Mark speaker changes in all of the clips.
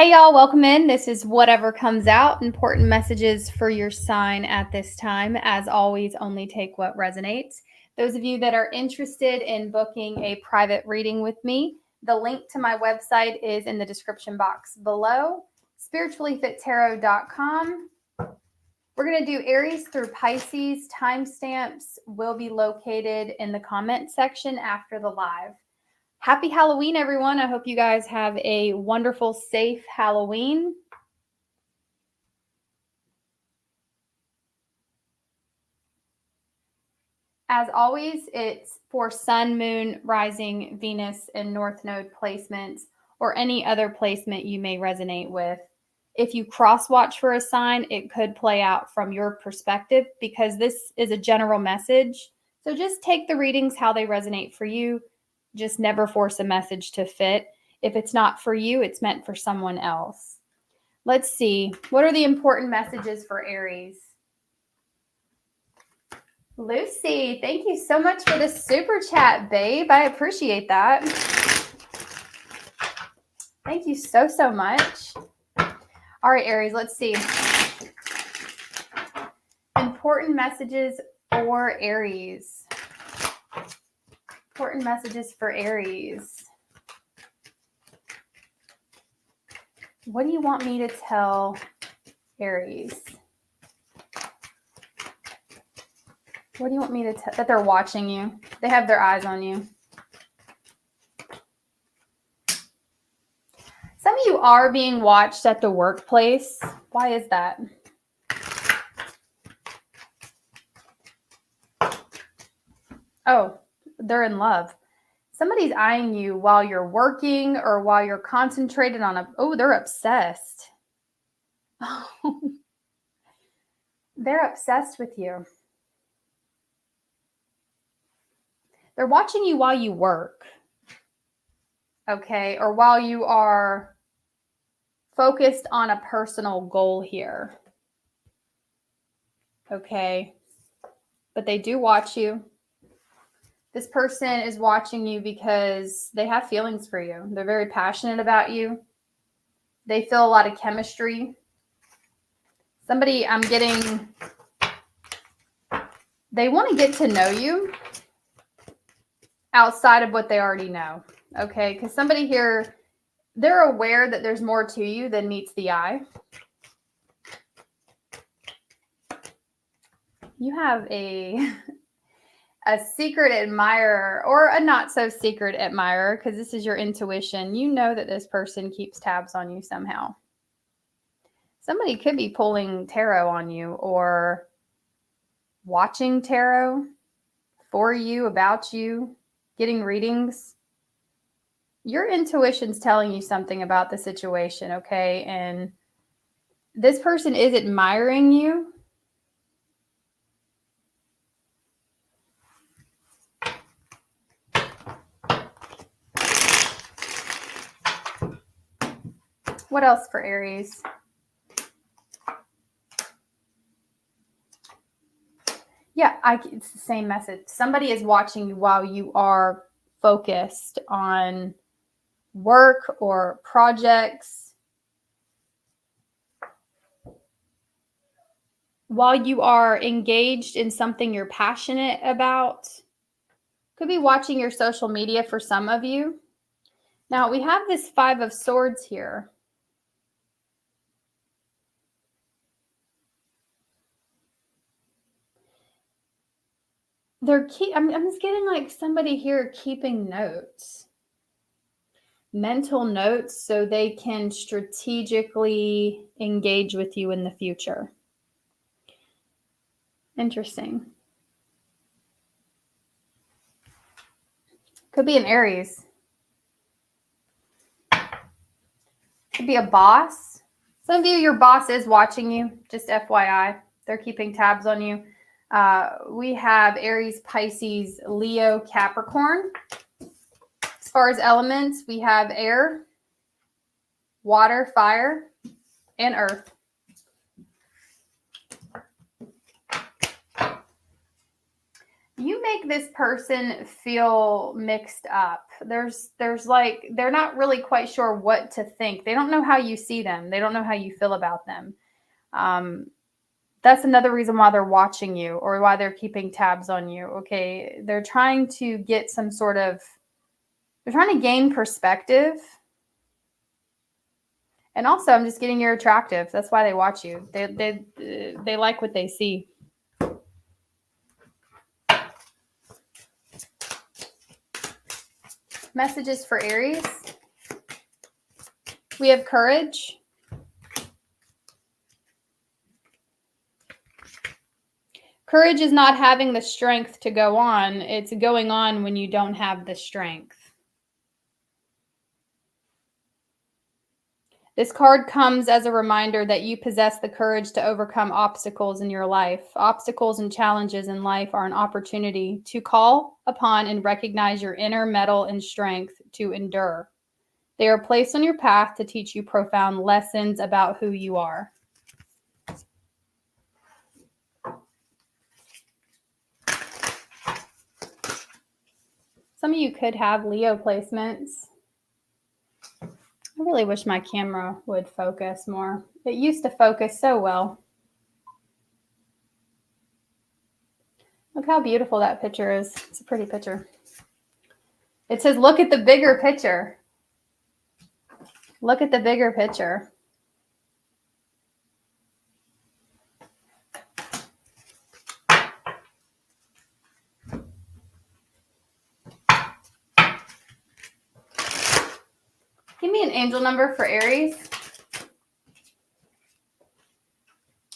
Speaker 1: Hey y'all, welcome in. This is Whatever Comes Out. Important messages for your sign at this time. As always, only take what resonates. Those of you that are interested in booking a private reading with me, the link to my website is in the description box below, spirituallyfittarot.com. We're going to do Aries through Pisces. Timestamps will be located in the comment section after the live. Happy Halloween, everyone. I hope you guys have a wonderful, safe Halloween. As always, it's for Sun, Moon, Rising, Venus, and North Node placements, or any other placement you may resonate with. If you cross-watch for a sign, it could play out from your perspective because this is a general message. So just take the readings how they resonate for you. Just never force a message to fit. If it's not for you, it's meant for someone else. Let's see. What are the important messages for Aries? Lucy, thank you so much for the super chat, babe. I appreciate that. Thank you so much. All right, Aries, let's see. Important messages for Aries. Important messages for Aries. What do you want me to tell Aries? What do you want me to tell? That they're watching you. They have their eyes on you. Some of you are being watched at the workplace. Why is that? Oh, they're in love. Somebody's eyeing you while you're working or while you're concentrated on they're obsessed. Oh, they're obsessed with you. They're watching you while you work. Okay, or while you are focused on a personal goal here. Okay, but they do watch you. This person is watching you because they have feelings for you. They're very passionate about you. They feel a lot of chemistry. Somebody I'm getting, they want to get to know you outside of what they already know. Okay, because somebody here, they're aware that there's more to you than meets the eye. You have a secret admirer or a not so secret admirer, because this is your intuition. You know that this person keeps tabs on you somehow. Somebody could be pulling tarot on you or watching tarot for you, about you, getting readings. Your intuition's telling you something about the situation, okay? And this person is admiring you. What else for Aries? Yeah, it's the same message. Somebody is watching you while you are focused on work or projects. While you are engaged in something you're passionate about. Could be watching your social media for some of you. Now, we have this 5 of Swords here. I'm just getting like somebody here keeping notes. Mental notes so they can strategically engage with you in the future. Interesting. Could be an Aries. Could be a boss. Some of you, your boss is watching you, just FYI. They're keeping tabs on you. We have Aries, Pisces, Leo, Capricorn. As far as elements, we have air, water, fire, and earth. You make this person feel mixed up. There's like, they're not really quite sure what to think. They don't know how you see them. They don't know how you feel about them. That's another reason why they're watching you or why they're keeping tabs on you. Okay. They're trying to get they're trying to gain perspective. And also, I'm just getting you're attractive. That's why they watch you. They like what they see. Messages for Aries. We have courage. Courage is not having the strength to go on. It's going on when you don't have the strength. This card comes as a reminder that you possess the courage to overcome obstacles in your life. Obstacles and challenges in life are an opportunity to call upon and recognize your inner mettle and strength to endure. They are placed on your path to teach you profound lessons about who you are. Some of you could have Leo placements. I really wish my camera would focus more. It used to focus so well. Look how beautiful that picture is. It's a pretty picture. It says, look at the bigger picture. Look at the bigger picture. Give me an angel number for Aries.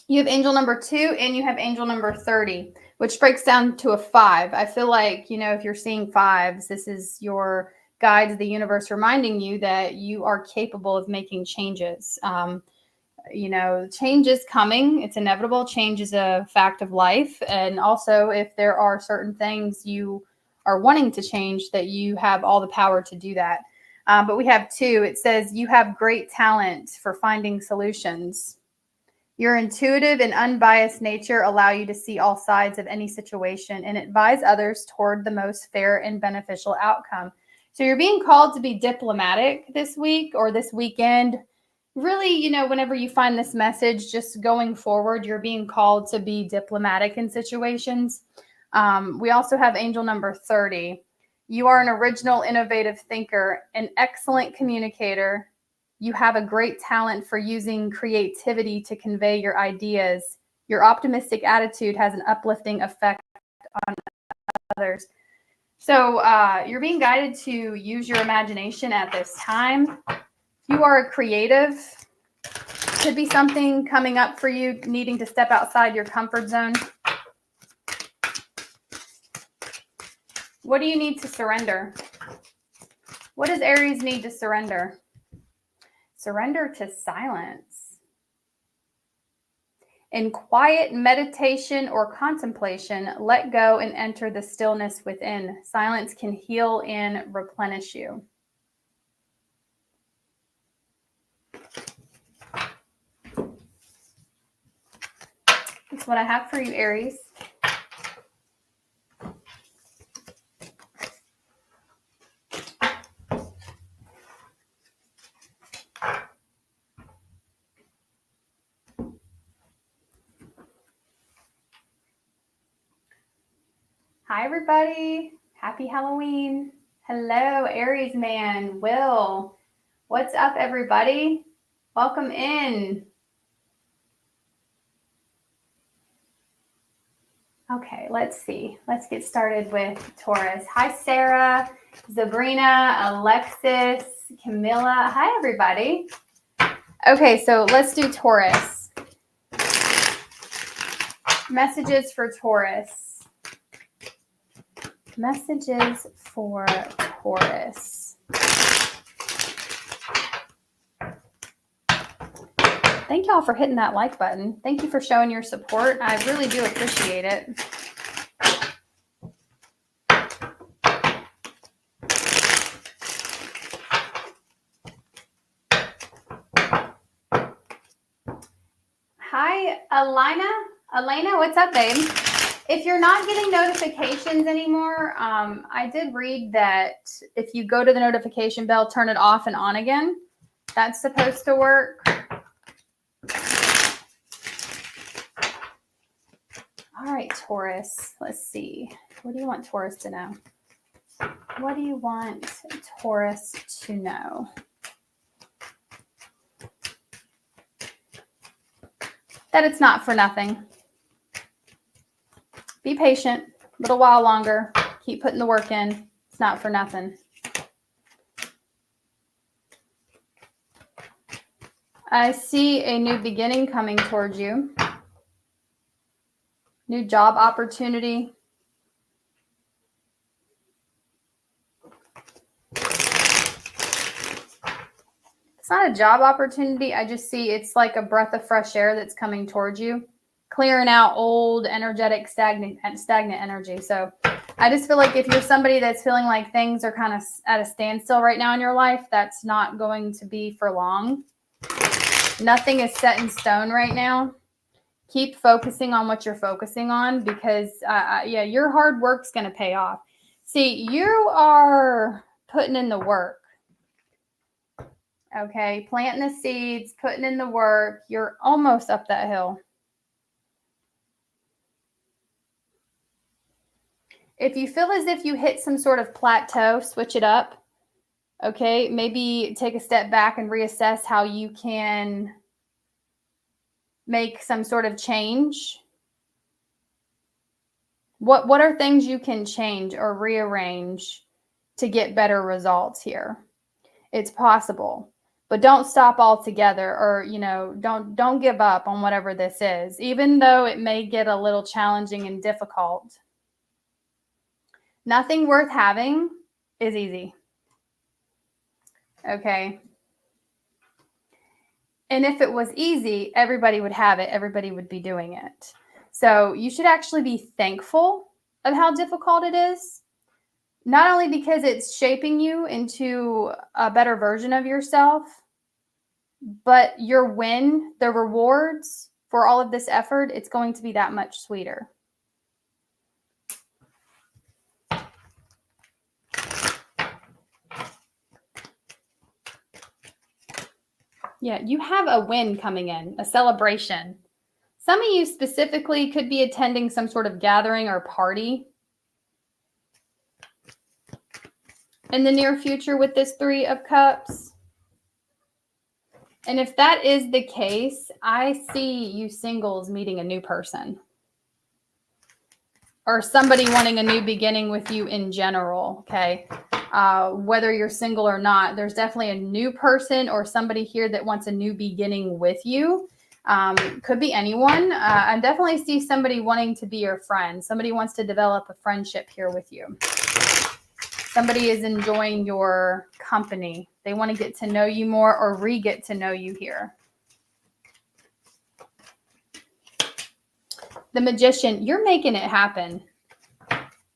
Speaker 1: You have angel number 2 and you have angel number 30, which breaks down to a 5. I feel like, if you're seeing 5s, this is your guides, the universe reminding you that you are capable of making changes. Change is coming. It's inevitable. Change is a fact of life. And also, if there are certain things you are wanting to change, that you have all the power to do that. But we have 2. It says you have great talent for finding solutions. Your intuitive and unbiased nature allow you to see all sides of any situation and advise others toward the most fair and beneficial outcome. So you're being called to be diplomatic this week or this weekend. Really, whenever you find this message, just going forward, you're being called to be diplomatic in situations. We also have angel number 30. You are an original, innovative thinker, an excellent communicator. You have a great talent for using creativity to convey your ideas. Your optimistic attitude has an uplifting effect on others. So you're being guided to use your imagination at this time. You are a creative. Could be something coming up for you, needing to step outside your comfort zone. What do you need to surrender? What does Aries need to surrender? Surrender to silence. In quiet meditation or contemplation, let go and enter the stillness within. Silence can heal and replenish you. That's what I have for you, Aries. Hi, everybody. Happy Halloween. Hello, Aries man. Will. What's up, everybody? Welcome in. Okay, let's see. Let's get started with Taurus. Hi, Sarah, Sabrina, Alexis, Camilla. Hi, everybody. Okay, so let's do Taurus. Messages for Taurus. Messages for Taurus. Thank y'all for hitting that like button. Thank you for showing your support. I really do appreciate it. Hi, Elena. Elena, what's up, babe? If you're not getting notifications anymore, I did read that if you go to the notification bell, turn it off and on again. That's supposed to work. All right, Taurus. Let's see. What do you want Taurus to know? What do you want Taurus to know? That it's not for nothing. Be patient. A little while longer. Keep putting the work in. It's not for nothing. I see a new beginning coming towards you. New job opportunity. It's not a job opportunity. I just see it's like a breath of fresh air that's coming towards you, clearing out old, energetic, stagnant energy. So I just feel like if you're somebody that's feeling like things are kind of at a standstill right now in your life, that's not going to be for long. Nothing is set in stone right now. Keep focusing on what you're focusing on because, yeah, your hard work's going to pay off. See, you are putting in the work. Okay, planting the seeds, putting in the work. You're almost up that hill. If you feel as if you hit some sort of plateau, switch it up. Okay, maybe take a step back and reassess how you can make some sort of change. What are things you can change or rearrange to get better results here? It's possible, but don't stop altogether, or don't give up on whatever this is, even though it may get a little challenging and difficult. Nothing worth having is easy. Okay. And if it was easy, everybody would have it. Everybody would be doing it. So you should actually be thankful of how difficult it is. Not only because it's shaping you into a better version of yourself, but your win, the rewards for all of this effort, it's going to be that much sweeter. Yeah, you have a win coming in, a celebration. Some of you specifically could be attending some sort of gathering or party in the near future with this Three of Cups. And if that is the case, I see you singles meeting a new person. Or somebody wanting a new beginning with you in general, okay? Whether you're single or not, there's definitely a new person or somebody here that wants a new beginning with you. Could be anyone. I definitely see somebody wanting to be your friend. Somebody wants to develop a friendship here with you. Somebody is enjoying your company. They want to get to know you more or re-get to know you here. The Magician, you're making it happen.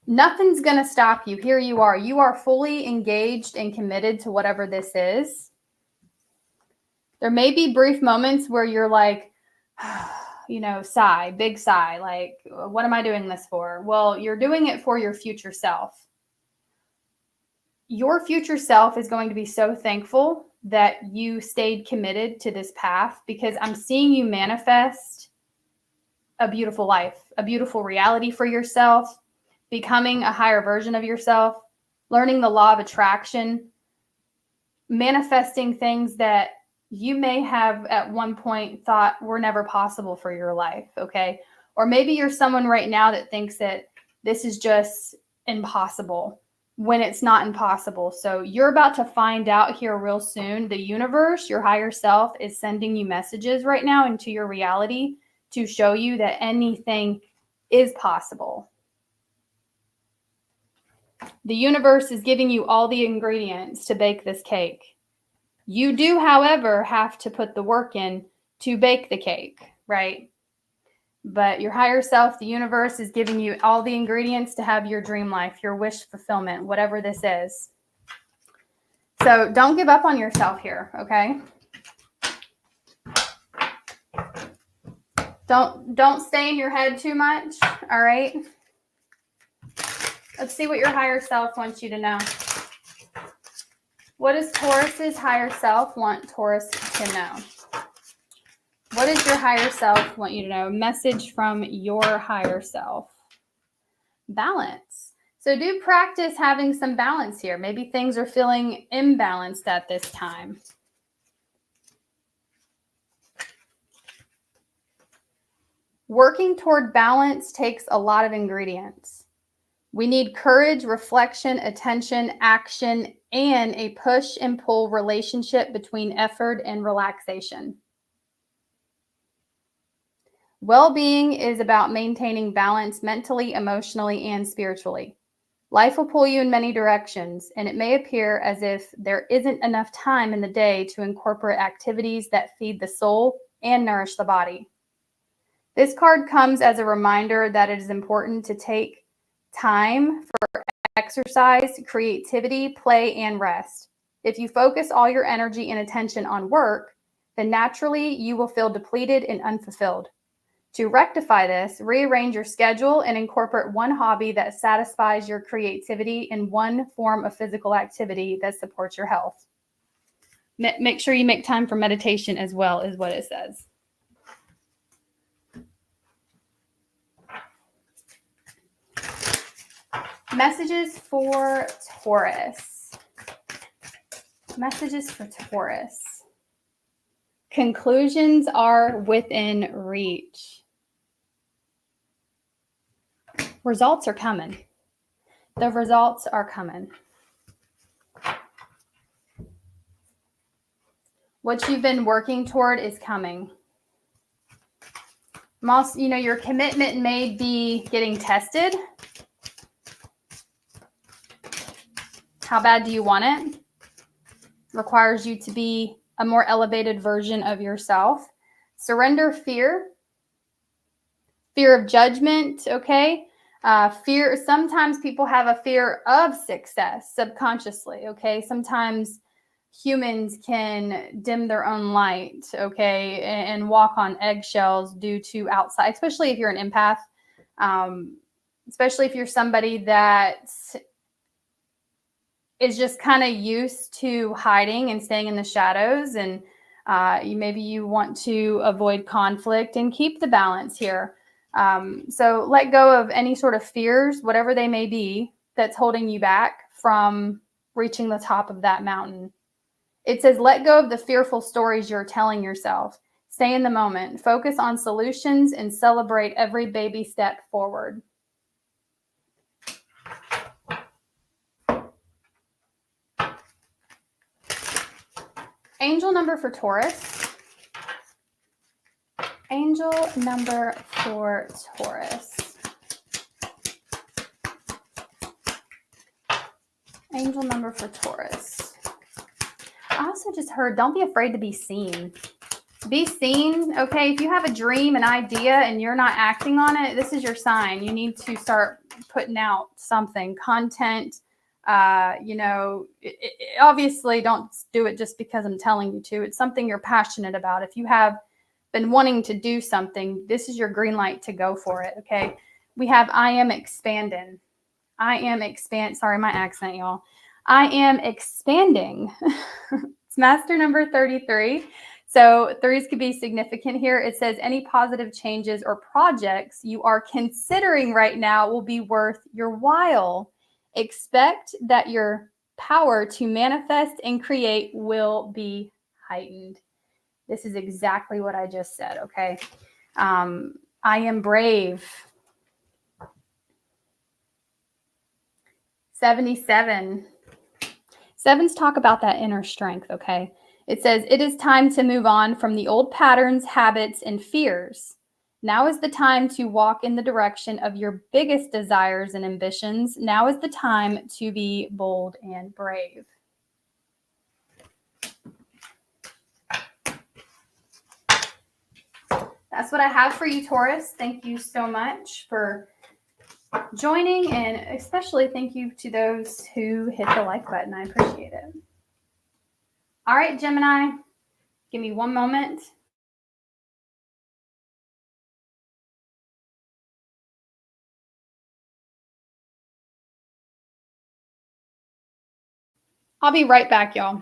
Speaker 1: Nothing's going to stop you. Here you are. You are fully engaged and committed to whatever this is. There may be brief moments where you're like, sigh, big sigh. Like, what am I doing this for? Well, you're doing it for your future self. Your future self is going to be so thankful that you stayed committed to this path, because I'm seeing you manifest a beautiful life, a beautiful reality for yourself, becoming a higher version of yourself, learning the law of attraction, manifesting things that you may have at one point thought were never possible for your life, okay? Or maybe you're someone right now that thinks that this is just impossible when it's not impossible. So you're about to find out here real soon. The universe, your higher self, is sending you messages right now into your reality to show you that anything is possible. The universe is giving you all the ingredients to bake this cake. You do, however, have to put the work in to bake the cake, right? But your higher self, the universe, is giving you all the ingredients to have your dream life, your wish fulfillment, whatever this is. So don't give up on yourself here, okay? Don't stay in your head too much, all right? Let's see what your higher self wants you to know. What does Taurus's higher self want Taurus to know? What does your higher self want you to know? Message from your higher self. Balance. So do practice having some balance here. Maybe things are feeling imbalanced at this time. Working toward balance takes a lot of ingredients. We need courage, reflection, attention, action, and a push and pull relationship between effort and relaxation. Well-being is about maintaining balance mentally, emotionally, and spiritually. Life will pull you in many directions, and it may appear as if there isn't enough time in the day to incorporate activities that feed the soul and nourish the body. This card comes as a reminder that it is important to take time for exercise, creativity, play, and rest. If you focus all your energy and attention on work, then naturally you will feel depleted and unfulfilled. To rectify this, rearrange your schedule and incorporate one hobby that satisfies your creativity and one form of physical activity that supports your health. Make sure you make time for meditation as well, is what it says. Messages for Taurus. Messages for Taurus. Conclusions are within reach. Results are coming. The results are coming. What you've been working toward is coming. Also, your commitment may be getting tested. How bad do you want it? Requires you to be a more elevated version of yourself. Surrender fear. Fear of judgment, okay? Fear, sometimes people have a fear of success subconsciously, okay? Sometimes humans can dim their own light, okay, and walk on eggshells due to outside, especially if you're an empath, especially if you're somebody that is just kind of used to hiding and staying in the shadows, and maybe you want to avoid conflict and keep the balance here. So let go of any sort of fears, whatever they may be, that's holding you back from reaching the top of that mountain. It says, let go of the fearful stories you're telling yourself. Stay in the moment, focus on solutions, and celebrate every baby step forward. Angel number for Taurus. Angel number for Taurus. Angel number for Taurus. I also just heard, don't be afraid to be seen. Be seen, okay? If you have a dream, an idea, and you're not acting on it, this is your sign. You need to start putting out something, content. Obviously don't do it just because I'm telling you to. It's something you're passionate about. If you have been wanting to do something, this is your green light to go for it, okay? We have I am expanding. Sorry, my accent, y'all. I am expanding. It's master number 33. So threes could be significant here. It says any positive changes or projects you are considering right now will be worth your while. Expect that your power to manifest and create will be heightened. This is exactly what I just said, okay? I am brave. 77. Sevens talk about that inner strength, okay? It says, it is time to move on from the old patterns, habits, and fears. Now is the time to walk in the direction of your biggest desires and ambitions. Now is the time to be bold and brave. That's what I have for you, Taurus. Thank you so much for joining, and especially thank you to those who hit the like button. I appreciate it. All right, Gemini, give me one moment. I'll be right back, y'all.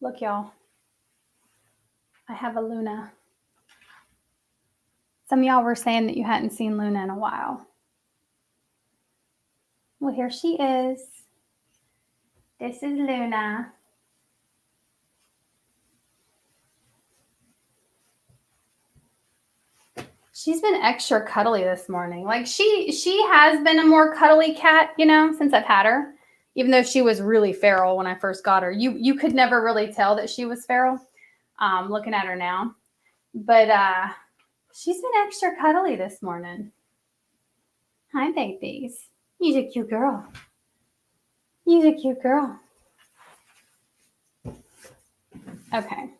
Speaker 1: Look, y'all. I have a Luna. Some of y'all were saying that you hadn't seen Luna in a while. Well, here she is. This is Luna. She's been extra cuddly this morning. Like she has been a more cuddly cat, you know, since I've had her. Even though she was really feral when I first got her. You could never really tell that she was feral, looking at her now. But she's been extra cuddly this morning. Hi, babies. You're a cute girl. You're a cute girl. Okay.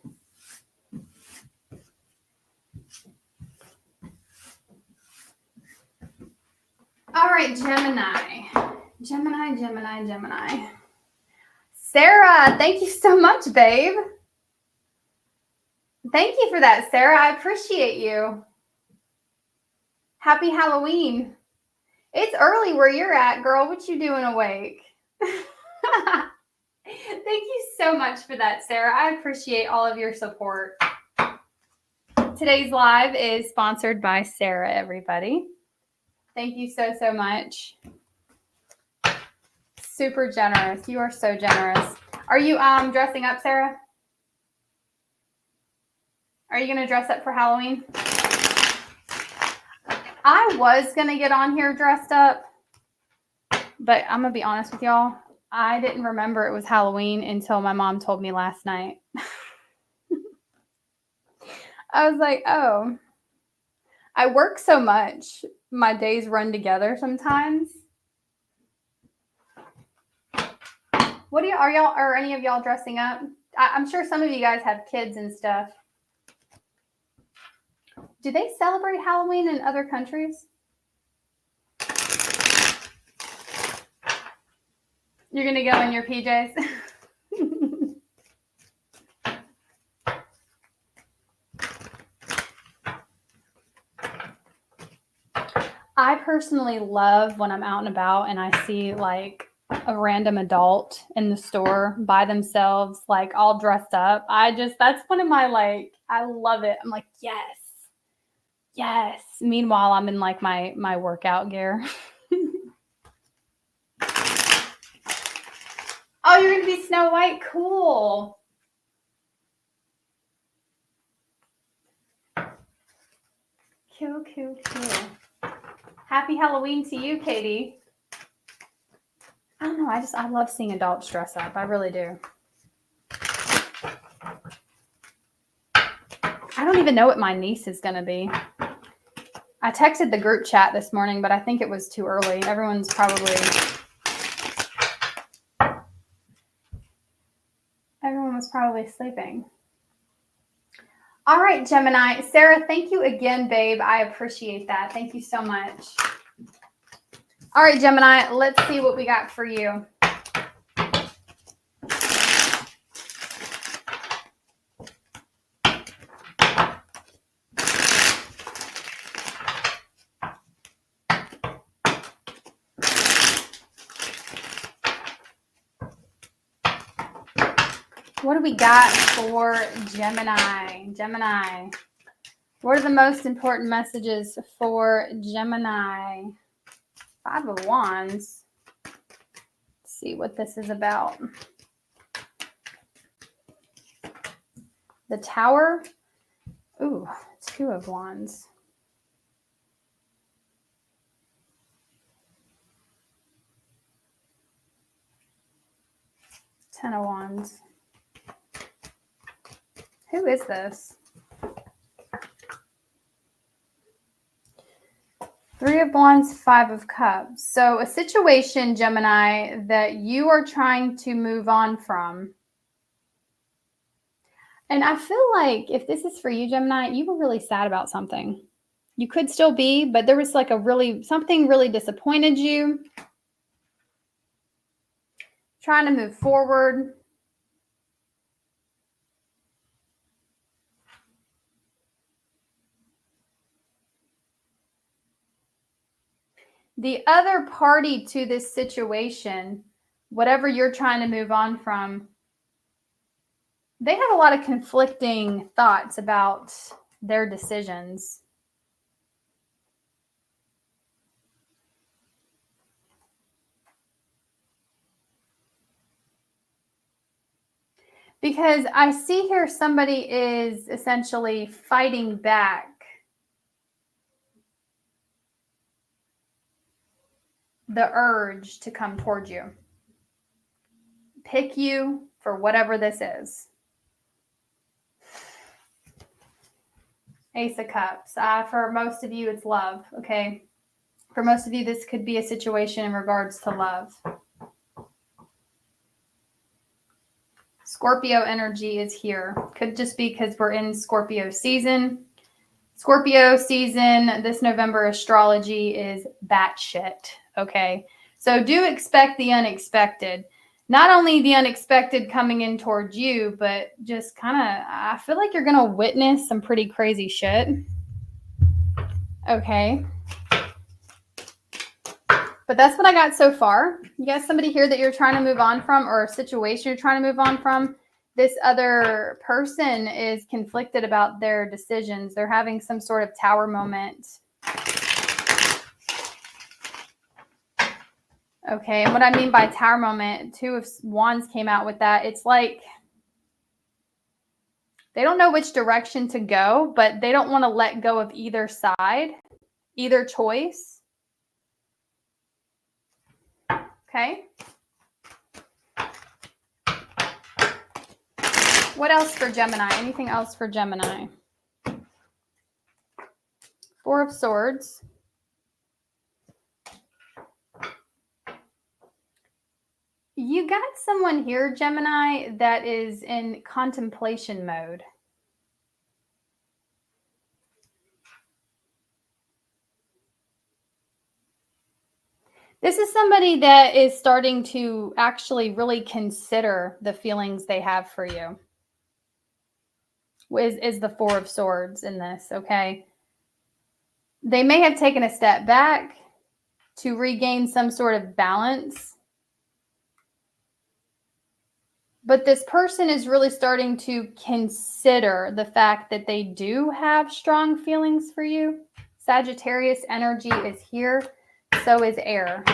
Speaker 1: All right, Gemini. Gemini. Sarah, thank you so much, babe. Thank you for that, Sarah. I appreciate you. Happy Halloween. It's early where you're at, girl. What you doing awake? Thank you so much for that, Sarah. I appreciate all of your support. Today's live is sponsored by Sarah, everybody. Thank you so much. Super generous. You are so generous. Are you dressing up, Sarah? Are you going to dress up for Halloween? I was going to get on here dressed up, but I'm going to be honest with y'all. I didn't remember it was Halloween until my mom told me last night. I was like, oh, I work so much. My days run together sometimes. Are any of y'all dressing up? I'm sure some of you guys have kids and stuff. Do they celebrate Halloween in other countries? You're going to go in your PJs? I personally love when I'm out and about and I see like a random adult in the store by themselves, like all dressed up. That's one of my, like, I love it. I'm like, yes. Meanwhile, I'm in like my workout gear. Oh, you're going to be Snow White? Cool. Cool. Happy Halloween to you, Katie. I don't know. I love seeing adults dress up. I really do. I don't even know what my niece is going to be. I texted the group chat this morning, but I think it was too early. Everyone was probably sleeping. All right, Gemini. Sarah, thank you again, babe. I appreciate that. Thank you so much. All right, Gemini, let's see what we got for you. What do we got for Gemini? Gemini. What are the most important messages for Gemini? 5 of Wands. Let's see what this is about. The Tower. Ooh, 2 of Wands. 10 of Wands. Who is this? 3 of Wands, 5 of Cups. So a situation, Gemini, that you are trying to move on from. And I feel like if this is for you, Gemini, you were really sad about something. You could still be, but there was like something really disappointed you. Trying to move forward. The other party to this situation, whatever you're trying to move on from, they have a lot of conflicting thoughts about their decisions. Because I see here somebody is essentially fighting back the urge to come towards you. Pick you for whatever this is. Ace of Cups. For most of you, it's love, okay? For most of you, this could be a situation in regards to love. Scorpio energy is here. Could just be because we're in Scorpio season. Scorpio season, this November astrology is batshit, okay? So do expect the unexpected. Not only the unexpected coming in towards you, but just kind of, I feel like you're going to witness some pretty crazy shit. Okay. But that's what I got so far. You got somebody here that you're trying to move on from, or a situation you're trying to move on from. This other person is conflicted about their decisions. They're having some sort of tower moment. Okay, and what I mean by tower moment, 2 of Wands came out with that. It's like they don't know which direction to go, but they don't want to let go of either side, either choice. Okay. What else for Gemini? Anything else for Gemini? 4 of Swords. You got someone here, Gemini, that is in contemplation mode. This is somebody that is starting to actually really consider the feelings they have for you. Is the 4 of Swords in this, okay? They may have taken a step back to regain some sort of balance. But this person is really starting to consider the fact that they do have strong feelings for you. Sagittarius energy is here. So is air.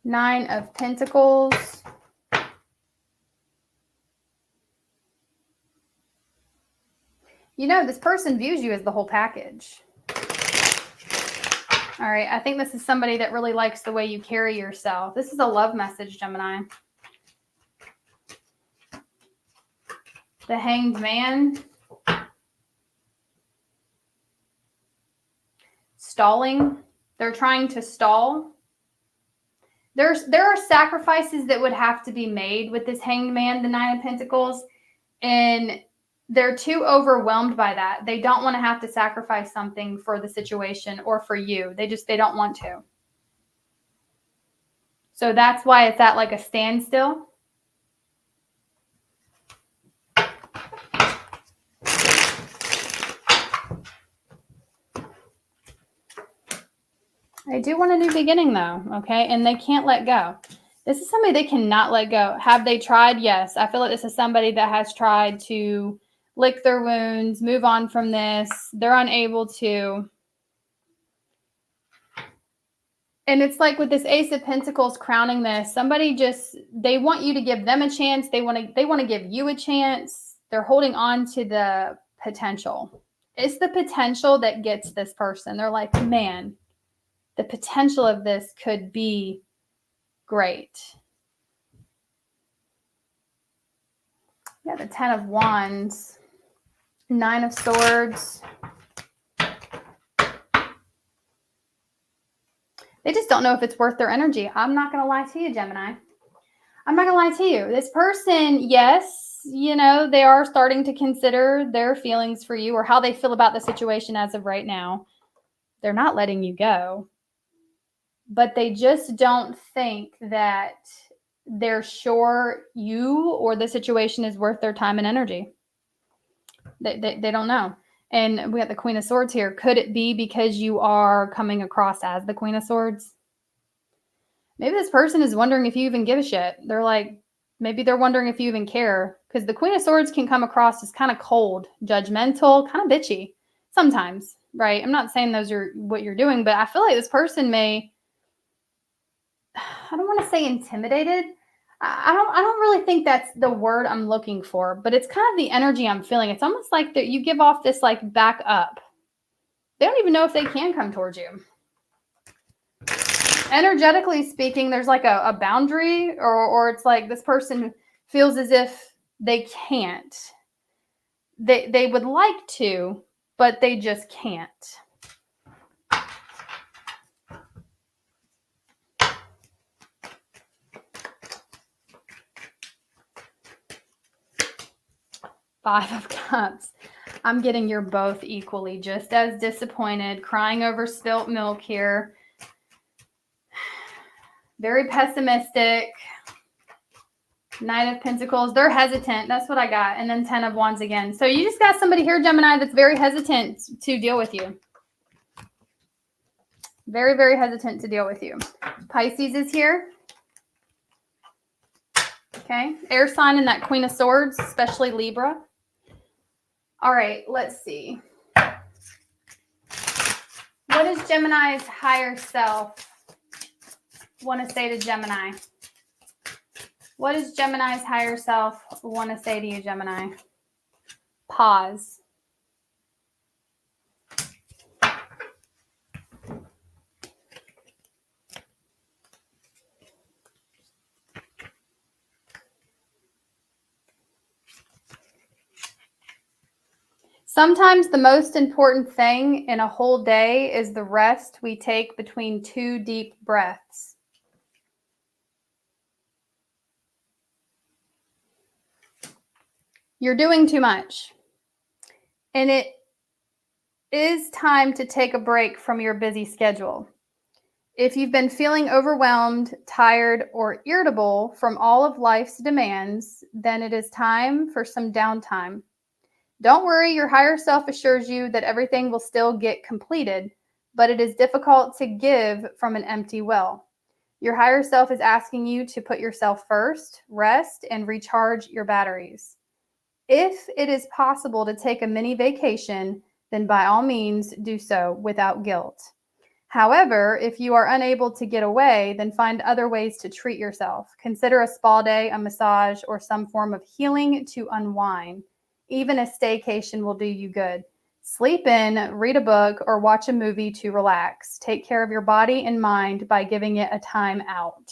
Speaker 1: Nine of Pentacles. You know, this person views you as the whole package. All right, I think this is somebody that really likes the way you carry yourself. This is a love message, Gemini. The Hanged Man. Stalling. They're trying to stall. There are sacrifices that would have to be made with this Hanged Man, the 9 of Pentacles, and they're too overwhelmed by that. They don't want to have to sacrifice something for the situation or for you. They don't want to. So that's why it's at like a standstill. I do want a new beginning though, okay? And they can't let go. This is somebody they cannot let go. Have they tried? Yes. I feel like this is somebody that has tried to lick their wounds, move on from this. They're unable to. And it's like with this Ace of Pentacles crowning this, somebody just, they want you to give them a chance. They want to give you a chance. They're holding on to the potential. It's the potential that gets this person. They're like, man, the potential of this could be great. Yeah, the 10 of Wands, 9 of Swords. They just don't know if it's worth their energy. I'm not going to lie to you, Gemini. I'm not going to lie to you. This person, yes, you know, they are starting to consider their feelings for you or how they feel about the situation as of right now. They're not letting you go. But they just don't think that they're sure you or the situation is worth their time and energy. They don't know. And we got the Queen of Swords here. Could it be because you are coming across as the Queen of Swords? Maybe this person is wondering if you even give a shit. They're like, maybe they're wondering if you even care. Because the Queen of Swords can come across as kind of cold, judgmental, kind of bitchy sometimes, right? I'm not saying those are what you're doing, but I feel like this person may, I don't want to say intimidated. I don't really think that's the word I'm looking for, but it's kind of the energy I'm feeling. It's almost like that you give off this like back up. They don't even know if they can come towards you. Energetically speaking, there's like a boundary or it's like this person feels as if they can't. They would like to, but they just can't. Five of Cups. I'm getting you're both equally just as disappointed, crying over spilt milk here. Very pessimistic. Knight of Pentacles. They're hesitant. That's what I got. And then 10 of Wands again. So you just got somebody here, Gemini, that's very hesitant to deal with you. Very, very hesitant to deal with you. Pisces is here. Okay. Air sign and that Queen of Swords, especially Libra. All right. Let's see. What does Gemini's higher self want to say to Gemini? What does Gemini's higher self want to say to you, Gemini? Pause. Sometimes the most important thing in a whole day is the rest we take between two deep breaths. You're doing too much. And it is time to take a break from your busy schedule. If you've been feeling overwhelmed, tired, or irritable from all of life's demands, then it is time for some downtime. Don't worry, your higher self assures you that everything will still get completed, but it is difficult to give from an empty well. Your higher self is asking you to put yourself first, rest, and recharge your batteries. If it is possible to take a mini vacation, then by all means do so without guilt. However, if you are unable to get away, then find other ways to treat yourself. Consider a spa day, a massage, or some form of healing to unwind. Even a staycation will do you good. Sleep in, read a book, or watch a movie to relax. Take care of your body and mind by giving it a time out.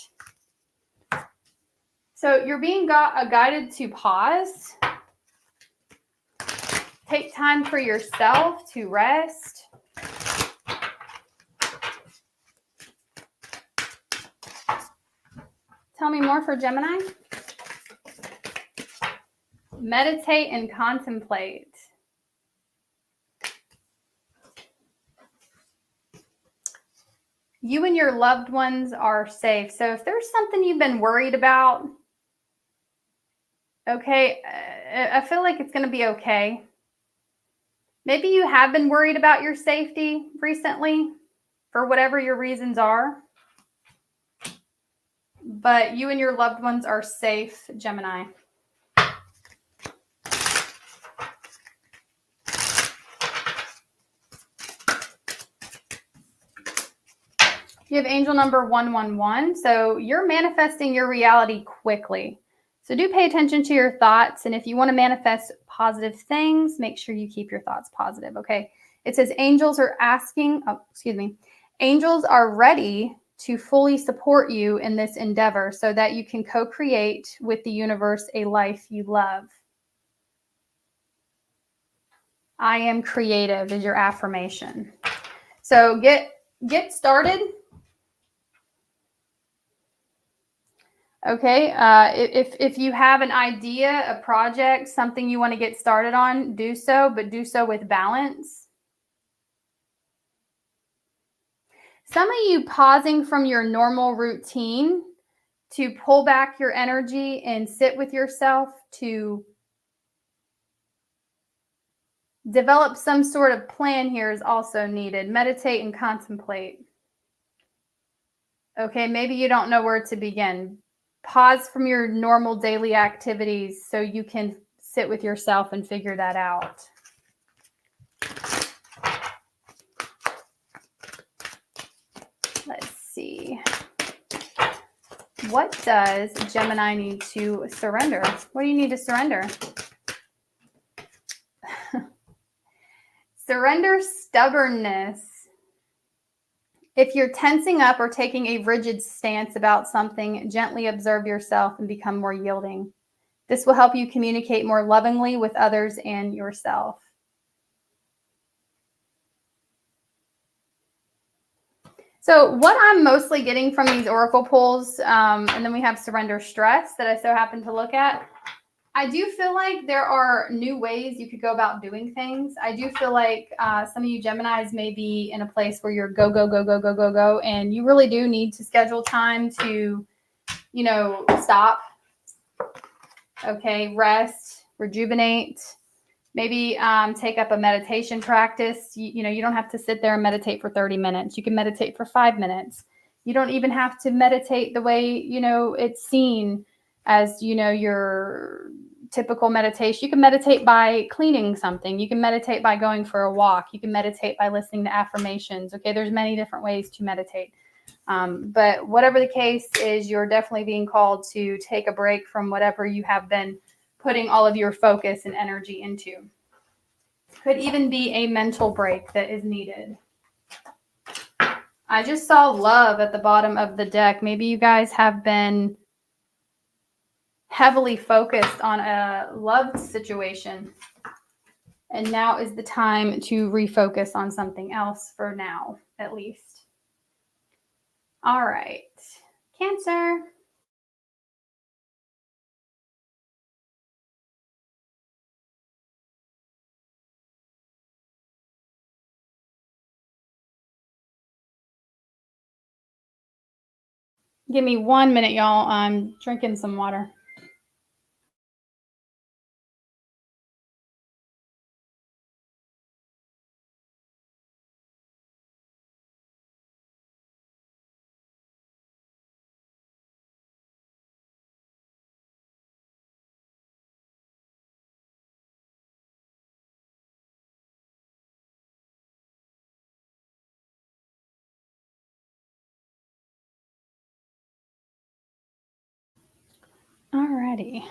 Speaker 1: So you're being guided to pause. Take time for yourself to rest. Tell me more for Gemini. Meditate and contemplate. You and your loved ones are safe. So if there's something you've been worried about, okay, I feel like it's going to be okay. Maybe you have been worried about your safety recently. for whatever your reasons are. But you and your loved ones are safe, Gemini. You have angel number 111. So you're manifesting your reality quickly. So do pay attention to your thoughts. And if you want to manifest positive things, make sure you keep your thoughts positive. Okay. It says angels are angels are ready to fully support you in this endeavor so that you can co-create with the universe a life you love. I am creative is your affirmation. So get started. Okay, if you have an idea, a project, something you want to get started on, do so, but do so with balance. Some of you pausing from your normal routine to pull back your energy and sit with yourself to develop some sort of plan here is also needed. Meditate and contemplate. Okay, maybe you don't know where to begin. Pause from your normal daily activities so you can sit with yourself and figure that out. Let's see. What does Gemini need to surrender? What do you need to surrender? Surrender stubbornness. If you're tensing up or taking a rigid stance about something, gently observe yourself and become more yielding. This will help you communicate more lovingly with others and yourself. So what I'm mostly getting from these oracle pulls, and then we have surrender stress that I so happen to look at. I do feel like there are new ways you could go about doing things. I do feel like some of you Geminis may be in a place where you're go, go, go, go, go, go, go. And you really do need to schedule time to, stop. Okay, rest, rejuvenate. Maybe take up a meditation practice. You don't have to sit there and meditate for 30 minutes. You can meditate for 5 minutes. You don't even have to meditate the way, it's seen as, your typical meditation. You can meditate by cleaning something. You can meditate by going for a walk. You can meditate by listening to affirmations. Okay, there's many different ways to meditate. But whatever the case is, you're definitely being called to take a break from whatever you have been putting all of your focus and energy into. Could even be a mental break that is needed. I just saw love at the bottom of the deck. Maybe you guys have been heavily focused on a love situation. And now is the time to refocus on something else for now, at least. All right. Cancer. Give me 1 minute, y'all. I'm drinking some water. Alrighty,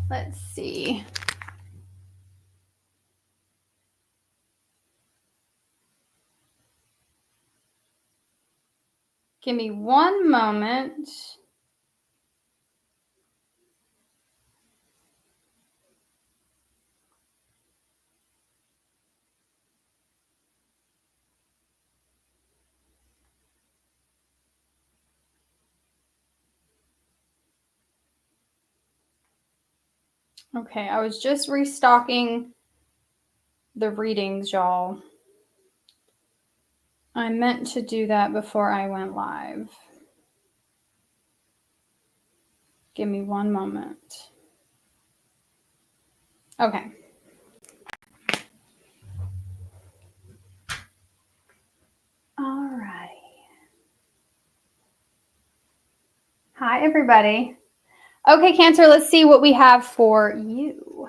Speaker 1: let's see. Give me 1 moment. Okay, I was just restocking the readings, y'all. I meant to do that before I went live. Give me 1 moment. Okay. Alrighty. Hi, everybody. Okay, Cancer, let's see what we have for you.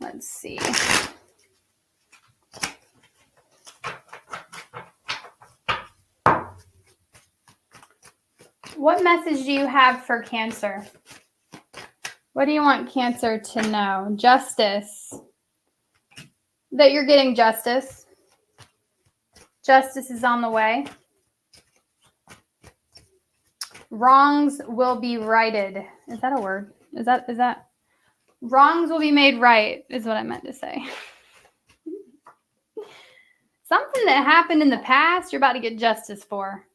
Speaker 1: Let's see. What message do you have for Cancer? What do you want Cancer to know? Justice. That you're getting justice. Justice is on the way. Wrongs will be righted. Is that a word? Is that? Wrongs will be made right, is what I meant to say. Something that happened in the past, you're about to get justice for.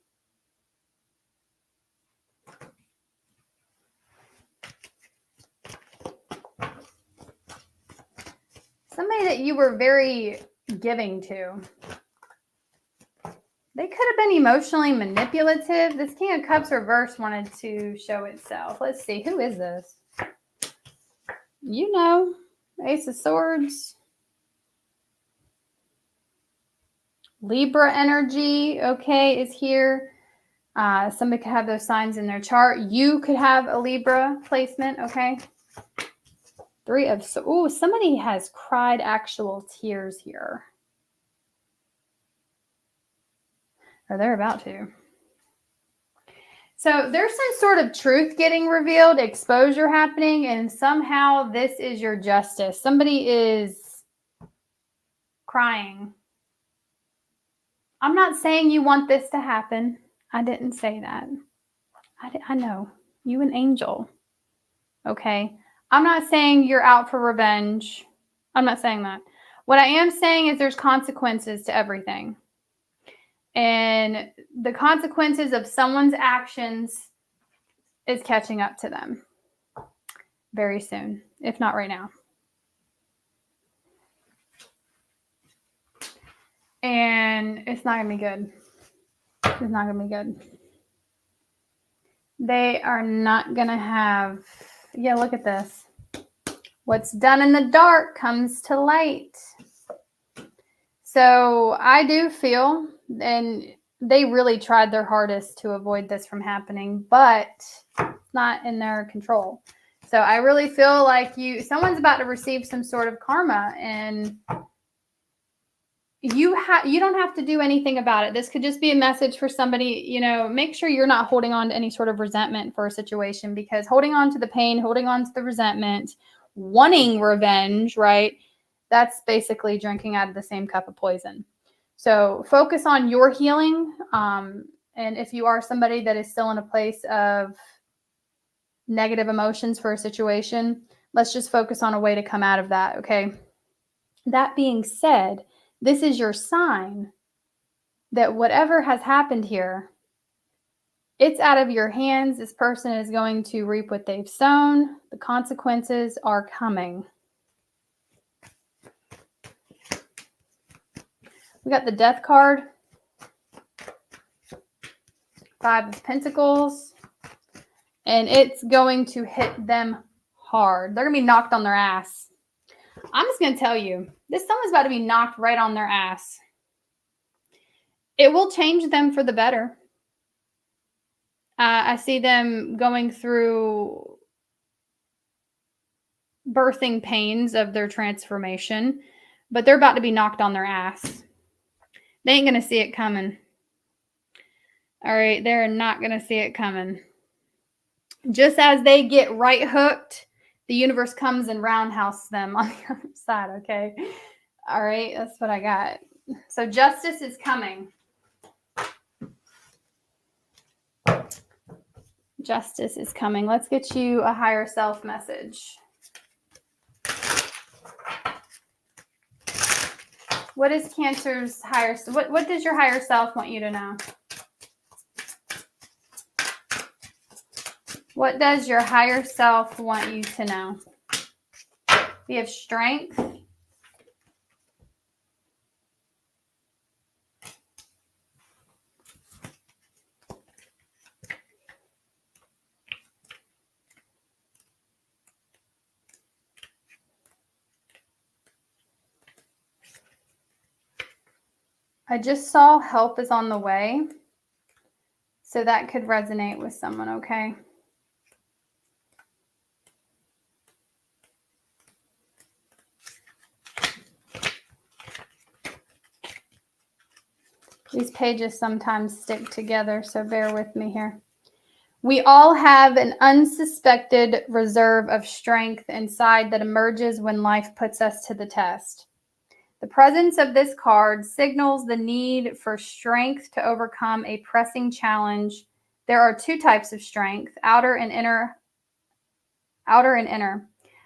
Speaker 1: Somebody that you were very giving to. They could have been emotionally manipulative. This King of Cups reverse wanted to show itself. Let's see. Who is this? You know. Ace of Swords. Libra energy, okay, is here. Somebody could have those signs in their chart. You could have a Libra placement, okay? Three of Swords. Oh, somebody has cried actual tears here. Or they're about to. So there's some sort of truth getting revealed, exposure happening, and somehow this is your justice. Somebody is crying. I'm not saying you want this to happen. I didn't say that. I know. You an angel. Okay? I'm not saying you're out for revenge. I'm not saying that. What I am saying is there's consequences to everything. And the consequences of someone's actions is catching up to them very soon, if not right now. And it's not going to be good. It's not going to be good. They are not going to have, yeah, look at this. What's done in the dark comes to light. So I do feel, and they really tried their hardest to avoid this from happening, but it's not in their control. So I really feel like someone's about to receive some sort of karma, and you don't have to do anything about it. This could just be a message for somebody, make sure you're not holding on to any sort of resentment for a situation, because holding on to the pain, holding on to the resentment, wanting revenge, right? That's basically drinking out of the same cup of poison. So focus on your healing. And if you are somebody that is still in a place of negative emotions for a situation, let's just focus on a way to come out of that, okay? That being said, this is your sign that whatever has happened here, it's out of your hands. This person is going to reap what they've sown. The consequences are coming. We got the Death card. 5 of Pentacles. And it's going to hit them hard. They're going to be knocked on their ass. I'm just going to tell you, someone's about to be knocked right on their ass. It will change them for the better. I see them going through birthing pains of their transformation, but they're about to be knocked on their ass. They ain't going to see it coming. All right, they're not going to see it coming. Just as they get right hooked, the universe comes and roundhouses them on the other side, okay? All right, that's what I got. So justice is coming. Justice is coming. Let's get you a higher self message. What is Cancer's higher? What does your higher self want you to know? What does your higher self want you to know? We have Strength. I just saw help is on the way. So that could resonate with someone, okay? These pages sometimes stick together, so bear with me here. We all have an unsuspected reserve of strength inside that emerges when life puts us to the test. The presence of this card signals the need for strength to overcome a pressing challenge. There are two types of strength, outer and inner.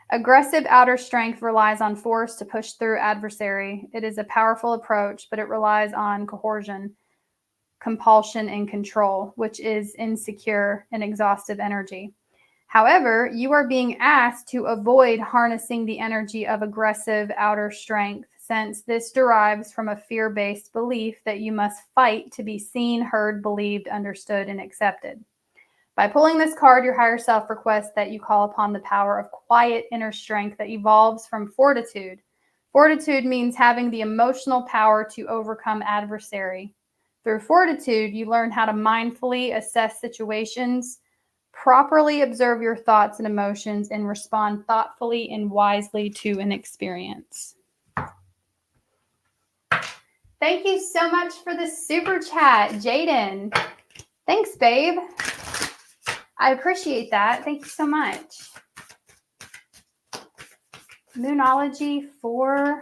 Speaker 1: Aggressive outer strength relies on force to push through adversary. It is a powerful approach, but it relies on coercion, compulsion, and control, which is insecure and exhaustive energy. However, you are being asked to avoid harnessing the energy of aggressive outer strength, since this derives from a fear-based belief that you must fight to be seen, heard, believed, understood, and accepted. By pulling this card, your higher self requests that you call upon the power of quiet inner strength that evolves from fortitude. Fortitude means having the emotional power to overcome adversary. Through fortitude, you learn how to mindfully assess situations, properly observe your thoughts and emotions, and respond thoughtfully and wisely to an experience. Thank you so much for the super chat, Jaden. Thanks, babe. I appreciate that. Thank you so much. Moonology for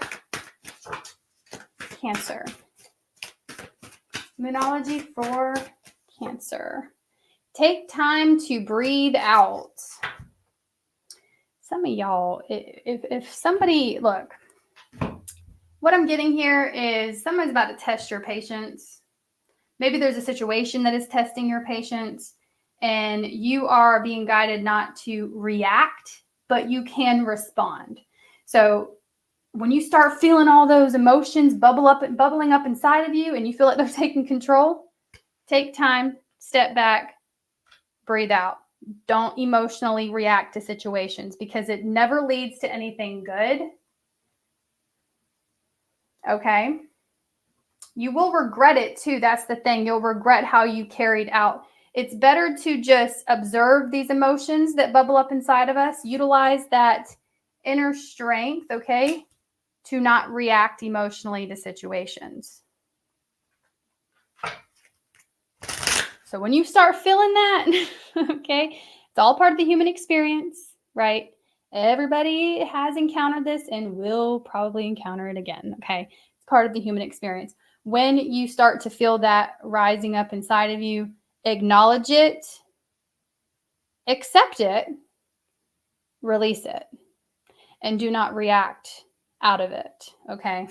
Speaker 1: Cancer. Moonology for Cancer. Take time to breathe out. Some of y'all, if somebody, look, what I'm getting here is someone's about to test your patience. Maybe there's a situation that is testing your patience, and you are being guided not to react, but you can respond. So when you start feeling all those emotions bubbling up inside of you and you feel like they're taking control, take time, step back, breathe out. Don't emotionally react to situations because it never leads to anything good. Okay? You will regret it too. That's the thing. You'll regret how you carried out. It's better to just observe these emotions that bubble up inside of us, utilize that inner strength, okay, to not react emotionally to situations. So when you start feeling that, okay, it's all part of the human experience, right? Everybody has encountered this and will probably encounter it again, okay? It's part of the human experience. When you start to feel that rising up inside of you, acknowledge it, accept it, release it, and do not react out of it, okay?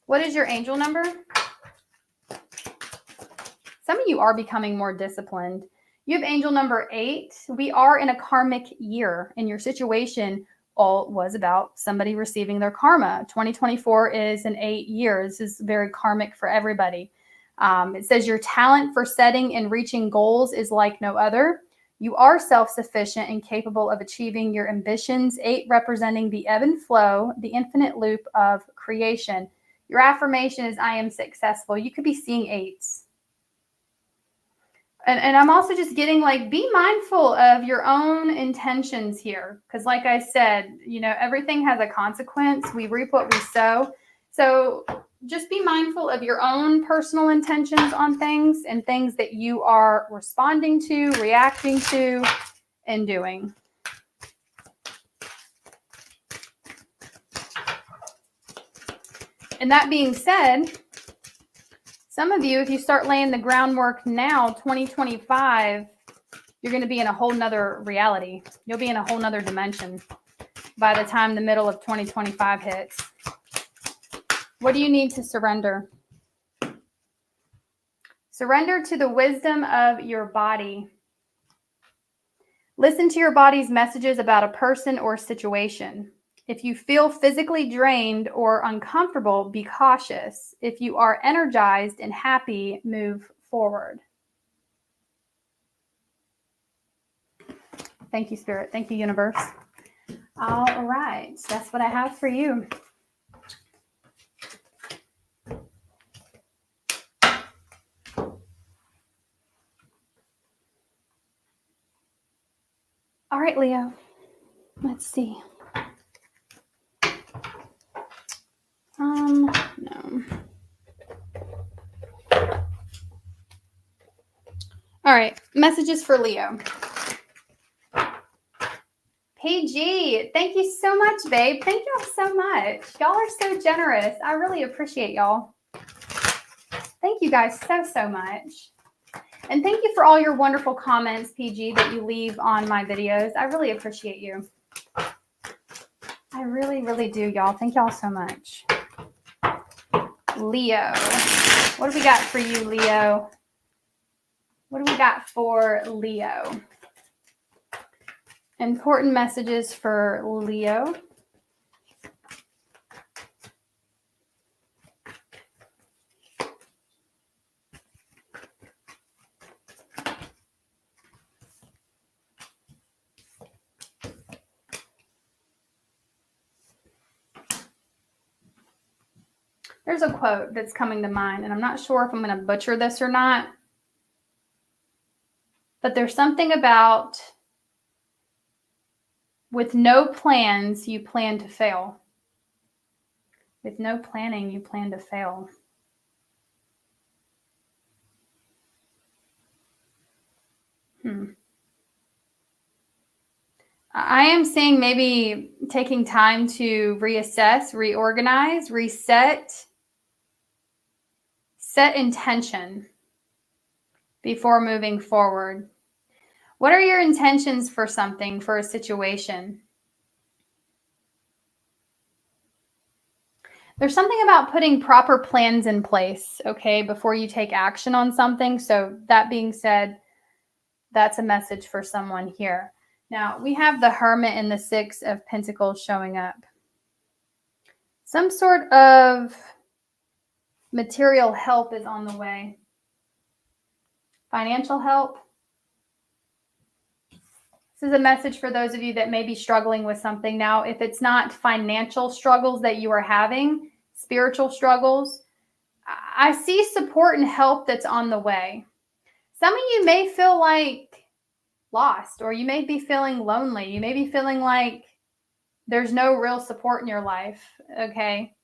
Speaker 1: What is your angel number? Some of you are becoming more disciplined. You have angel number 8. We are in a karmic year, and your situation all was about somebody receiving their karma. 2024 is an 8 year. This is very karmic for everybody. It says your talent for setting and reaching goals is like no other. You are self-sufficient and capable of achieving your ambitions. 8 representing the ebb and flow, the infinite loop of creation. Your affirmation is I am successful. You could be seeing 8s. And I'm also just getting like, be mindful of your own intentions here. Because like I said, you know, everything has a consequence. We reap what we sow. So just be mindful of your own personal intentions on things and things that you are responding to, reacting to, and doing. And that being said, some of you, if you start laying the groundwork now, 2025, you're going to be in a whole nother reality. You'll be in a whole nother dimension by the time the middle of 2025 hits. What do you need to surrender? Surrender to the wisdom of your body. Listen to your body's messages about a person or situation. If you feel physically drained or uncomfortable, be cautious. If you are energized and happy, move forward. Thank you, Spirit. Thank you, Universe. All right. That's what I have for you. All right, Leo. Let's see. No. All right, messages for Leo. PG, thank you so much, babe. Thank y'all so much. Y'all are so generous. I really appreciate y'all. Thank you guys so much. And thank you for all your wonderful comments, PG, that you leave on my videos. I really appreciate you. I really do, y'all. Thank y'all so much. Leo. What do we got for you, Leo? What do we got for Leo? Important messages for Leo. There's a quote that's coming to mind, and I'm not sure if I'm going to butcher this or not. But there's something about with no plans, you plan to fail. With no planning, you plan to fail. I am seeing maybe taking time to reassess, reorganize, reset, set intention before moving forward. What are your intentions for something, for a situation? There's something about putting proper plans in place, okay, before you take action on something. So that being said, that's a message for someone here. Now, we have the Hermit and the Six of Pentacles showing up. Some sort of material help is on the way. Financial help. This is a message for those of you that may be struggling with something. Now, if it's not financial struggles that you are having, spiritual struggles, I see support and help that's on the way. Some of you may feel like lost, or you may be feeling lonely. You may be feeling like there's no real support in your life, okay?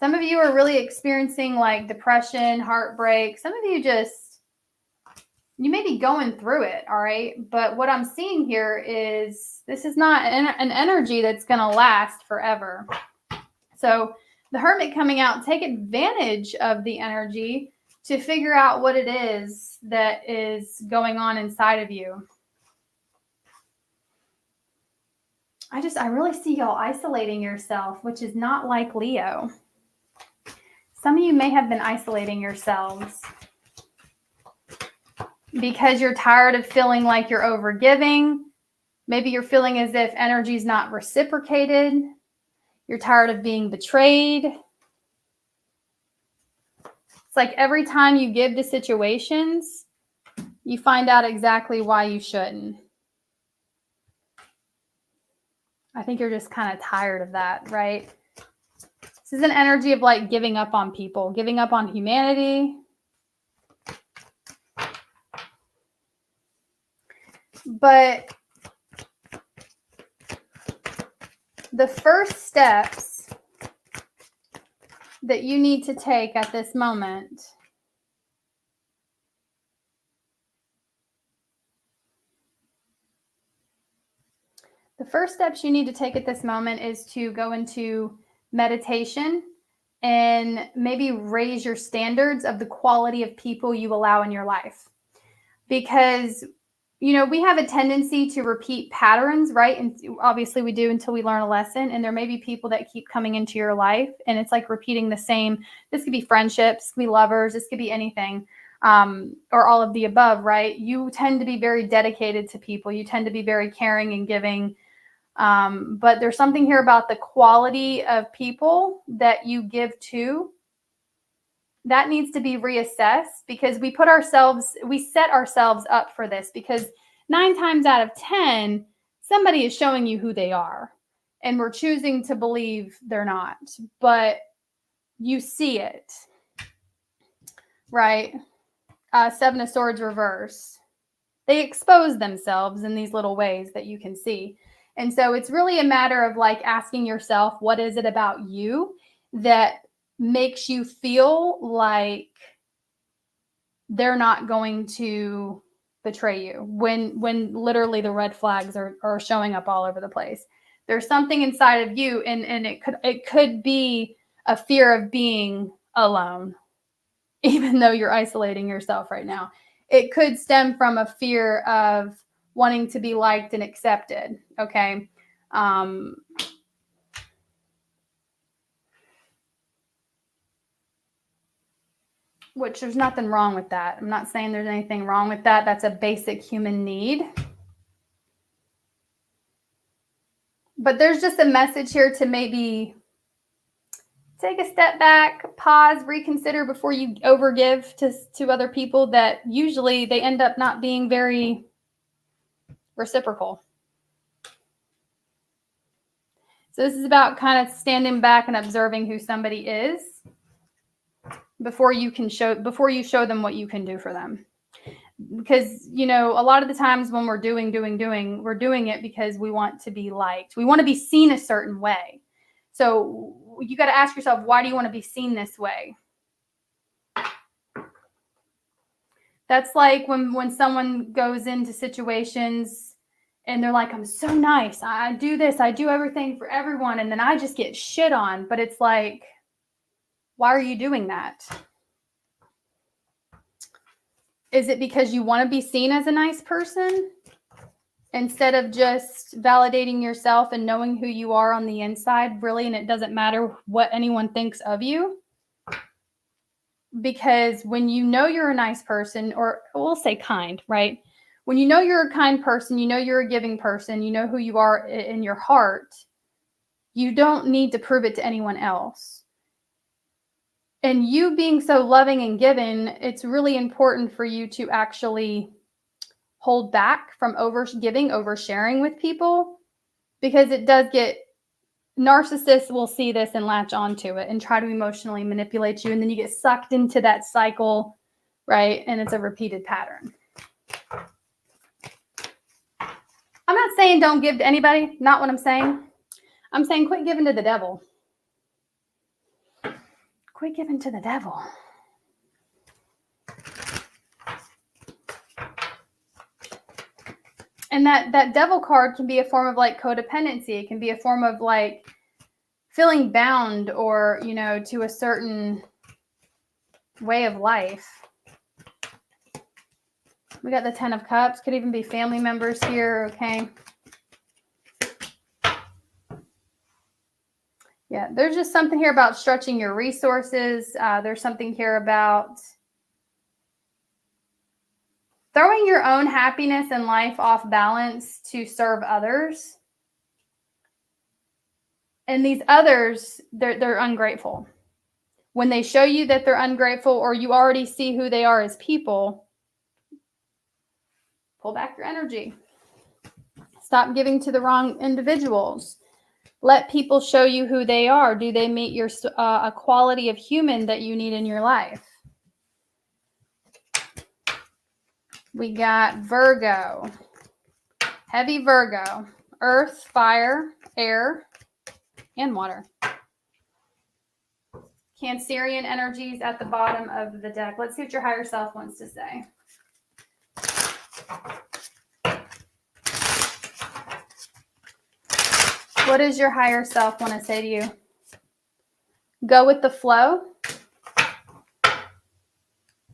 Speaker 1: Some of you are really experiencing like depression, heartbreak. Some of you you may be going through it, all right? But what I'm seeing here is this is not an energy that's going to last forever. So the Hermit coming out, take advantage of the energy to figure out what it is that is going on inside of you. I really see y'all isolating yourself, which is not like Leo. Some of you may have been isolating yourselves because you're tired of feeling like you're overgiving. Maybe you're feeling as if energy is not reciprocated. You're tired of being betrayed. It's like every time you give to situations, you find out exactly why you shouldn't. I think you're just kind of tired of that, right? This is an energy of like giving up on people, giving up on humanity. But the first steps that you need to take at this moment is to go into meditation and maybe raise your standards of the quality of people you allow in your life. Because, you know, we have a tendency to repeat patterns, right? And obviously we do until we learn a lesson. And there may be people that keep coming into your life and it's like repeating the same. This could be friendships, this could be lovers, this could be anything, or all of the above, right? You tend to be very dedicated to people. You tend to be very caring and giving. But there's something here about the quality of people that you give to that needs to be reassessed, because we set ourselves up for this, because 9 times out of 10, somebody is showing you who they are and we're choosing to believe they're not, but you see it, right? 7 of Swords reverse. They expose themselves in these little ways that you can see. And so it's really a matter of like asking yourself, what is it about you that makes you feel like they're not going to betray you when literally the red flags are showing up all over the place. There's something inside of you, and it could be a fear of being alone, even though you're isolating yourself right now. It could stem from a fear of wanting to be liked and accepted. Okay. Which there's nothing wrong with that. I'm not saying there's anything wrong with that. That's a basic human need. But there's just a message here to maybe take a step back, pause, reconsider before you overgive to other people that usually they end up not being very reciprocal. So this is about kind of standing back and observing who somebody is before you show them what you can do for them. Because, you know, a lot of the times when we're doing, we're doing it because we want to be liked. We want to be seen a certain way. So you got to ask yourself, why do you want to be seen this way? That's like when someone goes into situations and they're like, I'm so nice. I do this. I do everything for everyone. And then I just get shit on. But it's like, why are you doing that? Is it because you want to be seen as a nice person instead of just validating yourself and knowing who you are on the inside, really? And it doesn't matter what anyone thinks of you. Because when you know you're a nice person, or we'll say kind, right? When you know you're a kind person, you know you're a giving person, you know who you are in your heart, you don't need to prove it to anyone else. And you being so loving and giving, it's really important for you to actually hold back from oversharing with people, because it does get, narcissists will see this and latch onto it and try to emotionally manipulate you. And then you get sucked into that cycle, right? And it's a repeated pattern. I'm not saying don't give to anybody. Not what I'm saying. I'm saying quit giving to the devil. Quit giving to the devil. And that devil card can be a form of like codependency. It can be a form of like feeling bound, or, you know, to a certain way of life. We got the 10 of Cups. Could even be family members here, okay? Yeah, there's just something here about stretching your resources. There's something here about throwing your own happiness and life off balance to serve others. And these others, they're ungrateful. When they show you that they're ungrateful, or you already see who they are as people, pull back your energy. Stop giving to the wrong individuals. Let people show you who they are. Do they meet your a quality of human that you need in your life? We got Virgo. Heavy Virgo. Earth, fire, air, and water. Cancerian energies at the bottom of the deck. Let's see what your higher self wants to say. What does your higher self want to say to you? Go with the flow.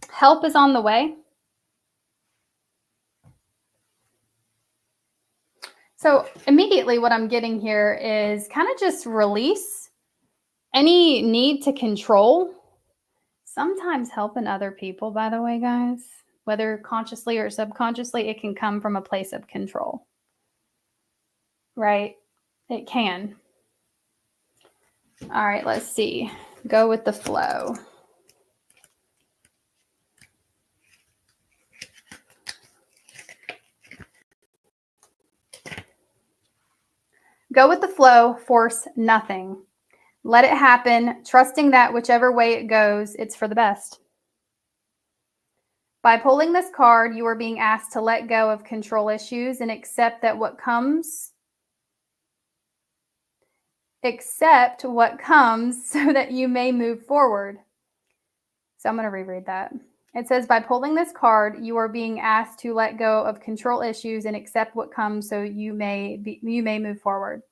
Speaker 1: Help is on the way. So immediately what I'm getting here is kind of just release any need to control. Sometimes helping other people, by the way, guys, whether consciously or subconsciously, it can come from a place of control, right? It can. All right, let's see. Go with the flow. Go with the flow, force nothing. Let it happen, trusting that whichever way it goes, it's for the best. By pulling this card, you are being asked to let go of control issues and accept what comes so that you may move forward. So I'm going to reread that. It says, by pulling this card, you are being asked to let go of control issues and accept what comes so you may move forward.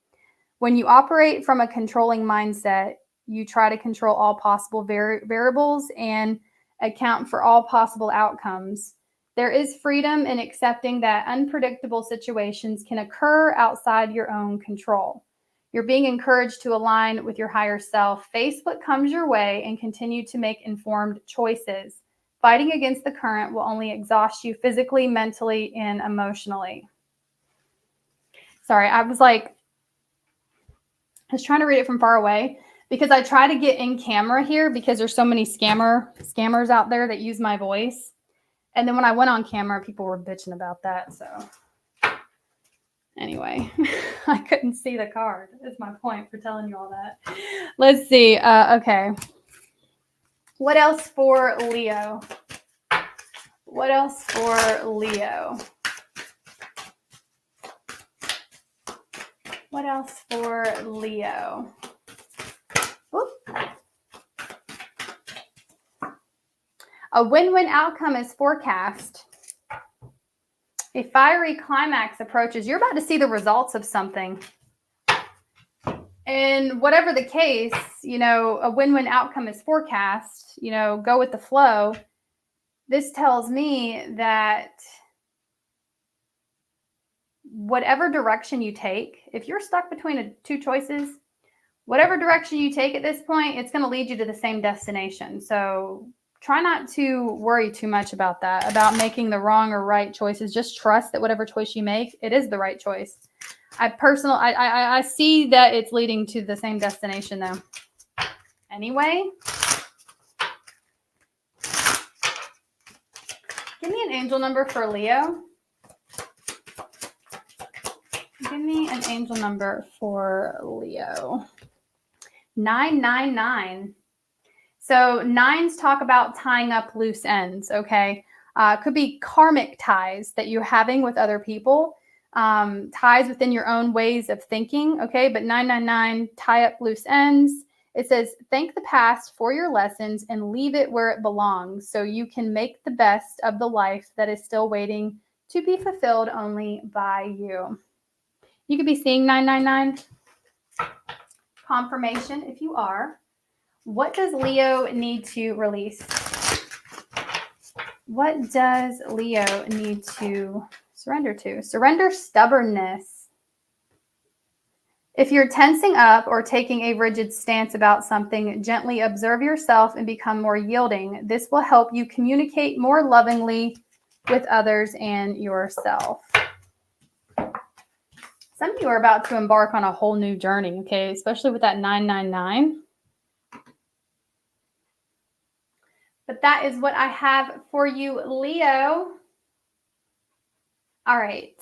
Speaker 1: When you operate from a controlling mindset, you try to control all possible variables and account for all possible outcomes. There is freedom in accepting that unpredictable situations can occur outside your own control. You're being encouraged to align with your higher self, face what comes your way, and continue to make informed choices. Fighting against the current will only exhaust you physically, mentally, and emotionally. Sorry, I was trying to read it from far away because I try to get in camera here because there's so many scammers out there that use my voice. And then when I went on camera, people were bitching about that. So anyway, I couldn't see the card. That's my point for telling you all that. Let's see. Okay. What else for Leo? What else for Leo? What else for Leo? Whoop. A win-win outcome is forecast. A fiery climax approaches. You're about to see the results of something. And whatever the case, a win-win outcome is forecast. Go with the flow. This tells me that whatever direction you take, if you're stuck between two choices, whatever direction you take at this point, it's going to lead you to the same destination. So try not to worry too much about that, about making the wrong or right choices. Just trust that whatever choice you make, it is the right choice. I see that it's leading to the same destination though. Anyway, give me an angel number for Leo. Give me an angel number for Leo. 999. So nines talk about tying up loose ends, okay? Could be karmic ties that you're having with other people, ties within your own ways of thinking, okay? But 999, tie up loose ends. It says, thank the past for your lessons and leave it where it belongs so you can make the best of the life that is still waiting to be fulfilled only by you. You could be seeing 999. Confirmation if you are. What does Leo need to release? What does Leo need to surrender to? Surrender stubbornness. If you're tensing up or taking a rigid stance about something, gently observe yourself and become more yielding. This will help you communicate more lovingly with others and yourself. Some of you are about to embark on a whole new journey, okay? Especially with that 999. But that is what I have for you, Leo. All right.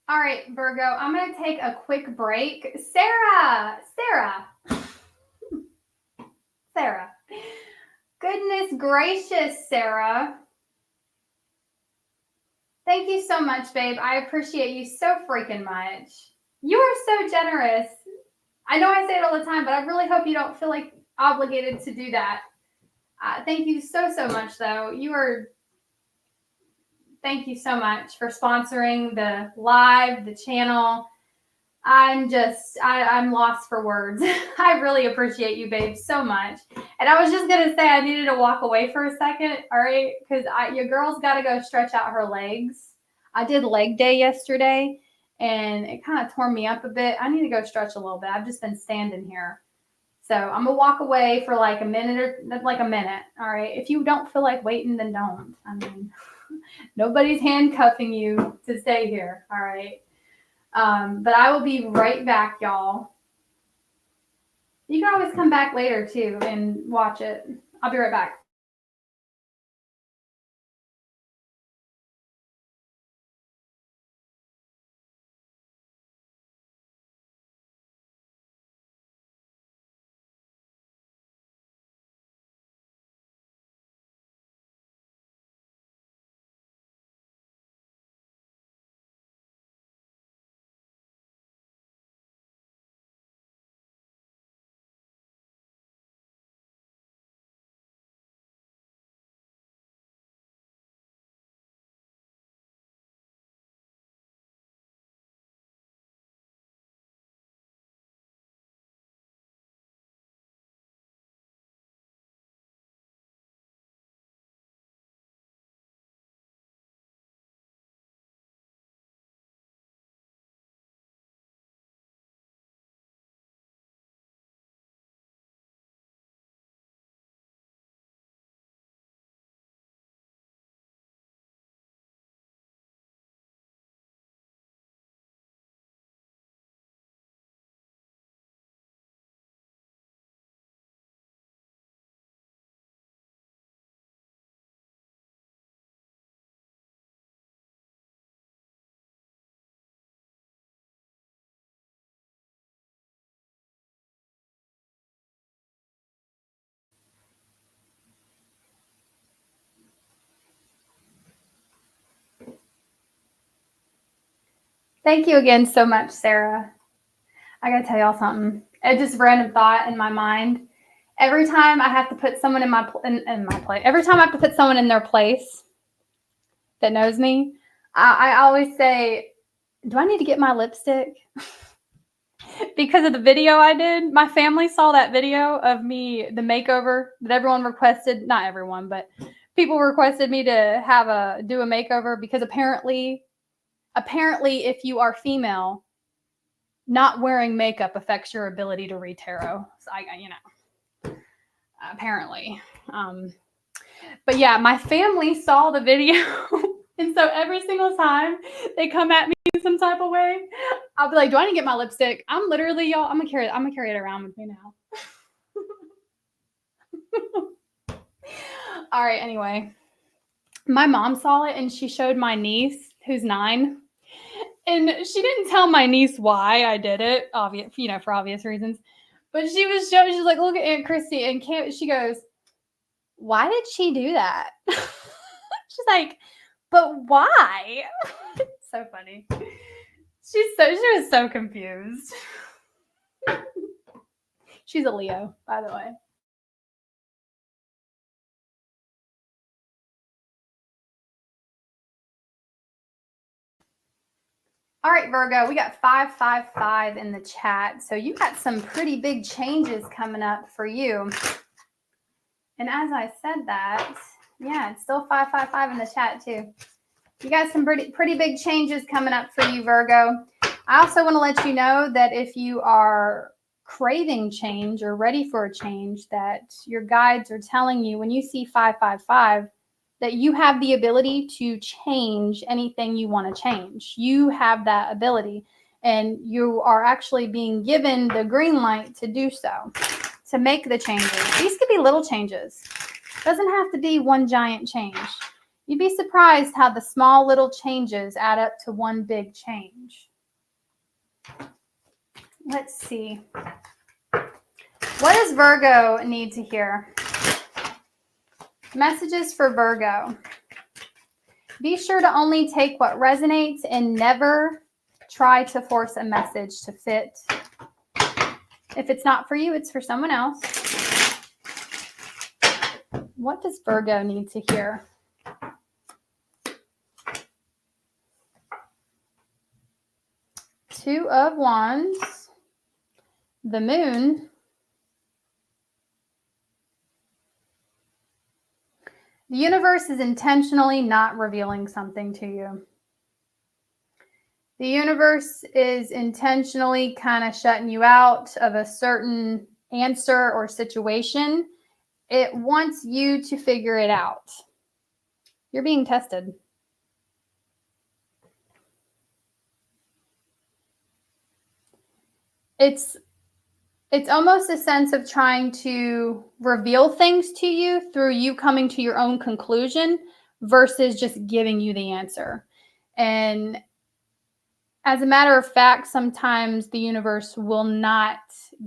Speaker 1: All right, Virgo, I'm going to take a quick break. Sarah. Goodness gracious, Sarah. Thank you so much, babe. I appreciate you so freaking much. You are so generous. I know I say it all the time, but I really hope you don't feel like obligated to do that. Thank you so much, though. Thank you so much for sponsoring the live, the channel. I'm lost for words. I really appreciate you, babe, so much. And I was just going to say I needed to walk away for a second, all right? Because your girl's got to go stretch out her legs. I did leg day yesterday, and it kind of tore me up a bit. I need to go stretch a little bit. I've just been standing here. So I'm going to walk away for like a minute, all right? If you don't feel like waiting, then don't. I mean, nobody's handcuffing you to stay here, all right? But I will be right back, y'all. You can always come back later, too, and watch it. I'll be right back. Thank you again so much, Sarah. I got to tell y'all something. It just random thought in my mind. Every time I have to put someone in my place, every time I have to put someone in their place that knows me, I always say, do I need to get my lipstick? Because of the video I did. My family saw that video of me, the makeover that everyone requested. Not everyone, but people requested me to do a makeover because apparently if you are female, not wearing makeup affects your ability to read tarot. So apparently. But yeah, my family saw the video. And so every single time they come at me in some type of way, I'll be like, do I need to get my lipstick? I'm literally, y'all, I'm gonna carry it around with me now. All right, anyway. My mom saw it and she showed my niece, who's 9. And she didn't tell my niece why I did it, for obvious reasons. But she's like, look at Aunt Christy. And she goes, why did she do that? She's like, but why? So funny. She was so confused. She's a Leo, by the way. All right, Virgo, we got 555 in the chat. So you got some pretty big changes coming up for you. And as I said that, yeah, it's still 555 in the chat too. You got some pretty big changes coming up for you, Virgo. I also want to let you know that if you are craving change or ready for a change, that your guides are telling you when you see 555 that you have the ability to change anything you want to change. You have that ability, and you are actually being given the green light to do so, to make the changes. These could be little changes. It doesn't have to be one giant change. You'd be surprised how the small little changes add up to one big change. Let's see. What does Virgo need to hear? Messages for Virgo. Be sure to only take what resonates and never try to force a message to fit. If it's not for you, it's for someone else. What does Virgo need to hear? Two of Wands, the Moon, the universe is intentionally not revealing something to you. The universe is intentionally kind of shutting you out of a certain answer or situation. It wants you to figure it out. You're being tested. It's almost a sense of trying to reveal things to you through you coming to your own conclusion versus just giving you the answer. And as a matter of fact, sometimes the universe will not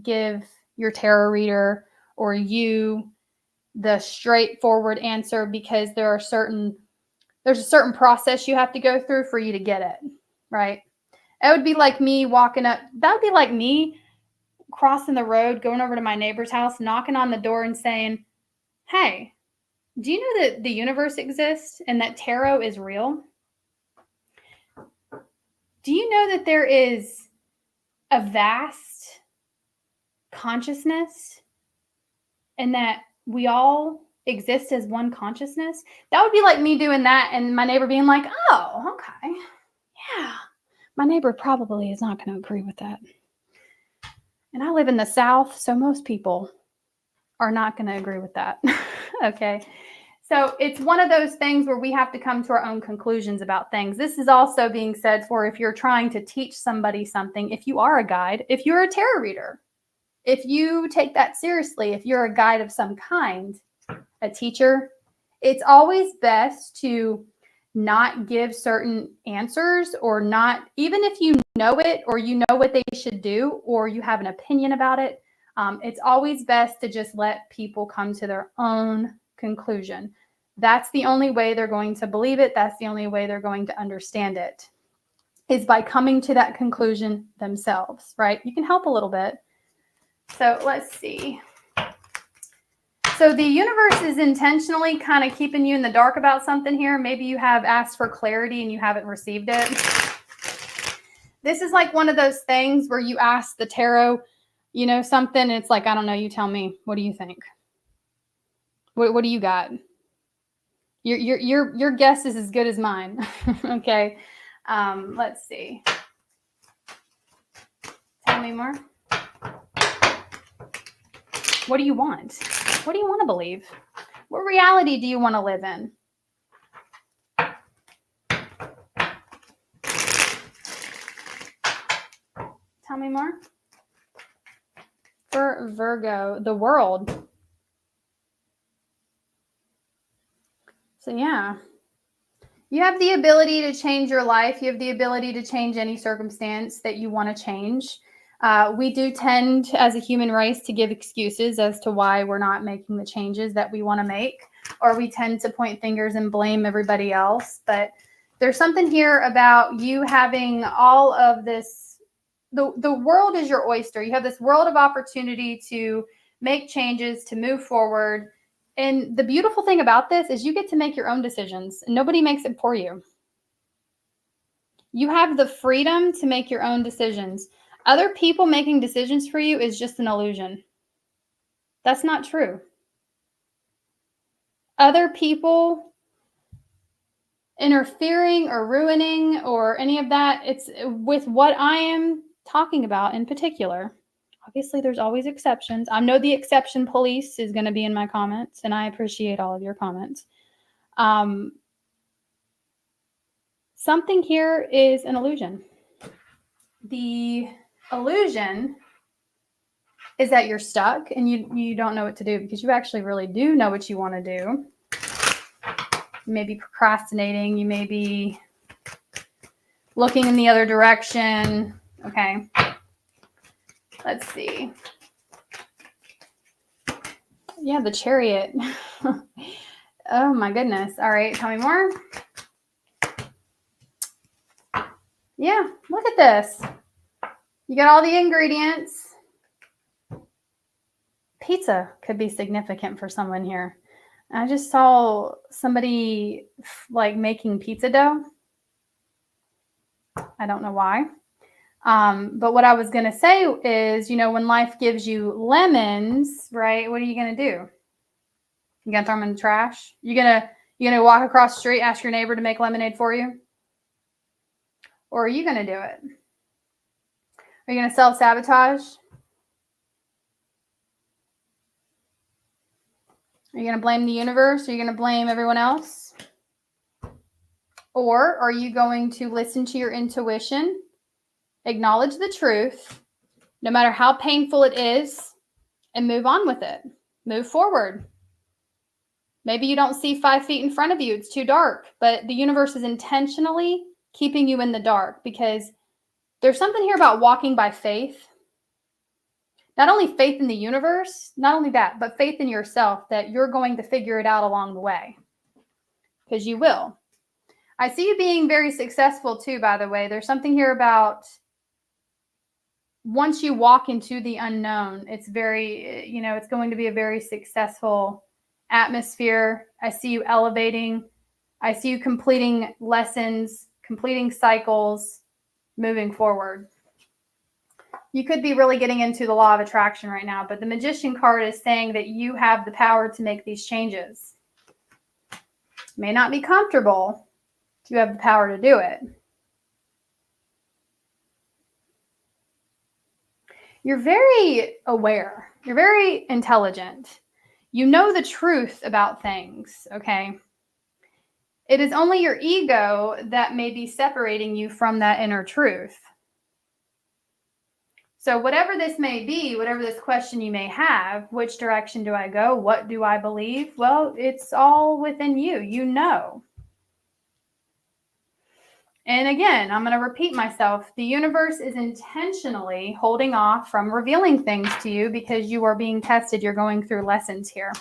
Speaker 1: give your tarot reader or you the straightforward answer because there's a certain process you have to go through for you to get it, right? It would be like me that would be like me crossing the road, going over to my neighbor's house, knocking on the door and saying, hey, do you know that the universe exists and that tarot is real? Do you know that there is a vast consciousness and that we all exist as one consciousness? That would be like me doing that and my neighbor being like, oh, okay. Yeah. My neighbor probably is not going to agree with that. And I live in the South, so most people are not going to agree with that. Okay. So it's one of those things where we have to come to our own conclusions about things. This is also being said for if you're trying to teach somebody something, if you are a guide, if you're a tarot reader, if you take that seriously, if you're a guide of some kind, a teacher, it's always best to not give certain answers or not, even if you know it or you know what they should do or you have an opinion about it. It's always best to just let people come to their own conclusion. That's the only way they're going to believe it. That's the only way they're going to understand it, is by coming to that conclusion themselves, right? You can help a little bit. So let's see. So the universe is intentionally kind of keeping you in the dark about something here. Maybe you have asked for clarity and you haven't received it. This is like one of those things where you ask the tarot, something, and it's like, I don't know, you tell me. What do you think? What do you got? Your guess is as good as mine. Okay. Let's see. Tell me more. What do you want? What do you want to believe? What reality do you want to live in? Tell me more. For Virgo, the world. So yeah, you have the ability to change your life. You have the ability to change any circumstance that you want to change. We do tend, as a human race, to give excuses as to why we're not making the changes that we want to make, or we tend to point fingers and blame everybody else. But there's something here about you having all of this. The world is your oyster. You have this world of opportunity to make changes, to move forward. And the beautiful thing about this is you get to make your own decisions. Nobody makes it for you. You have the freedom to make your own decisions. Other people making decisions for you is just an illusion. That's not true. Other people interfering or ruining or any of that, it's with what I am talking about in particular. Obviously, there's always exceptions. I know the exception police is going to be in my comments, and I appreciate all of your comments. Something here is an illusion. The illusion is that you're stuck and you don't know what to do, because you actually really do know what you want to do. You may be procrastinating. You may be looking in the other direction. Okay. Let's see. Yeah, the Chariot. Oh my goodness. All right, tell me more. Yeah, look at this. You got all the ingredients. Pizza could be significant for someone here. I just saw somebody like making pizza dough. I don't know why. But what I was going to say is, when life gives you lemons, right? What are you going to do? You going to throw them in the trash? You going to walk across the street, ask your neighbor to make lemonade for you? Or are you going to do it? Are you going to self-sabotage? Are you going to blame the universe? Are you going to blame everyone else? Or are you going to listen to your intuition, acknowledge the truth, no matter how painful it is, and move on with it? Move forward. Maybe you don't see 5 feet in front of you. It's too dark, but the universe is intentionally keeping you in the dark because there's something here about walking by faith. Not only faith in the universe, not only that, but faith in yourself that you're going to figure it out along the way, because you will. I see you being very successful too, by the way. There's something here about once you walk into the unknown, it's very, it's going to be a very successful atmosphere. I see you elevating. I see you completing lessons, completing cycles, moving forward. You could be really getting into the law of attraction right now, but the Magician card is saying that you have the power to make these changes. It may not be comfortable. You have the power to do it. You're very aware. You're very intelligent. You know the truth about things, okay? It is only your ego that may be separating you from that inner truth. So whatever this may be, whatever this question you may have, which direction do I go? What do I believe? Well, it's all within you. You know. And again, I'm going to repeat myself. The universe is intentionally holding off from revealing things to you because you are being tested. You're going through lessons here.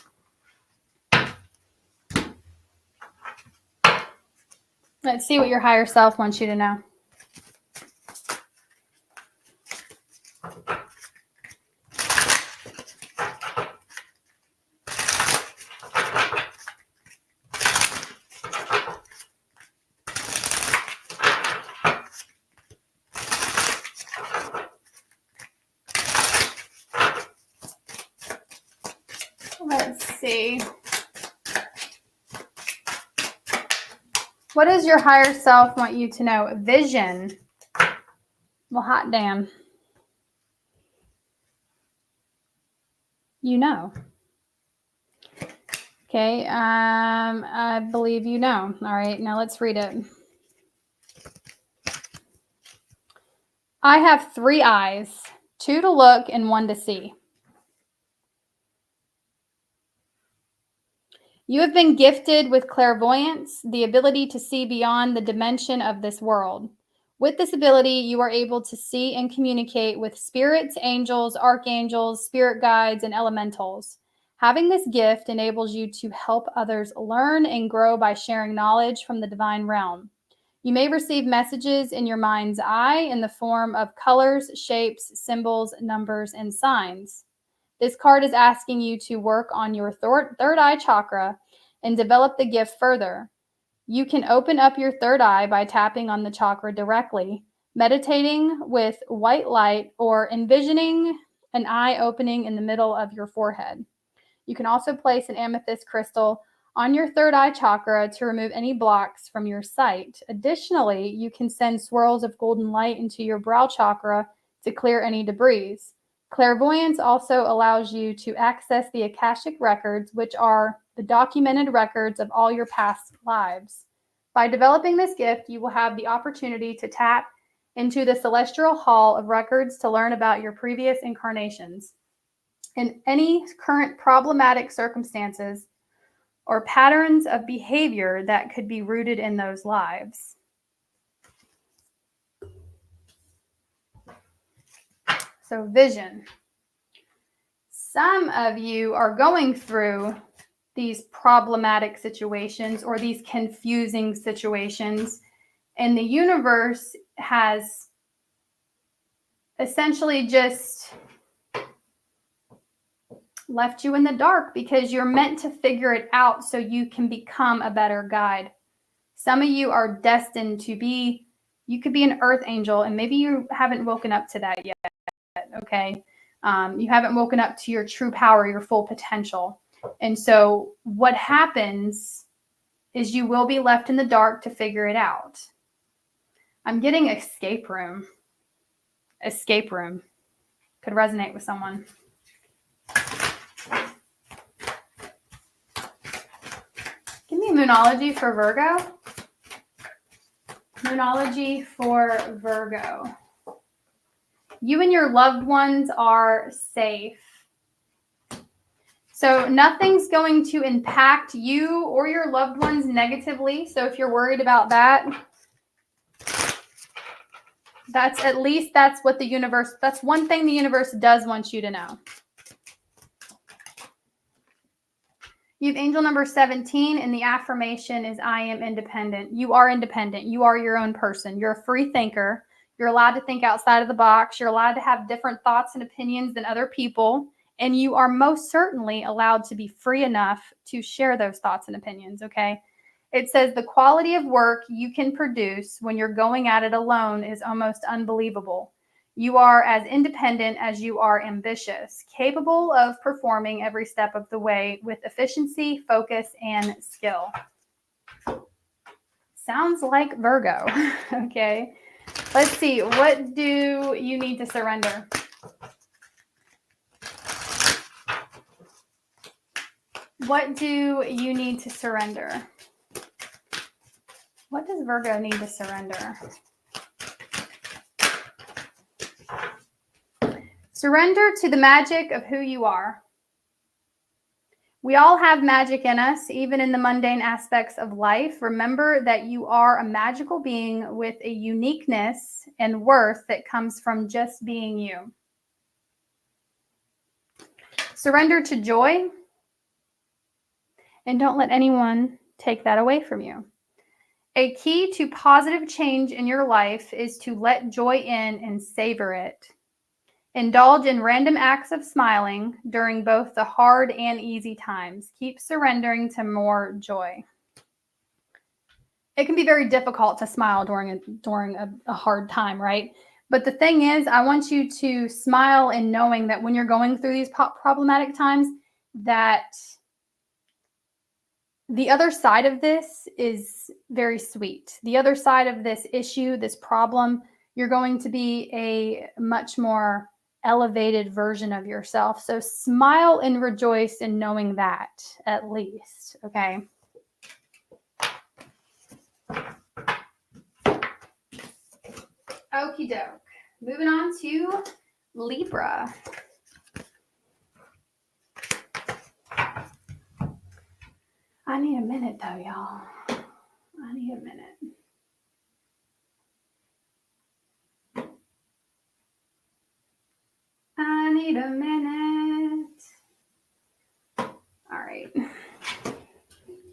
Speaker 1: Let's see what your higher self wants you to know. Let's see. What does your higher self want you to know? Vision. Well, hot damn. You know. Okay, I believe you know. All right, now let's read it. I have 3 eyes, 2 to look and 1 to see. You have been gifted with clairvoyance, the ability to see beyond the dimension of this world. With this ability, you are able to see and communicate with spirits, angels, archangels, spirit guides, and elementals. Having this gift enables you to help others learn and grow by sharing knowledge from the divine realm. You may receive messages in your mind's eye in the form of colors, shapes, symbols, numbers, and signs. This card is asking you to work on your third eye chakra and develop the gift further. You can open up your third eye by tapping on the chakra directly, meditating with white light, or envisioning an eye opening in the middle of your forehead. You can also place an amethyst crystal on your third eye chakra to remove any blocks from your sight. Additionally, you can send swirls of golden light into your brow chakra to clear any debris. Clairvoyance also allows you to access the Akashic records, which are the documented records of all your past lives. By developing this gift, you will have the opportunity to tap into the celestial hall of records to learn about your previous incarnations and any current problematic circumstances or patterns of behavior that could be rooted in those lives. So vision. Some of you are going through these problematic situations or these confusing situations, and the universe has essentially just left you in the dark because you're meant to figure it out so you can become a better guide. Some of you are destined to be You could be an earth angel, and maybe you haven't woken up to that yet, okay? You haven't woken up to your true power, your full potential. And so what happens is you will be left in the dark to figure it out. I'm getting escape room. Escape room could resonate with someone. Give me Moonology for Virgo. Moonology for Virgo. You and your loved ones are safe. So nothing's going to impact you or your loved ones negatively. So if you're worried about that, that's what the universe, that's one thing the universe does want you to know. You have angel number 17, and the affirmation is I am independent. You are independent. You are your own person. You're a free thinker. You're allowed to think outside of the box. You're allowed to have different thoughts and opinions than other people. And you are most certainly allowed to be free enough to share those thoughts and opinions, okay? It says the quality of work you can produce when you're going at it alone is almost unbelievable. You are as independent as you are ambitious, capable of performing every step of the way with efficiency, focus, and skill. Sounds like Virgo, okay? Let's see, what do you need to surrender? What do you need to surrender? What does Virgo need to surrender? Surrender to the magic of who you are. We all have magic in us, even in the mundane aspects of life. Remember that you are a magical being with a uniqueness and worth that comes from just being you. Surrender to joy, and don't let anyone take that away from you. A key to positive change in your life is to let joy in and savor it. Indulge in random acts of smiling during both the hard and easy times. Keep surrendering to more joy. It can be very difficult to smile during a hard time, right? But the thing is, I want you to smile in knowing that when you're going through these problematic times, that the other side of this is very sweet. The other side of this issue, this problem, you're going to be a much more elevated version of yourself. So smile and rejoice in knowing that, at least, okay? Okie doke. Moving on to Libra. I need a minute though, y'all. I need a minute. I need a minute. All right. I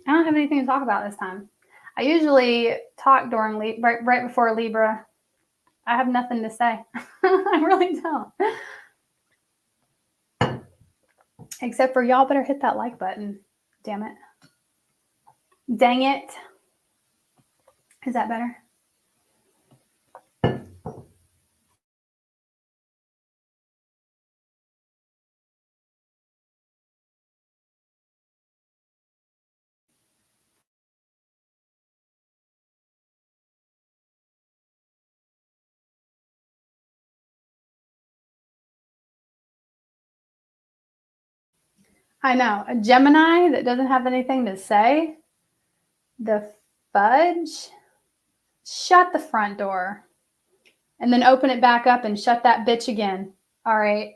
Speaker 1: don't have anything to talk about this time. I usually talk during right before Libra. I have nothing to say. I really don't. Except for y'all better hit that like button. Damn it. Dang it. Is that better? I know. A Gemini that doesn't have anything to say. The fudge. Shut the front door. And then open it back up and shut that bitch again. All right.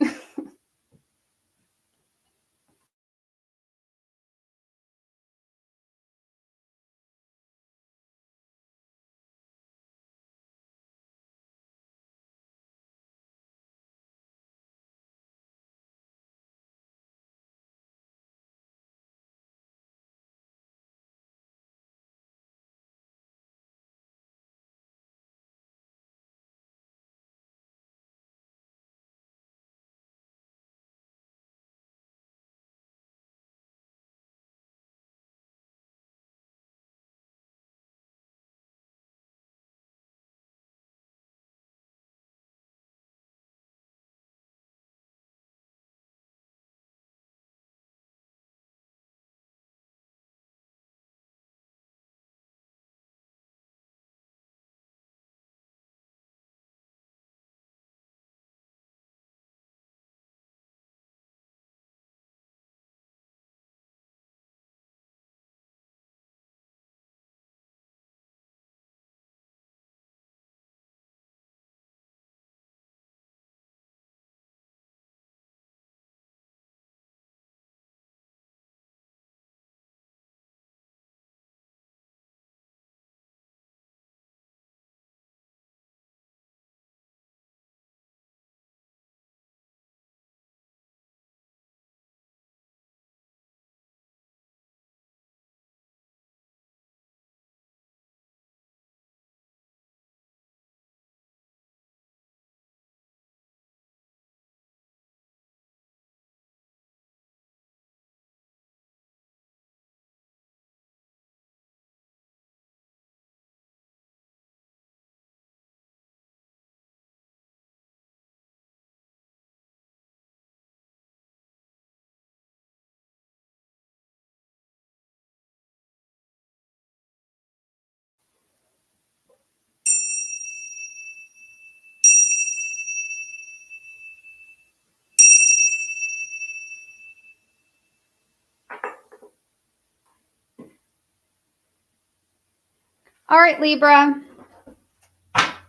Speaker 1: All right, Libra.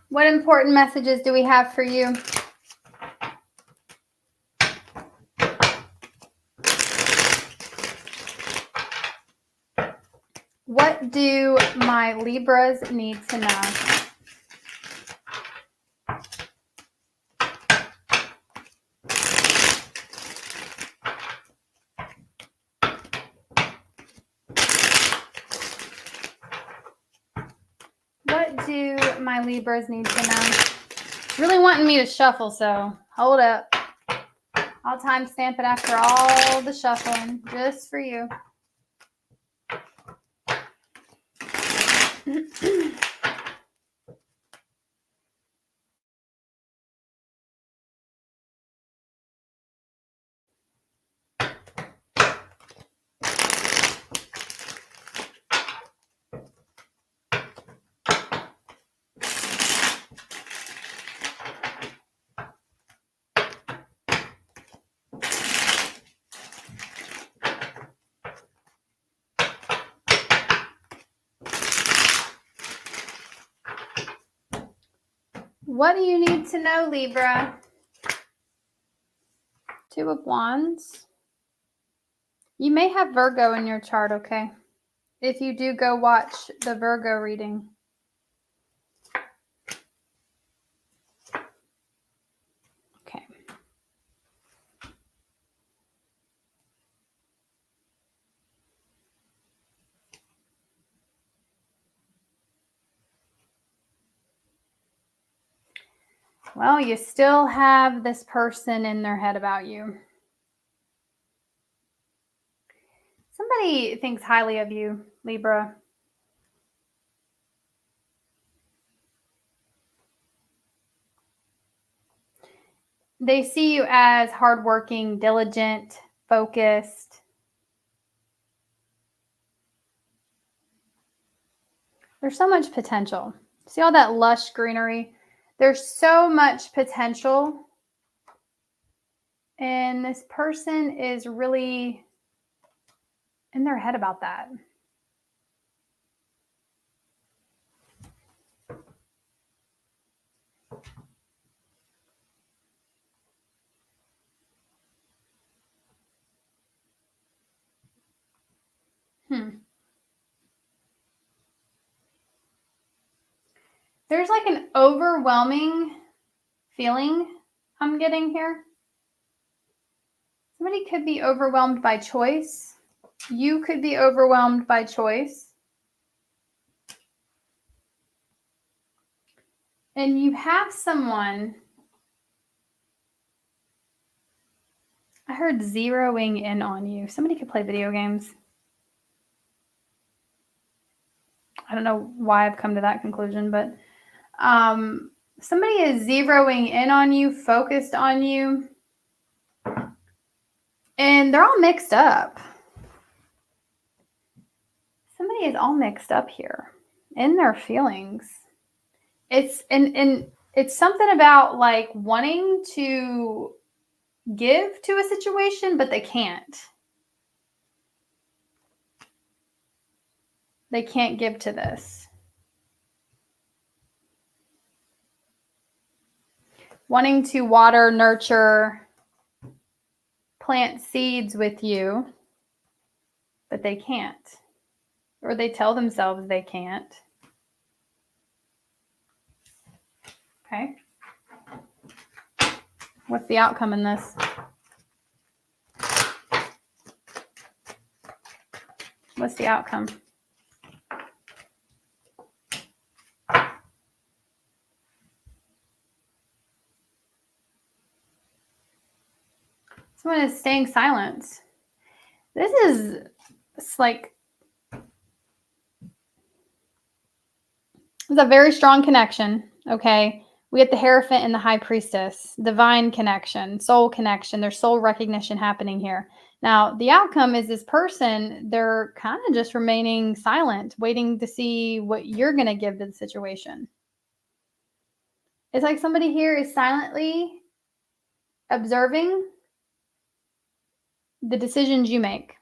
Speaker 1: What important messages do we have for you? What do my Libras need to know? What do my Libras need to know? Really wanting me to shuffle, so hold up. I'll timestamp it after all the shuffling, just for you. What do you need to know, Libra? Two of Wands. You may have Virgo in your chart, okay? If you do, go watch the Virgo reading. Okay. Well, you still have this person in their head about you. Somebody thinks highly of you, Libra. They see you as hardworking, diligent, focused. There's so much potential. See all that lush greenery? There's so much potential. And this person is really in their head about that. There's like an overwhelming feeling I'm getting here. Somebody could be overwhelmed by choice. You could be overwhelmed by choice. And you have someone, I heard zeroing in on you. Somebody could play video games. I don't know why I've come to that conclusion, but somebody is zeroing in on you, focused on you, and they're all mixed up. Somebody is all mixed up here in their feelings. It's it's something about like wanting to give to a situation, but they can't. They can't give to this. Wanting to water, nurture, plant seeds with you, but they can't. Or they tell themselves they can't. Okay. What's the outcome in this? What's the outcome? Someone is staying silent. This is, it's like, it's a very strong connection, okay? We get the Hierophant and the High Priestess, divine connection, soul connection. There's soul recognition happening here. Now, the outcome is this person, they're kind of just remaining silent, waiting to see what you're going to give to the situation. It's like somebody here is silently observing the decisions you make.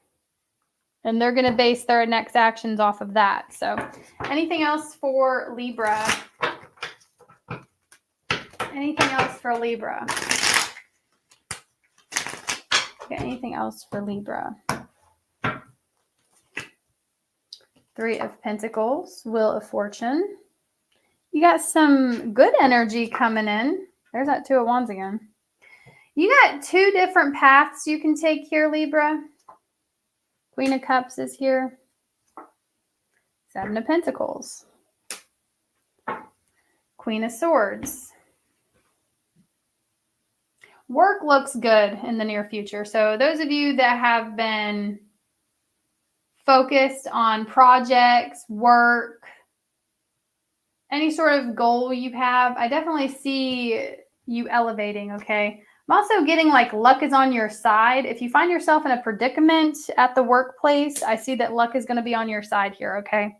Speaker 1: And they're going to base their next actions off of that. So anything else for Libra? Anything else for Libra? Okay, anything else for Libra? 3 of Pentacles, Wheel of Fortune. You got some good energy coming in. There's that 2 of Wands again. You got 2 different paths you can take here, Libra. Queen of Cups is here. 7 of Pentacles. Queen of Swords. Work looks good in the near future. So those of you that have been focused on projects, work, any sort of goal you have, I definitely see you elevating, okay? I'm also getting like luck is on your side. If you find yourself in a predicament at the workplace, I see that luck is going to be on your side here, okay?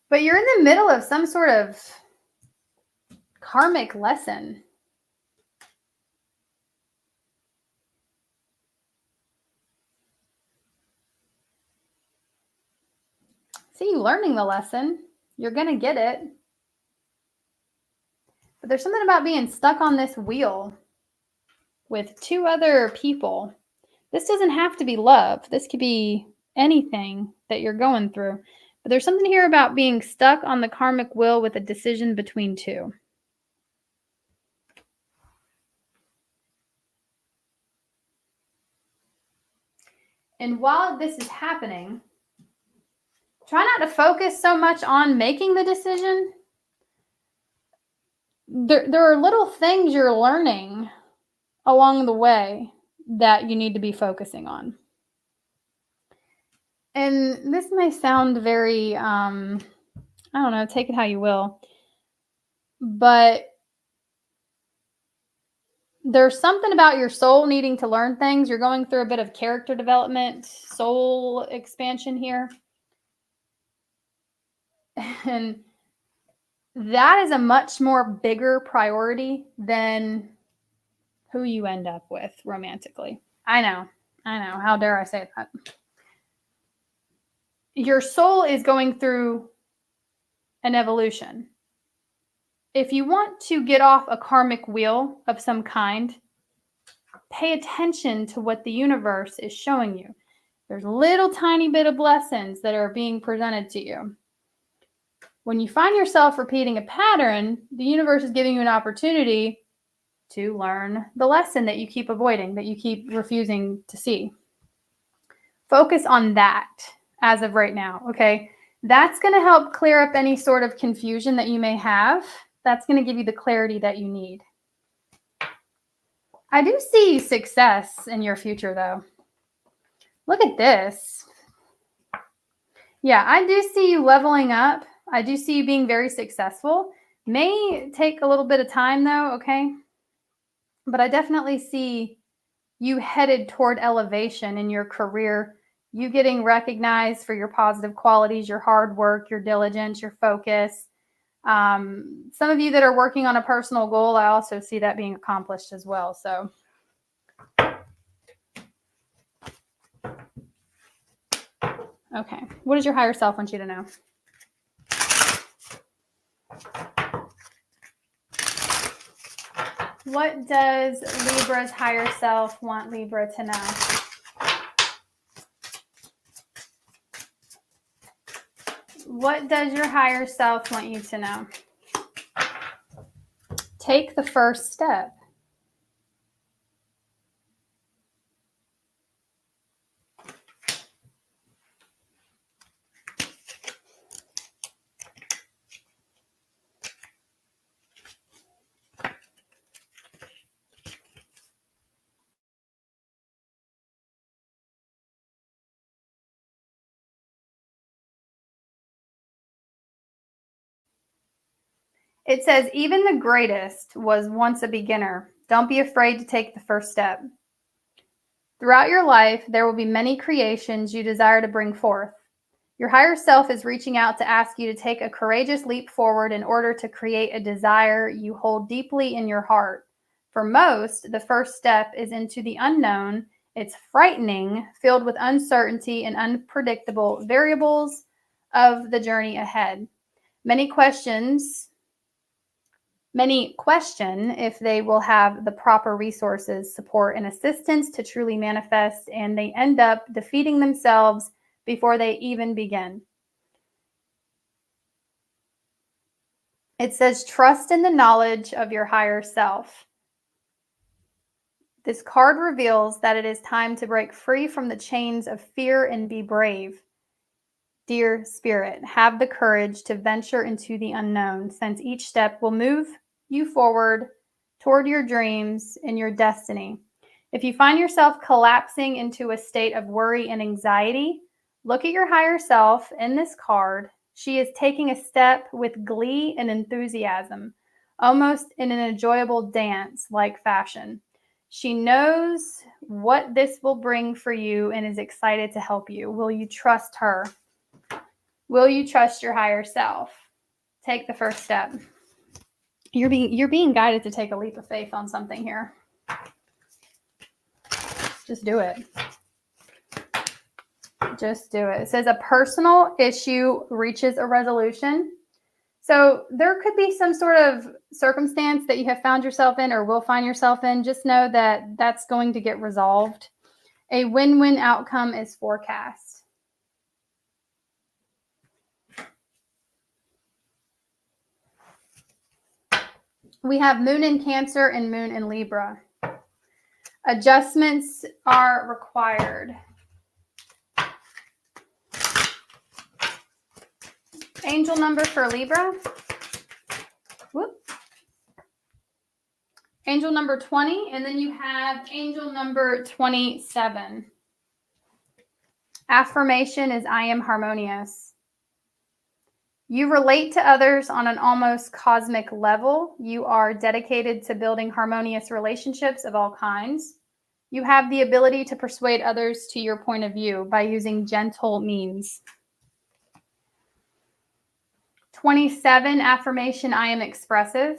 Speaker 1: But you're in the middle of some sort of karmic lesson. See you learning the lesson. You're going to get it. But there's something about being stuck on this wheel with 2 other people. This doesn't have to be love. This could be anything that you're going through. But there's something here about being stuck on the karmic wheel with a decision between 2. And while this is happening, try not to focus so much on making the decision. There are little things you're learning along the way that you need to be focusing on. And this may sound very, I don't know, take it how you will. But there's something about your soul needing to learn things. You're going through a bit of character development, soul expansion here. And that is a much more bigger priority than who you end up with romantically. I know. How dare I say that? Your soul is going through an evolution. If you want to get off a karmic wheel of some kind, pay attention to what the universe is showing you. There's a little tiny bit of lessons that are being presented to you. When you find yourself repeating a pattern, the universe is giving you an opportunity to learn the lesson that you keep avoiding, that you keep refusing to see. Focus on that as of right now, okay? That's going to help clear up any sort of confusion that you may have. That's going to give you the clarity that you need. I do see success in your future, though. Look at this. Yeah, I do see you leveling up. I do see you being very successful. May take a little bit of time, though, okay? But I definitely see you headed toward elevation in your career, you getting recognized for your positive qualities, your hard work, your diligence, your focus. Some of you that are working on a personal goal, I also see that being accomplished as well. So okay, what does your higher self want you to know? What does Libra's higher self want Libra to know? What does your higher self want you to know? Take the first step. It says, even the greatest was once a beginner. Don't be afraid to take the first step. Throughout your life, there will be many creations you desire to bring forth. Your higher self is reaching out to ask you to take a courageous leap forward in order to create a desire you hold deeply in your heart. For most, the first step is into the unknown. It's frightening, filled with uncertainty and unpredictable variables of the journey ahead. Many question if they will have the proper resources, support, and assistance to truly manifest, and they end up defeating themselves before they even begin. It says, trust in the knowledge of your higher self. This card reveals that it is time to break free from the chains of fear and be brave. Dear Spirit, have the courage to venture into the unknown, since each step will move you forward toward your dreams and your destiny. If you find yourself collapsing into a state of worry and anxiety, look at your higher self in this card. She is taking a step with glee and enthusiasm, almost in an enjoyable dance-like fashion. She knows what this will bring for you and is excited to help you. Will you trust her? Will you trust your higher self? Take the first step. You're being guided to take a leap of faith on something here. Just do it. Just do it. It says a personal issue reaches a resolution. So there could be some sort of circumstance that you have found yourself in or will find yourself in. Just know that that's going to get resolved. A win-win outcome is forecast. We have Moon in Cancer and Moon in Libra. Adjustments are required. Angel number for Libra. Whoop. Angel number 20, and then you have angel number 27. Affirmation is I am harmonious. You relate to others on an almost cosmic level. You are dedicated to building harmonious relationships of all kinds. You have the ability to persuade others to your point of view by using gentle means. 27, affirmation, I am expressive.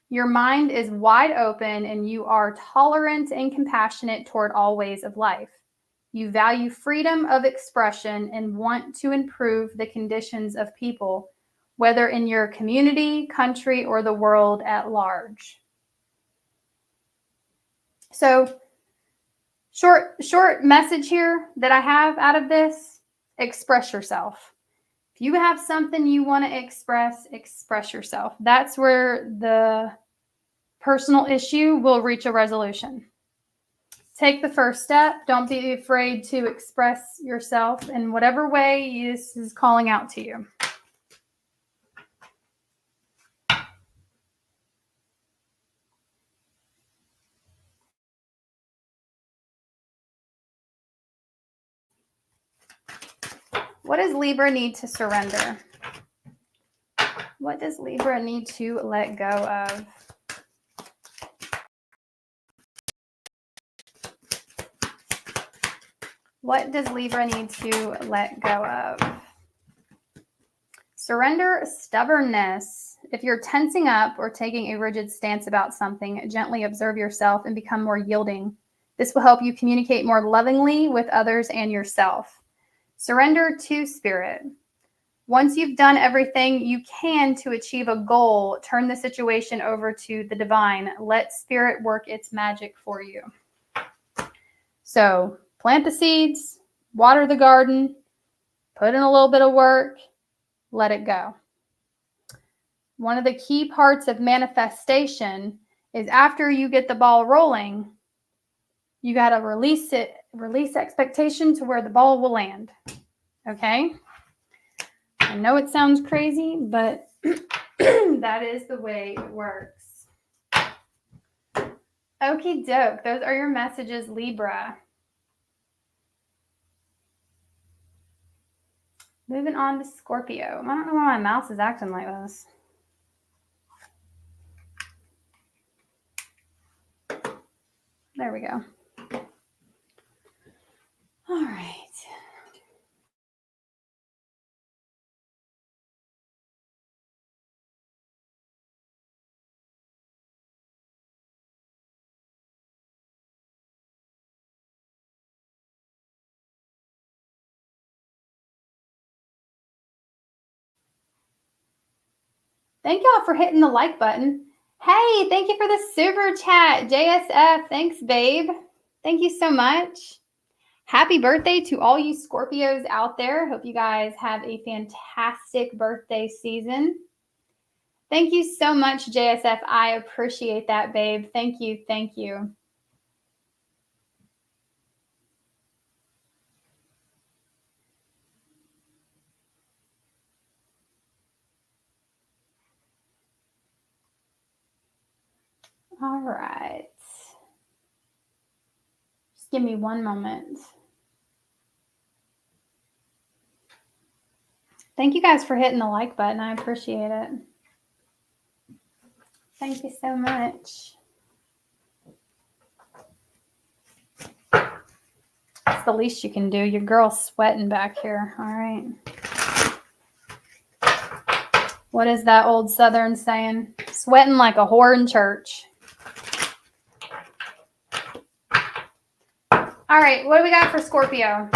Speaker 1: Your mind is wide open and you are tolerant and compassionate toward all ways of life. You value freedom of expression and want to improve the conditions of people, whether in your community, country, or the world at large. So, short message here that I have out of this: express yourself. If you have something you want to express yourself. That's where the personal issue will reach a resolution. Take the first step. Don't be afraid to express yourself in whatever way this is calling out to you. What does Libra need to surrender? What does Libra need to let go of? What does Libra need to let go of? Surrender stubbornness. If you're tensing up or taking a rigid stance about something, gently observe yourself and become more yielding. This will help you communicate more lovingly with others and yourself. Surrender to spirit. Once you've done everything you can to achieve a goal, turn the situation over to the divine. Let spirit work its magic for you. So, plant the seeds, water the garden, put in a little bit of work, let it go. One of the key parts of manifestation is after you get the ball rolling, you got to release expectation to where the ball will land. Okay? I know it sounds crazy, but that is the way it works. Okie doke. Those are your messages, Libra. Moving on to Scorpio. I don't know why my mouse is acting like this. There we go. All right. Thank y'all for hitting the like button. Hey, thank you for the super chat, JSF. Thanks, babe. Thank you so much. Happy birthday to all you Scorpios out there. Hope you guys have a fantastic birthday season. Thank you so much, JSF. I appreciate that, babe. Thank you. Thank you. All right. Just give me one moment. Thank you guys for hitting the like button. I appreciate it. Thank you so much. That's the least you can do. Your girl's sweating back here. All right. What is that old Southern saying? Sweating like a whore in church. All right. What do we got for Scorpio?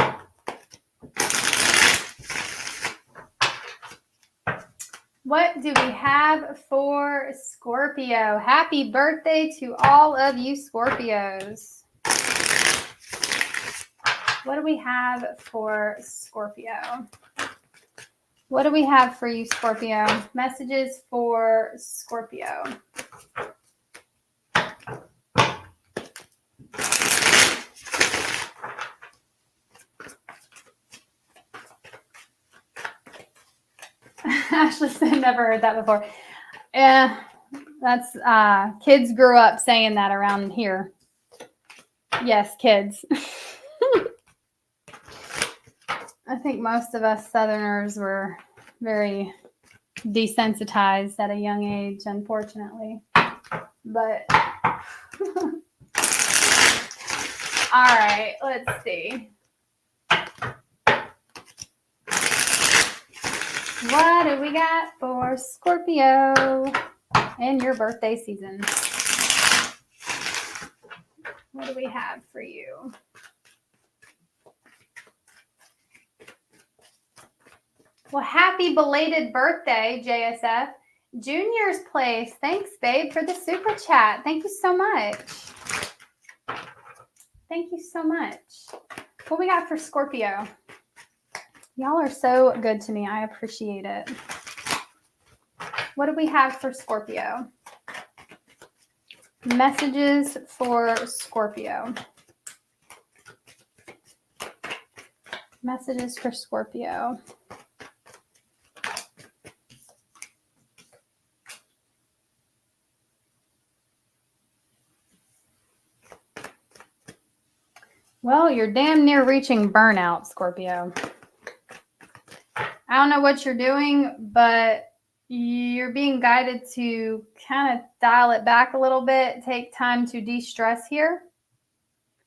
Speaker 1: What do we have for Scorpio? Happy birthday to all of you Scorpios. What do we have for Scorpio? What do we have for you, Scorpio? Messages for Scorpio. Ashley said, never heard that before. Yeah, that's kids grew up saying that around here. Yes, kids. I think most of us Southerners were very desensitized at a young age, unfortunately. But all right, let's see. What do we got for Scorpio in your birthday season? What do we have for you? Well, happy belated birthday, JSF. Junior's Place. Thanks, babe, for the super chat. Thank you so much. Thank you so much. What we got for Scorpio? Y'all are so good to me. I appreciate it. What do we have for Scorpio? Messages for Scorpio. Messages for Scorpio. Well, you're damn near reaching burnout, Scorpio. I don't know what you're doing, but you're being guided to kind of dial it back a little bit, take time to de-stress here.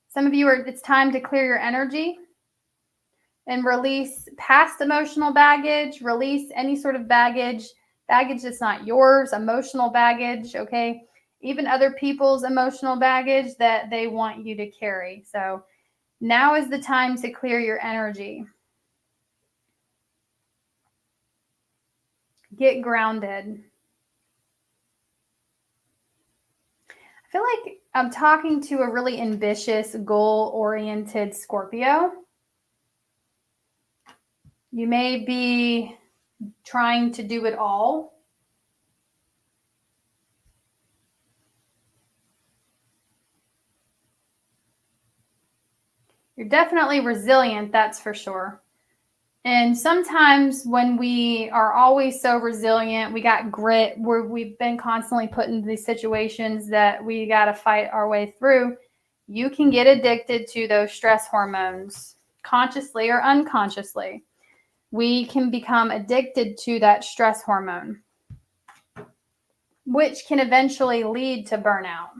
Speaker 1: Some of you it's time to clear your energy and release past emotional baggage, release any sort of baggage that's not yours, emotional baggage, okay? Even other people's emotional baggage that they want you to carry. So now is the time to clear your energy. Get grounded. I feel like I'm talking to a really ambitious, goal-oriented Scorpio. You may be trying to do it all. You're definitely resilient, that's for sure. And sometimes when we are always so resilient, we got grit, we've been constantly put in these situations that we got to fight our way through, you can get addicted to those stress hormones, consciously or unconsciously. We can become addicted to that stress hormone, which can eventually lead to burnout.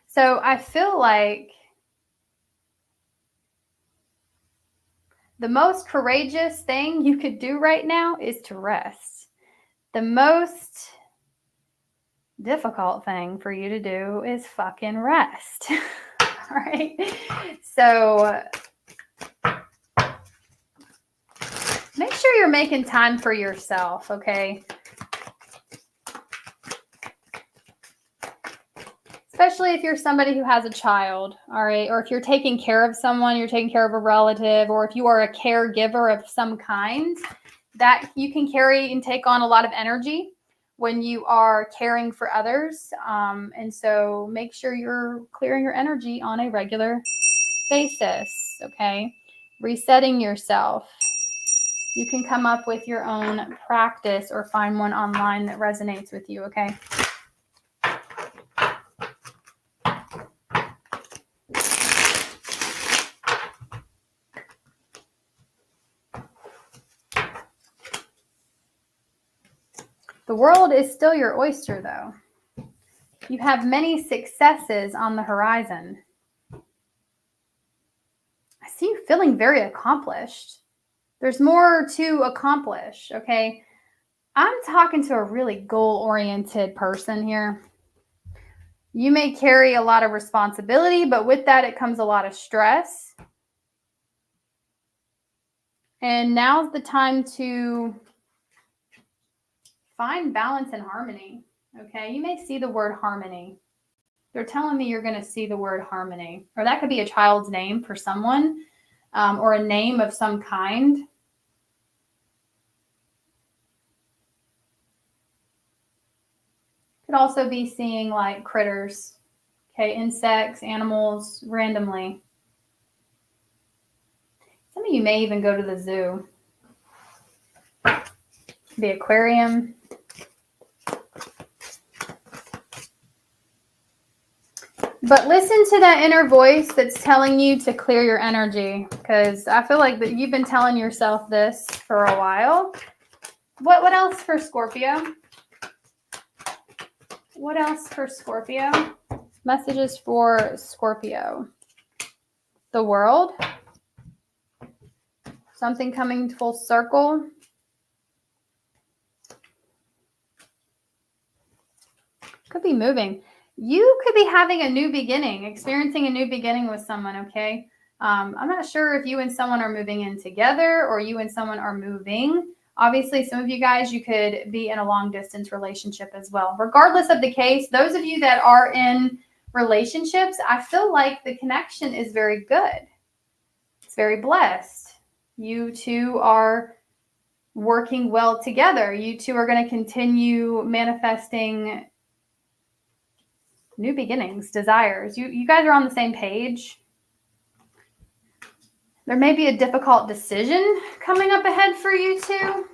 Speaker 1: So I feel like the most courageous thing you could do right now is to rest. The most difficult thing for you to do is fucking rest. All right. So Make sure you're making time for yourself, okay? Especially if you're somebody who has a child, all right? Or if you're taking care of someone, you're taking care of a relative, or if you are a caregiver of some kind, that you can carry and take on a lot of energy when you are caring for others. And so make sure you're clearing your energy on a regular basis, okay? Resetting yourself. You can come up with your own practice or find one online that resonates with you, okay? The world is still your oyster, though. You have many successes on the horizon. I see you feeling very accomplished. There's more to accomplish, okay? I'm talking to a really goal-oriented person here. You may carry a lot of responsibility, but with that, it comes a lot of stress. And now's the time to find balance and harmony, okay? You may see the word harmony. They're telling me you're going to see the word harmony. Or that could be a child's name for someone, or a name of some kind. Could also be seeing like critters, okay, insects, animals, randomly. Some of you may even go to the zoo. The aquarium. But listen to that inner voice that's telling you to clear your energy, because I feel like that you've been telling yourself this for a while. What else for Scorpio? What else for Scorpio? Messages for Scorpio. The world. Something coming full circle. Could be moving. You could be having a new beginning, experiencing a new beginning with someone, okay? I'm not sure if you and someone are moving in together or you and someone are moving. Obviously, some of you guys, you could be in a long-distance relationship as well. Regardless of the case, those of you that are in relationships, I feel like the connection is very good. It's very blessed. You two are working well together. You two are going to continue manifesting new beginnings, desires. You guys are on the same page. There may be a difficult decision coming up ahead for you two.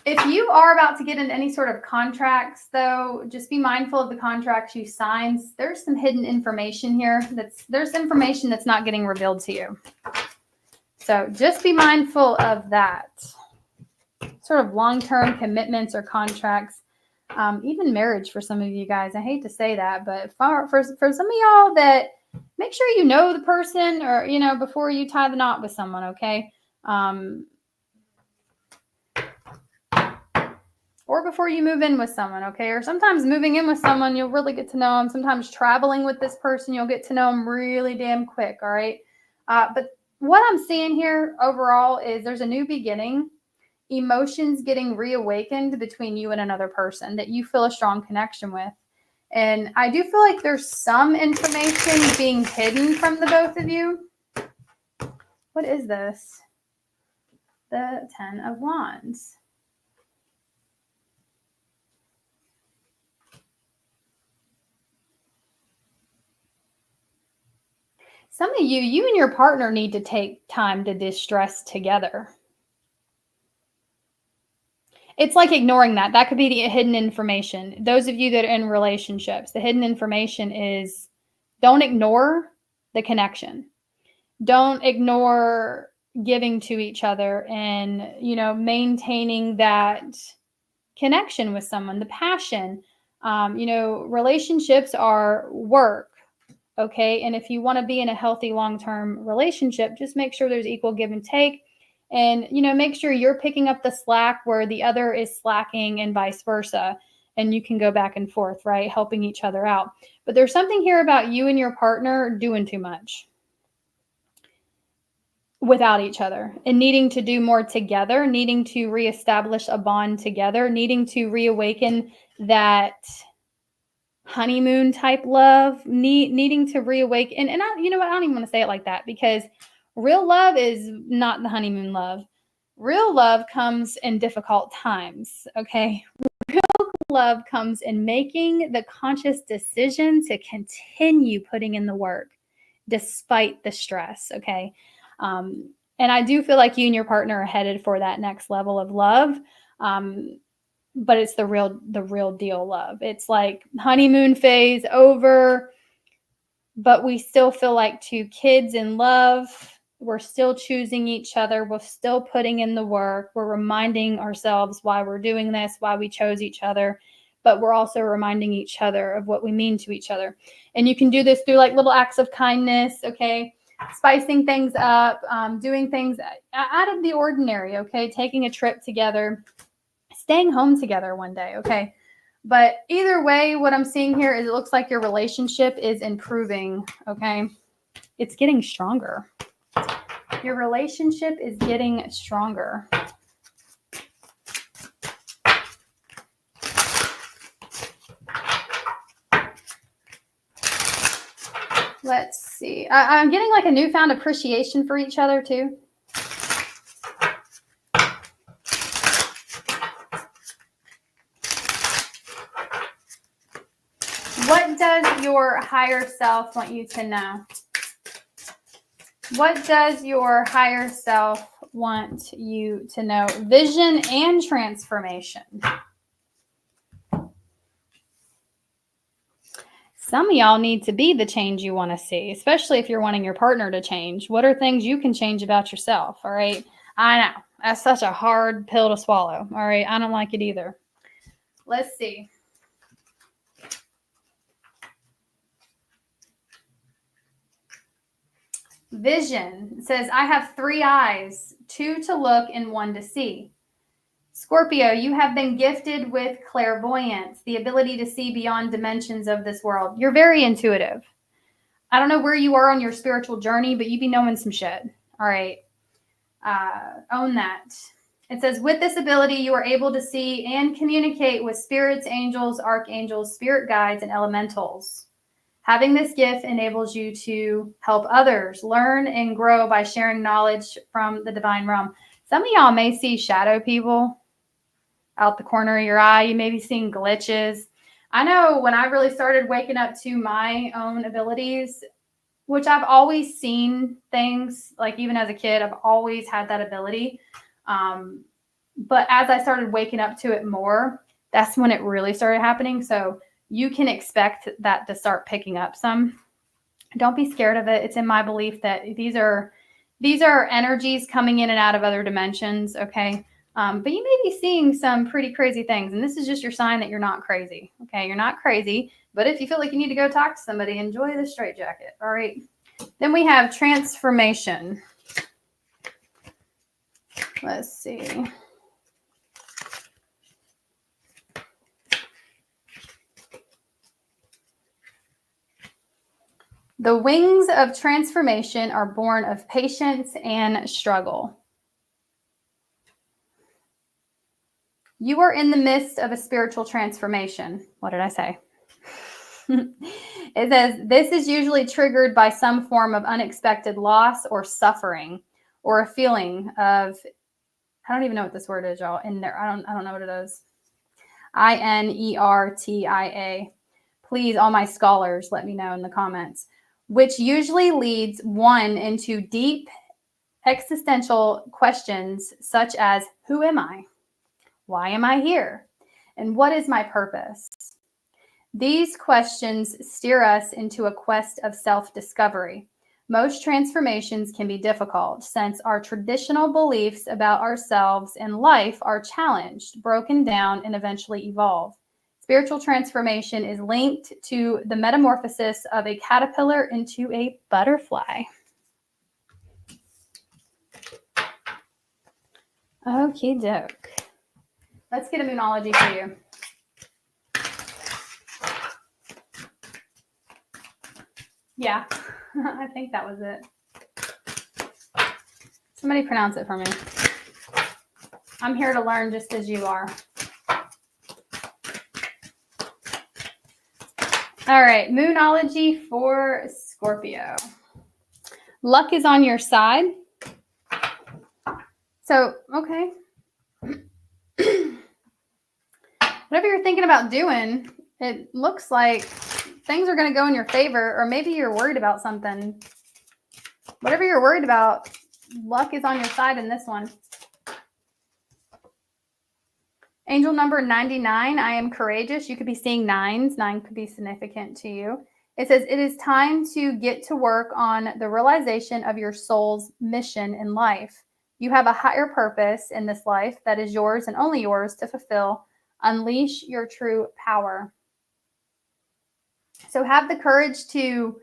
Speaker 1: If you are about to get into any sort of contracts, though, just be mindful of the contracts you sign. There's some hidden information here. There's information that's not getting revealed to you. So just be mindful of that. Sort of long-term commitments or contracts, even marriage for some of you guys. I hate to say that, but for some of y'all, that make sure you know the person, or before you tie the knot with someone, okay? Or before you move in with someone, okay? Or sometimes moving in with someone, you'll really get to know them. Sometimes traveling with this person, you'll get to know them really damn quick, all right? But what I'm seeing here overall is there's a new beginning. Emotions getting reawakened between you and another person that you feel a strong connection with. And I do feel like there's some information being hidden from the both of you. What is this? The 10 of Wands. Some of you and your partner need to take time to distress together. It's like ignoring that. That could be the hidden information. Those of you that are in relationships, the hidden information is don't ignore the connection. Don't ignore giving to each other and, maintaining that connection with someone, the passion. Relationships are work, okay? And if you want to be in a healthy long-term relationship, just make sure there's equal give and take. And, make sure you're picking up the slack where the other is slacking and vice versa. And you can go back and forth, right? Helping each other out. But there's something here about you and your partner doing too much. without each other and needing to do more together, needing to reestablish a bond together, needing to reawaken that honeymoon type love, needing to reawaken. And you know what? I don't even want to say it like that, because real love is not the honeymoon love. Real love comes in difficult times. Okay. Real love comes in making the conscious decision to continue putting in the work despite the stress. Okay. And I do feel like you and your partner are headed for that next level of love. But it's the real deal love. It's like honeymoon phase over, but we still feel like two kids in love. We're still choosing each other. We're still putting in the work. We're reminding ourselves why we're doing this, why we chose each other, but we're also reminding each other of what we mean to each other. And you can do this through like little acts of kindness, okay? Spicing things up, doing things out of the ordinary, okay? Taking a trip together, staying home together one day, okay? But either way, what I'm seeing here is it looks like your relationship is improving, okay? It's getting stronger. Your relationship is getting stronger. Let's see. I'm getting like a newfound appreciation for each other too. What does your higher self want you to know? What does your higher self want you to know? Vision and transformation. Some of y'all need to be the change you want to see, especially if you're wanting your partner to change. What are things you can change about yourself? All right. I know that's such a hard pill to swallow. All right. I don't like it either. Let's see. Vision says, I have 3 eyes, 2 to look and 1 to see. Scorpio, you have been gifted with clairvoyance, the ability to see beyond dimensions of this world. You're very intuitive. I don't know where you are on your spiritual journey, but you be knowing some shit. All right. Own that. It says, with this ability, you are able to see and communicate with spirits, angels, archangels, spirit guides, and elementals. Having this gift enables you to help others learn and grow by sharing knowledge from the divine realm. Some of y'all may see shadow people out the corner of your eye. You may be seeing glitches. I know when I really started waking up to my own abilities, which I've always seen things, like even as a kid, I've always had that ability. But as I started waking up to it more, that's when it really started happening. So you can expect that to start picking up some. Don't be scared of it. It's in my belief that these are energies coming in and out of other dimensions, okay? But you may be seeing some pretty crazy things, and this is just your sign that you're not crazy, okay? You're not crazy, but if you feel like you need to go talk to somebody, enjoy the straitjacket, all right? Then we have transformation. Let's see. The wings of transformation are born of patience and struggle. You are in the midst of a spiritual transformation. What did I say? It says, this is usually triggered by some form of unexpected loss or suffering, or a feeling of, I don't even know what this word is, y'all. In there, I don't know what it is. INERTIA. Please, all my scholars, let me know in the comments. Which usually leads one into deep existential questions such as, who am I? Why am I here? And what is my purpose? These questions steer us into a quest of self-discovery. Most transformations can be difficult since our traditional beliefs about ourselves and life are challenged, broken down, and eventually evolve. Spiritual transformation is linked to the metamorphosis of a caterpillar into a butterfly. Okie doke. Let's get a moonology for you. Yeah, I think that was it. Somebody pronounce it for me. I'm here to learn just as you are. All right, Moonology for Scorpio. Luck is on your side. So, okay. Whatever you're thinking about doing, it looks like things are going to go in your favor, or maybe you're worried about something. Whatever you're worried about, luck is on your side in this one. Angel number 99, I am courageous. You could be seeing nines. 9 could be significant to you. It says, it is time to get to work on the realization of your soul's mission in life. You have a higher purpose in this life that is yours and only yours to fulfill. Unleash your true power. So have the courage to,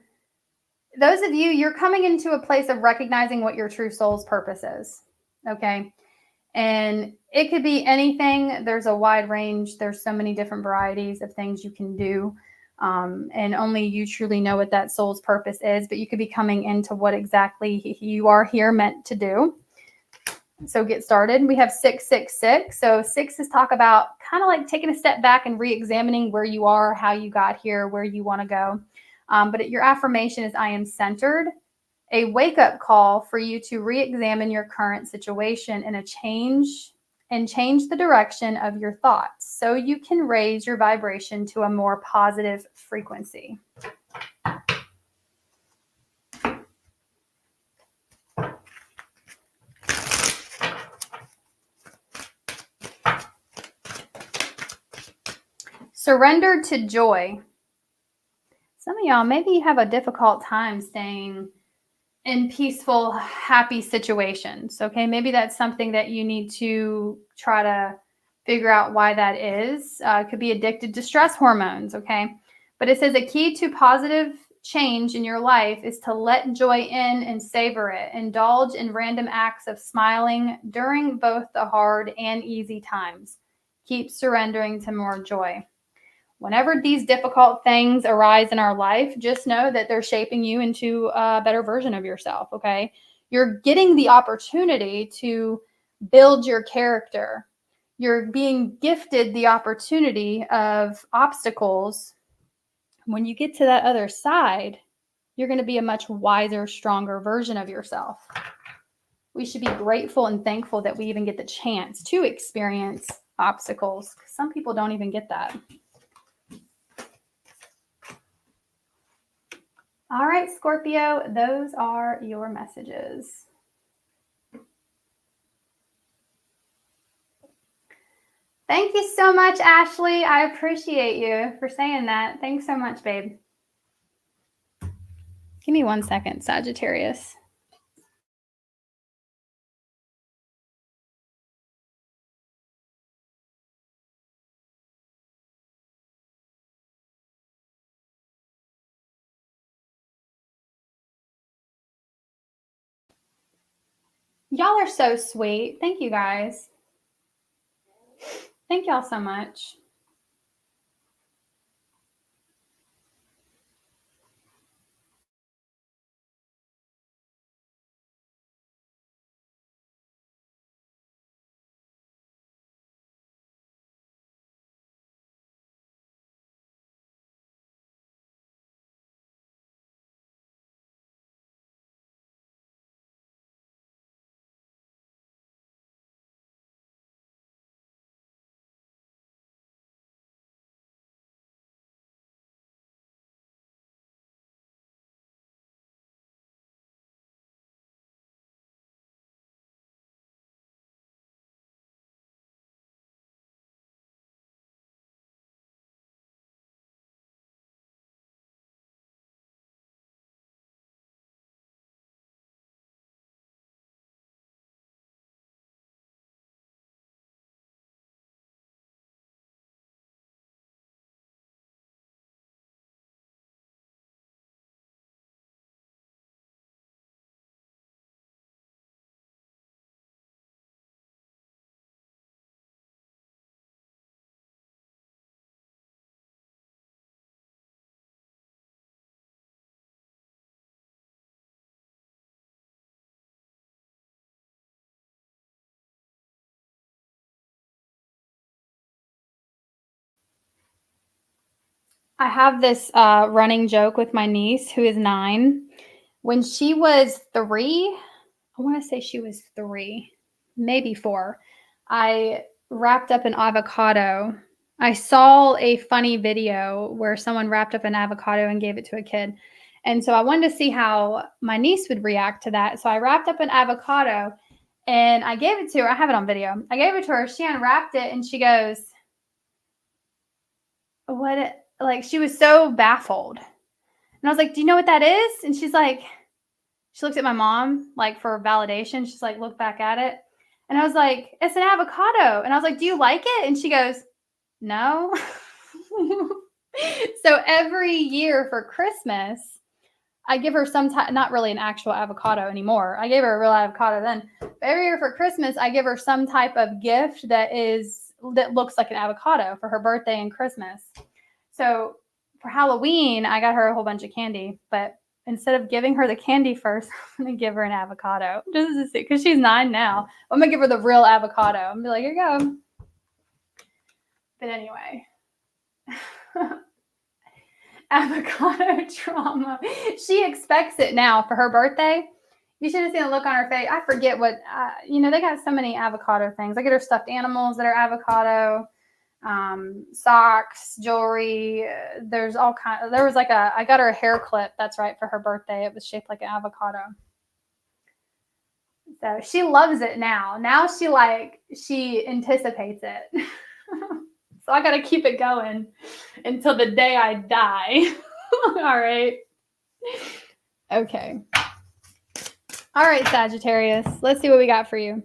Speaker 1: those of you, you're coming into a place of recognizing what your true soul's purpose is. Okay. And it could be anything. There's a wide range. There's so many different varieties of things you can do. And only you truly know what that soul's purpose is, but you could be coming into what exactly you are here meant to do. So get started. We have 666. So 6 is talk about kind of like taking a step back and re-examining where you are, how you got here, where you want to go. But your affirmation is I am centered. A wake-up call for you to re-examine your current situation and change the direction of your thoughts so you can raise your vibration to a more positive frequency. Surrender to joy. Some of y'all, maybe you have a difficult time staying in peaceful, happy situations. Okay, maybe that's something that you need to try to figure out why that is. It could be addicted to stress hormones. Okay, but it says a key to positive change in your life is to let joy in and savor it. Indulge in random acts of smiling during both the hard and easy times. Keep surrendering to more joy. Whenever these difficult things arise in our life, just know that they're shaping you into a better version of yourself, okay? You're getting the opportunity to build your character. You're being gifted the opportunity of obstacles. When you get to that other side, you're going to be a much wiser, stronger version of yourself. We should be grateful and thankful that we even get the chance to experience obstacles. Some people don't even get that. All right, Scorpio, those are your messages. Thank you so much, Ashley. I appreciate you for saying that. Thanks so much, babe. Give me 1 second, Sagittarius. Y'all are so sweet. Thank you, guys. Thank y'all so much. I have this running joke with my niece who is 9. When she was 3, I want to say she was 3, maybe 4, I wrapped up an avocado. I saw a funny video where someone wrapped up an avocado and gave it to a kid. And so I wanted to see how my niece would react to that. So I wrapped up an avocado and I gave it to her. I have it on video. I gave it to her. She unwrapped it and she goes, what? Like, she was so baffled. And I was like, do you know what that is? And she's like, she looked at my mom, like, for validation. She's like, look back at it. And I was like, it's an avocado. And I was like, do you like it? And she goes, no. So every year for Christmas, I give her some type, not really an actual avocado anymore. I gave her a real avocado then. But every year for Christmas, I give her some type of gift that looks like an avocado for her birthday and Christmas. So for Halloween, I got her a whole bunch of candy, but instead of giving her the candy first, I'm going to give her an avocado. Just to see, because she's 9 now. I'm going to give her the real avocado. I'm going to be like, here you go. But anyway, avocado trauma. She expects it now for her birthday. You should have seen the look on her face. I forget what, they got so many avocado things. I get her stuffed animals that are avocado. Socks, jewelry, there's all kinds. There was I got her a hair clip. That's right, for her birthday. It was shaped like an avocado. So she loves it now. Now she anticipates it. So I got to keep it going until the day I die. All right. Okay. All right, Sagittarius. Let's see what we got for you.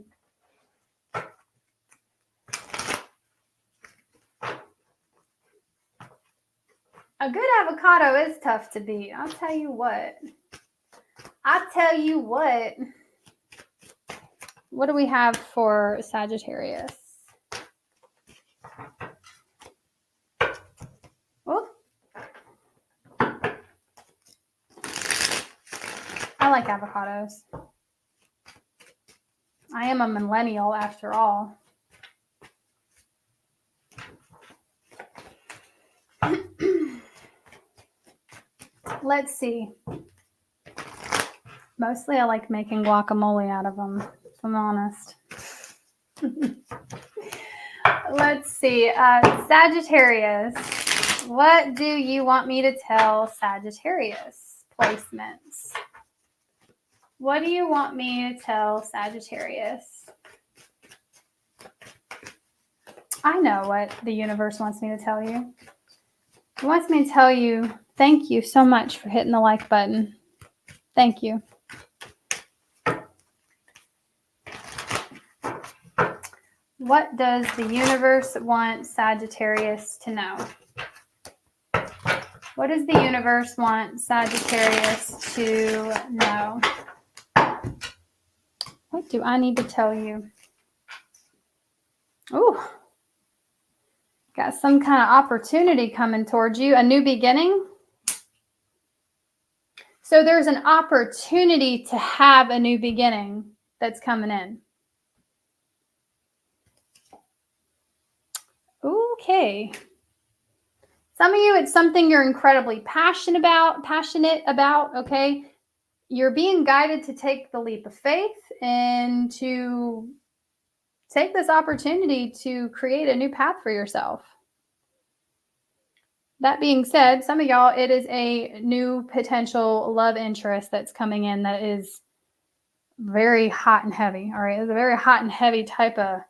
Speaker 1: A good avocado is tough to beat. I'll tell you what. What do we have for Sagittarius? Oh. I like avocados. I am a millennial after all. Let's see. Mostly I like making guacamole out of them, if I'm honest. Let's see. Sagittarius. What do you want me to tell Sagittarius? Placements. What do you want me to tell Sagittarius? I know what the universe wants me to tell you. It wants me to tell you, thank you so much for hitting the like button. Thank you. What does the universe want Sagittarius to know? What does the universe want Sagittarius to know? What do I need to tell you? Ooh. Got some kind of opportunity coming towards you. A new beginning. So there's an opportunity to have a new beginning that's coming in. Okay. Some of you, it's something you're incredibly passionate about, okay? You're being guided to take the leap of faith and to take this opportunity to create a new path for yourself. That being said, some of y'all, it is a new potential love interest that's coming in that is very hot and heavy, all right? It's a very hot and heavy type of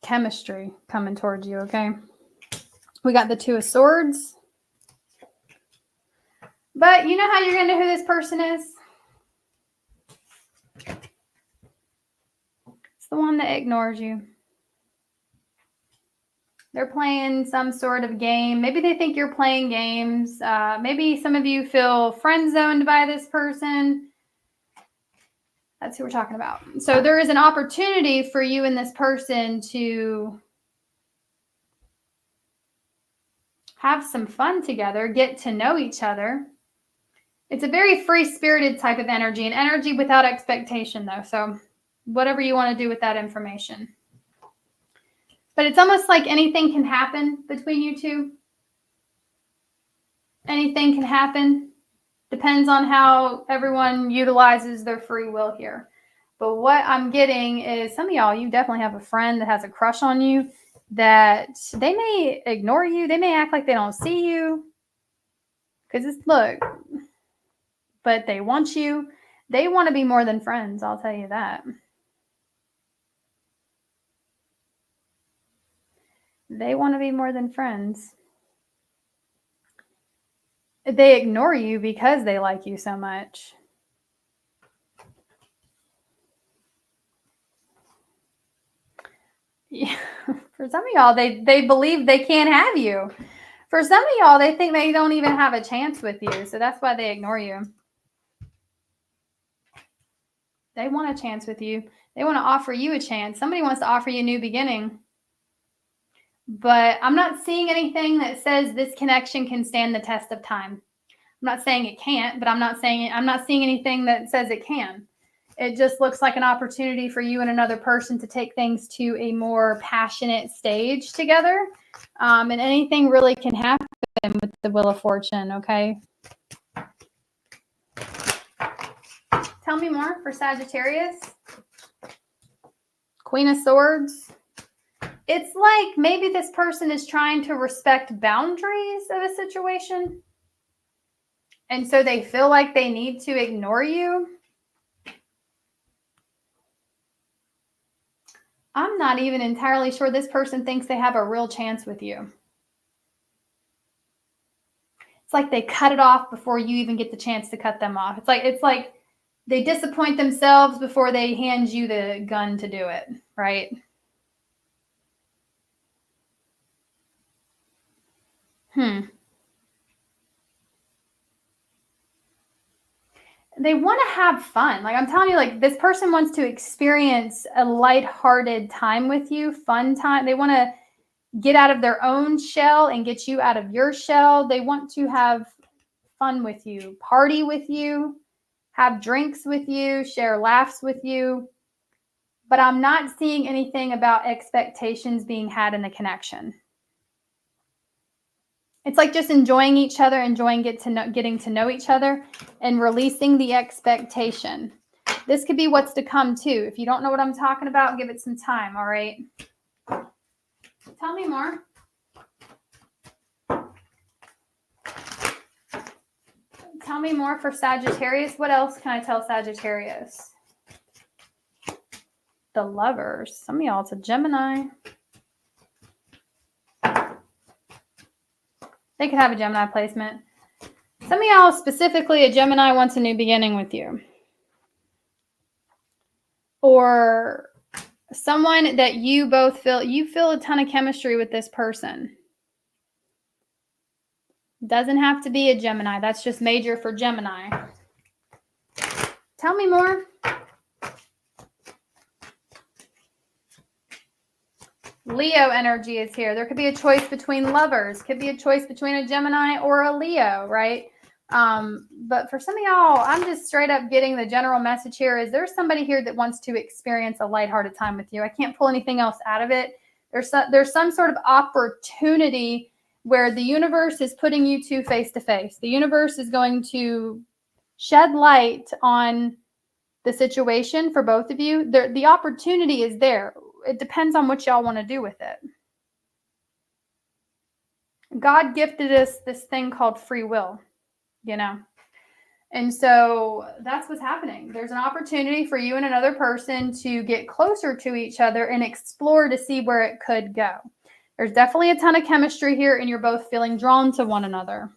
Speaker 1: chemistry coming towards you, okay? We got the Two of Swords. But you know how you're going to know who this person is? It's the one that ignores you. They're playing some sort of game. Maybe they think you're playing games. Maybe some of you feel friend zoned by this person. That's who we're talking about. So there is an opportunity for you and this person to have some fun together, get to know each other. It's a very free-spirited type of energy, an energy without expectation, though. So whatever you want to do with that information. But it's almost like anything can happen between you two. Anything can happen. Depends on how everyone utilizes their free will here. But what I'm getting is some of y'all, you definitely have a friend that has a crush on you, that they may ignore you. They may act like they don't see you. Because look, but they want you. They want to be more than friends, I'll tell you that. They want to be more than friends. They ignore you because they like you so much. Yeah. For some of y'all, they believe they can't have you. For some of y'all, they think they don't even have a chance with you. So that's why they ignore you. They want a chance with you. They want to offer you a chance. Somebody wants to offer you a new beginning. But I'm not seeing anything that says this connection can stand the test of time. I'm not saying it can't, but I'm not seeing anything that says it can. It just looks like an opportunity for you and another person to take things to a more passionate stage together. And anything really can happen with the Wheel of Fortune, okay? Tell me more for Sagittarius. Queen of Swords. It's like maybe this person is trying to respect boundaries of a situation. And so they feel like they need to ignore you. I'm not even entirely sure this person thinks they have a real chance with you. It's like they cut it off before you even get the chance to cut them off. It's like they disappoint themselves before they hand you the gun to do it, right? They want to have fun. Like I'm telling you, like this person wants to experience a lighthearted time with you, fun time. They want to get out of their own shell and get you out of your shell. They want to have fun with you, party with you, have drinks with you, share laughs with you. But I'm not seeing anything about expectations being had in the connection. It's like just enjoying each other, getting to know each other, and releasing the expectation. This could be what's to come too. If you don't know what I'm talking about, give it some time, all right? Tell me more. Tell me more for Sagittarius. What else can I tell Sagittarius? The Lovers. Some of y'all, it's a Gemini. They could have a Gemini placement. Some of y'all, specifically a Gemini, wants a new beginning with you. Or someone that you both feel a ton of chemistry with this person. Doesn't have to be a Gemini. That's just major for Gemini. Tell me more. Leo energy is here. There could be a choice between lovers. Could be a choice between a Gemini or a Leo, right? But for some of y'all, I'm just straight up getting the general message here is there's somebody here that wants to experience a lighthearted time with you. I can't pull anything else out of it. There's some sort of opportunity where the universe is putting you two face to face. The universe is going to shed light on the situation for both of you. The opportunity is there. It depends on what y'all want to do with it. God gifted us this thing called free will, you know? And so that's what's happening. There's an opportunity for you and another person to get closer to each other and explore to see where it could go. There's definitely a ton of chemistry here, and you're both feeling drawn to one another.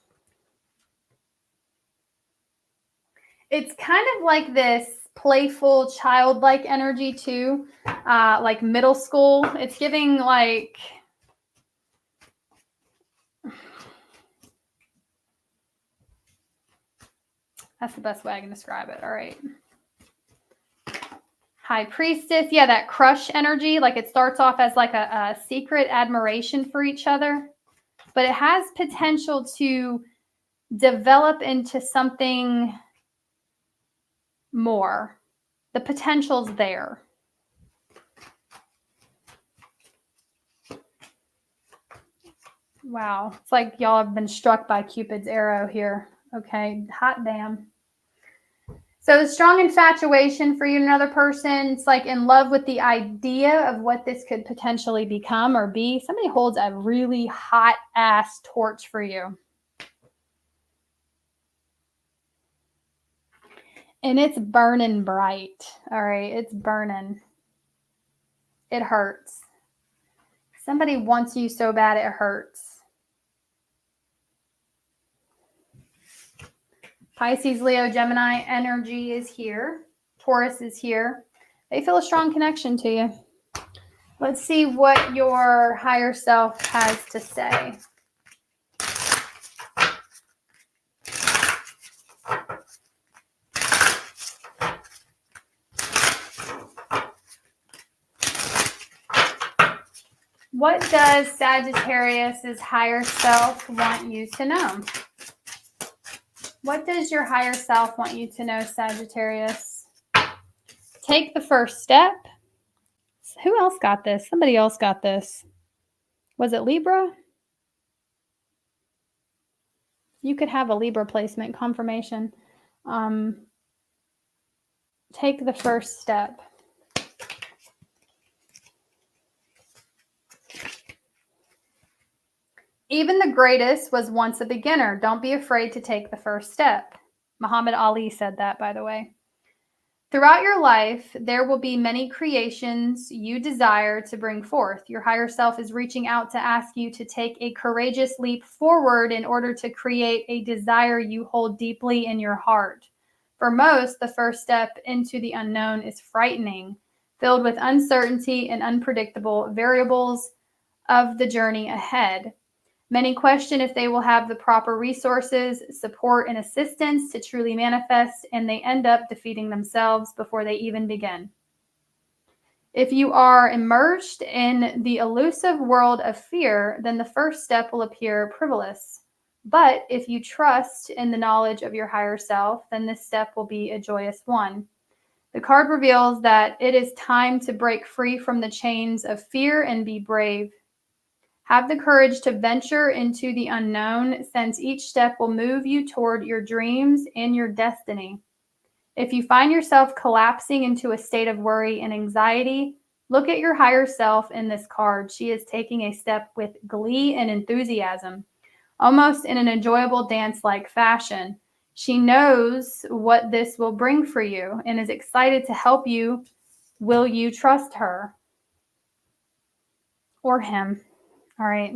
Speaker 1: It's kind of like this playful, childlike energy too, like middle school. It's giving like... That's the best way I can describe it. All right. High Priestess. Yeah, that crush energy. Like it starts off as like a secret admiration for each other, but it has potential to develop into something more. The potential's there. Wow. It's like y'all have been struck by Cupid's arrow here. Okay. Hot damn. So strong infatuation for you and another person. It's like in love with the idea of what this could potentially become or be. Somebody holds a really hot ass torch for you. And it's burning bright. All right. It's burning. It hurts. Somebody wants you so bad it hurts. Pisces, Leo, Gemini energy is here. Taurus is here. They feel a strong connection to you. Let's see what your higher self has to say. What does Sagittarius's higher self want you to know? What does your higher self want you to know, Sagittarius? Take the first step. Who else got this? Somebody else got this. Was it Libra? You could have a Libra placement confirmation. Take the first step. Even the greatest was once a beginner. Don't be afraid to take the first step. Muhammad Ali said that, by the way. Throughout your life, there will be many creations you desire to bring forth. Your higher self is reaching out to ask you to take a courageous leap forward in order to create a desire you hold deeply in your heart. For most, the first step into the unknown is frightening, filled with uncertainty and unpredictable variables of the journey ahead. Many question if they will have the proper resources, support, and assistance to truly manifest, and they end up defeating themselves before they even begin. If you are immersed in the elusive world of fear, then the first step will appear frivolous. But if you trust in the knowledge of your higher self, then this step will be a joyous one. The card reveals that it is time to break free from the chains of fear and be brave. Have the courage to venture into the unknown, since each step will move you toward your dreams and your destiny. If you find yourself collapsing into a state of worry and anxiety, look at your higher self in this card. She is taking a step with glee and enthusiasm, almost in an enjoyable dance-like fashion. She knows what this will bring for you and is excited to help you. Will you trust her? Or him? All right.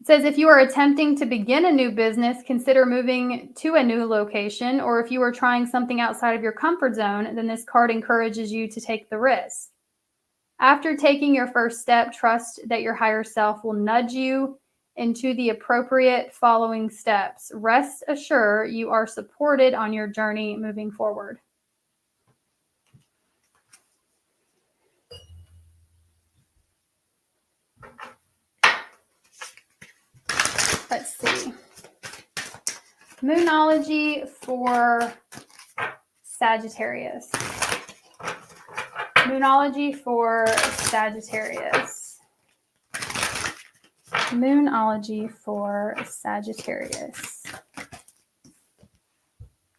Speaker 1: It says if you are attempting to begin a new business, consider moving to a new location, or if you are trying something outside of your comfort zone, then this card encourages you to take the risk. After taking your first step, trust that your higher self will nudge you into the appropriate following steps. Rest assured you are supported on your journey moving forward. Let's see. Moonology for Sagittarius. Moonology for Sagittarius. Moonology for Sagittarius.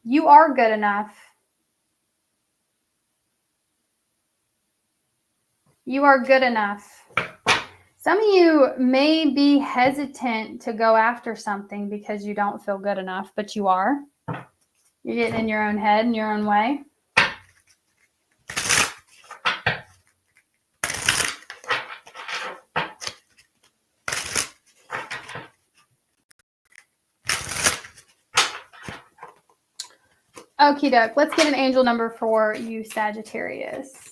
Speaker 1: You are good enough. You are good enough. Some of you may be hesitant to go after something because you don't feel good enough, but you are. You're getting in your own head and your own way. Okie doke. Let's get an angel number for you, Sagittarius.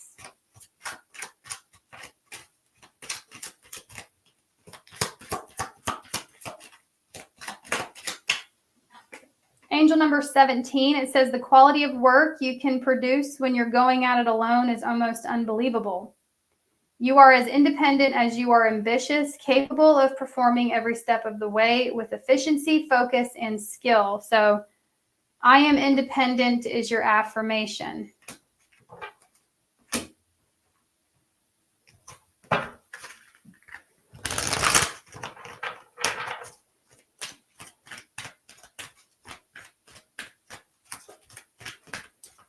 Speaker 1: Angel number 17, it says the quality of work you can produce when you're going at it alone is almost unbelievable. You are as independent as you are ambitious, capable of performing every step of the way with efficiency, focus, and skill. So I am independent is your affirmation.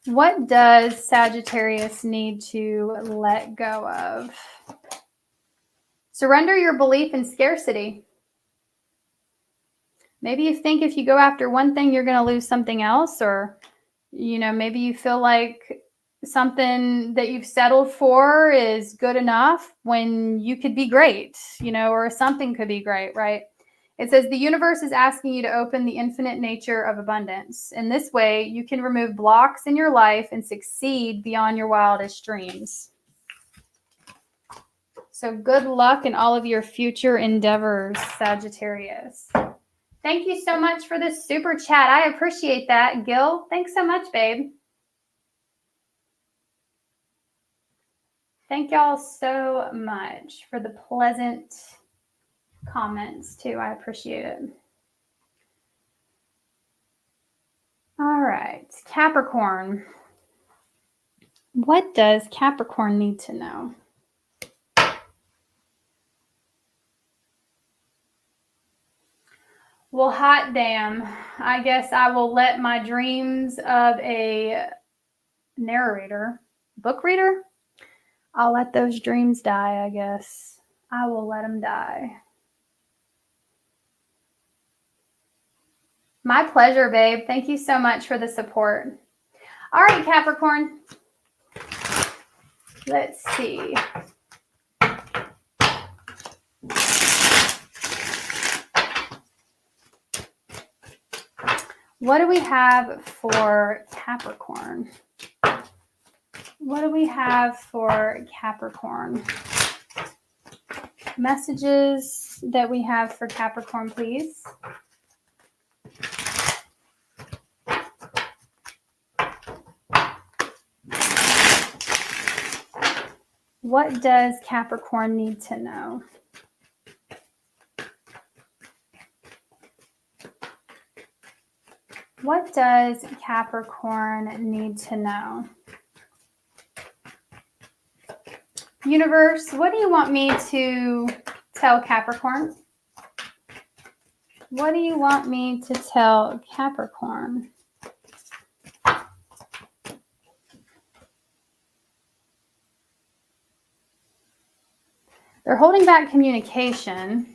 Speaker 1: What does Sagittarius need to let go of? Surrender your belief in scarcity. Maybe you think if you go after one thing, you're going to lose something else, or, maybe you feel like something that you've settled for is good enough when you could be great, or something could be great, right? It says the universe is asking you to open the infinite nature of abundance. In this way, you can remove blocks in your life and succeed beyond your wildest dreams. So good luck in all of your future endeavors, Sagittarius. Thank you so much for this super chat. I appreciate that, Gil. Thanks so much, babe. Thank y'all so much for the pleasant comments, too. I appreciate it. All right, Capricorn. What does Capricorn need to know? Well, hot damn. I guess I will let my dreams of a narrator, book reader, I'll let those dreams die, I guess. I will let them die. My pleasure, babe. Thank you so much for the support. All right, Capricorn. Let's see. What do we have for Capricorn? What do we have for Capricorn? Messages that we have for Capricorn, please. What does Capricorn need to know? What does Capricorn need to know? Universe, what do you want me to tell Capricorn? What do you want me to tell Capricorn? They're holding back communication.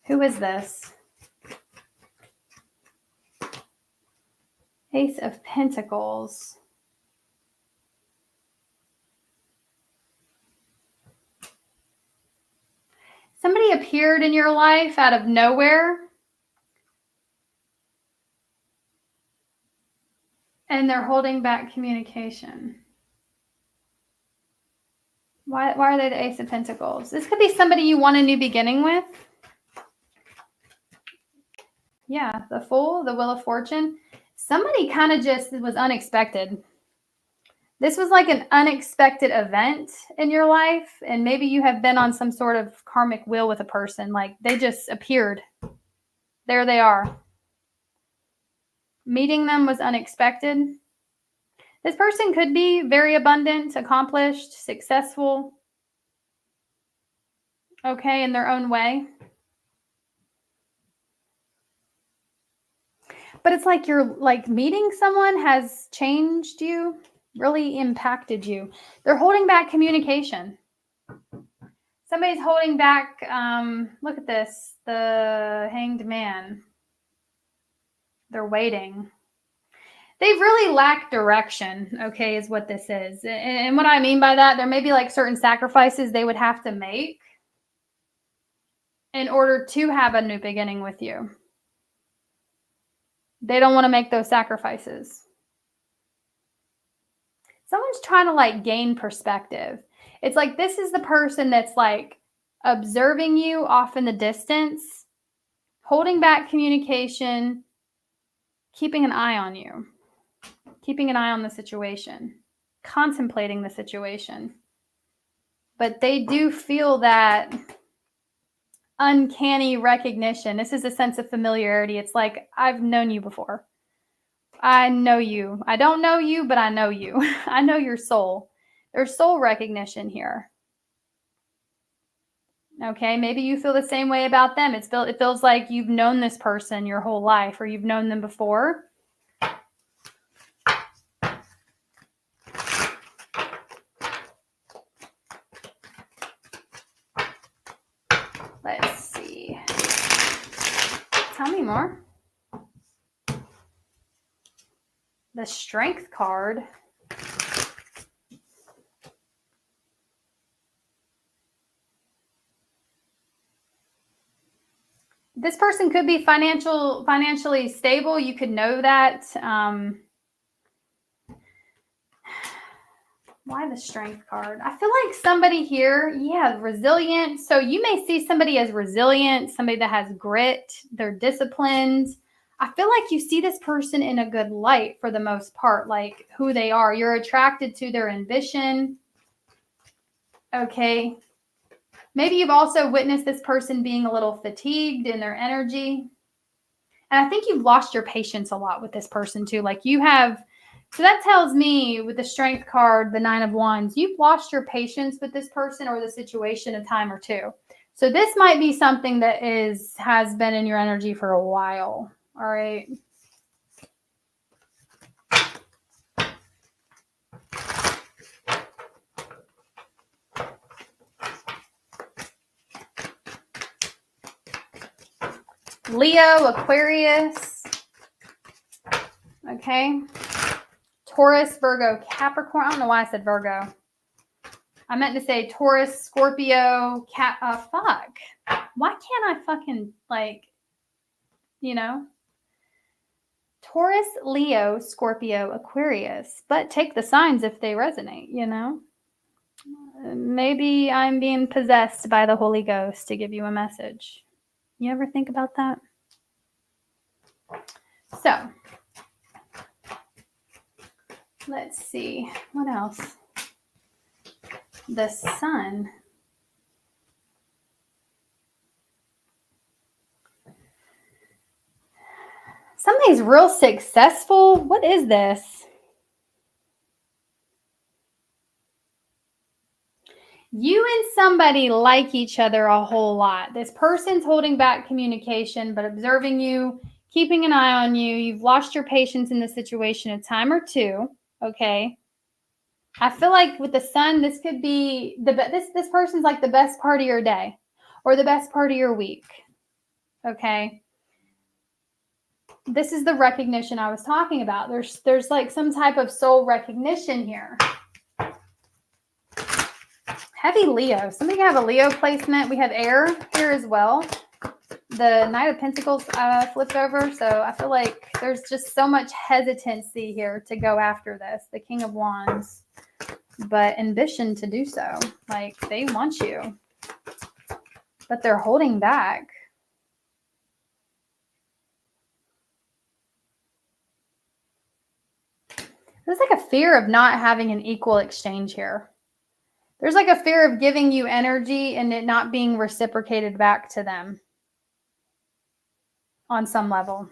Speaker 1: Who is this? Ace of Pentacles. Somebody appeared in your life out of nowhere, and they're holding back communication. Why are they the Ace of Pentacles? This could be somebody you want a new beginning with. Yeah, the Fool, the Wheel of Fortune. Somebody kind of just was unexpected. This was like an unexpected event in your life, and maybe you have been on some sort of karmic wheel with a person. Like they just appeared. There they are. Meeting them was unexpected. This person could be very abundant, accomplished, successful, okay, in their own way. But it's like you're like meeting someone has changed you, really impacted you. They're holding back communication. Somebody's holding back, look at this, the Hanged Man. They're waiting. They've really lacked direction, okay, is what this is. And what I mean by that, there may be like certain sacrifices they would have to make in order to have a new beginning with you. They don't want to make those sacrifices. Someone's trying to like gain perspective. It's like this is the person that's like observing you off in the distance, holding back communication, keeping an eye on you, keeping an eye on the situation, contemplating the situation. But they do feel that uncanny recognition. This is a sense of familiarity. It's like, I've known you before. I know you. I don't know you, but I know you. I know your soul. There's soul recognition here. Okay, maybe you feel the same way about them. It feels like you've known this person your whole life, or you've known them before. Let's see. Tell me more. The Strength card. This person could be financially stable. You could know that. Why the Strength card? I feel like somebody here, resilient. So you may see somebody as resilient, somebody that has grit, they're disciplined. I feel like you see this person in a good light for the most part, like who they are. You're attracted to their ambition. Okay. Maybe you've also witnessed this person being a little fatigued in their energy. And I think you've lost your patience a lot with this person too. Like you have, so that tells me with the Strength card, the 9 of Wands, you've lost your patience with this person or the situation a time or two. So this might be something that has been in your energy for a while. All right. Leo, Aquarius. Okay. Taurus, Virgo, Capricorn. I don't know why I said Virgo. I meant to say Taurus, Scorpio, fuck. Why can't I fucking, Taurus, Leo, Scorpio, Aquarius. But take the signs if they resonate, Maybe I'm being possessed by the Holy Ghost to give you a message. You ever think about that? So, let's see. What else? The Sun. Somebody's real successful. What is this? You and somebody like each other a whole lot. This person's holding back communication, but observing you, keeping an eye on you. You've lost your patience in the situation a time or two. Okay. I feel like with the Sun, this could be this person's like the best part of your day or the best part of your week. Okay. This is the recognition I was talking about. There's like some type of soul recognition here. Heavy Leo. Somebody have a Leo placement. We have air here as well. The Knight of Pentacles flipped over. So I feel like there's just so much hesitancy here to go after this. The King of Wands. But ambition to do so. Like they want you. But they're holding back. There's like a fear of not having an equal exchange here. There's like a fear of giving you energy and it not being reciprocated back to them on some level.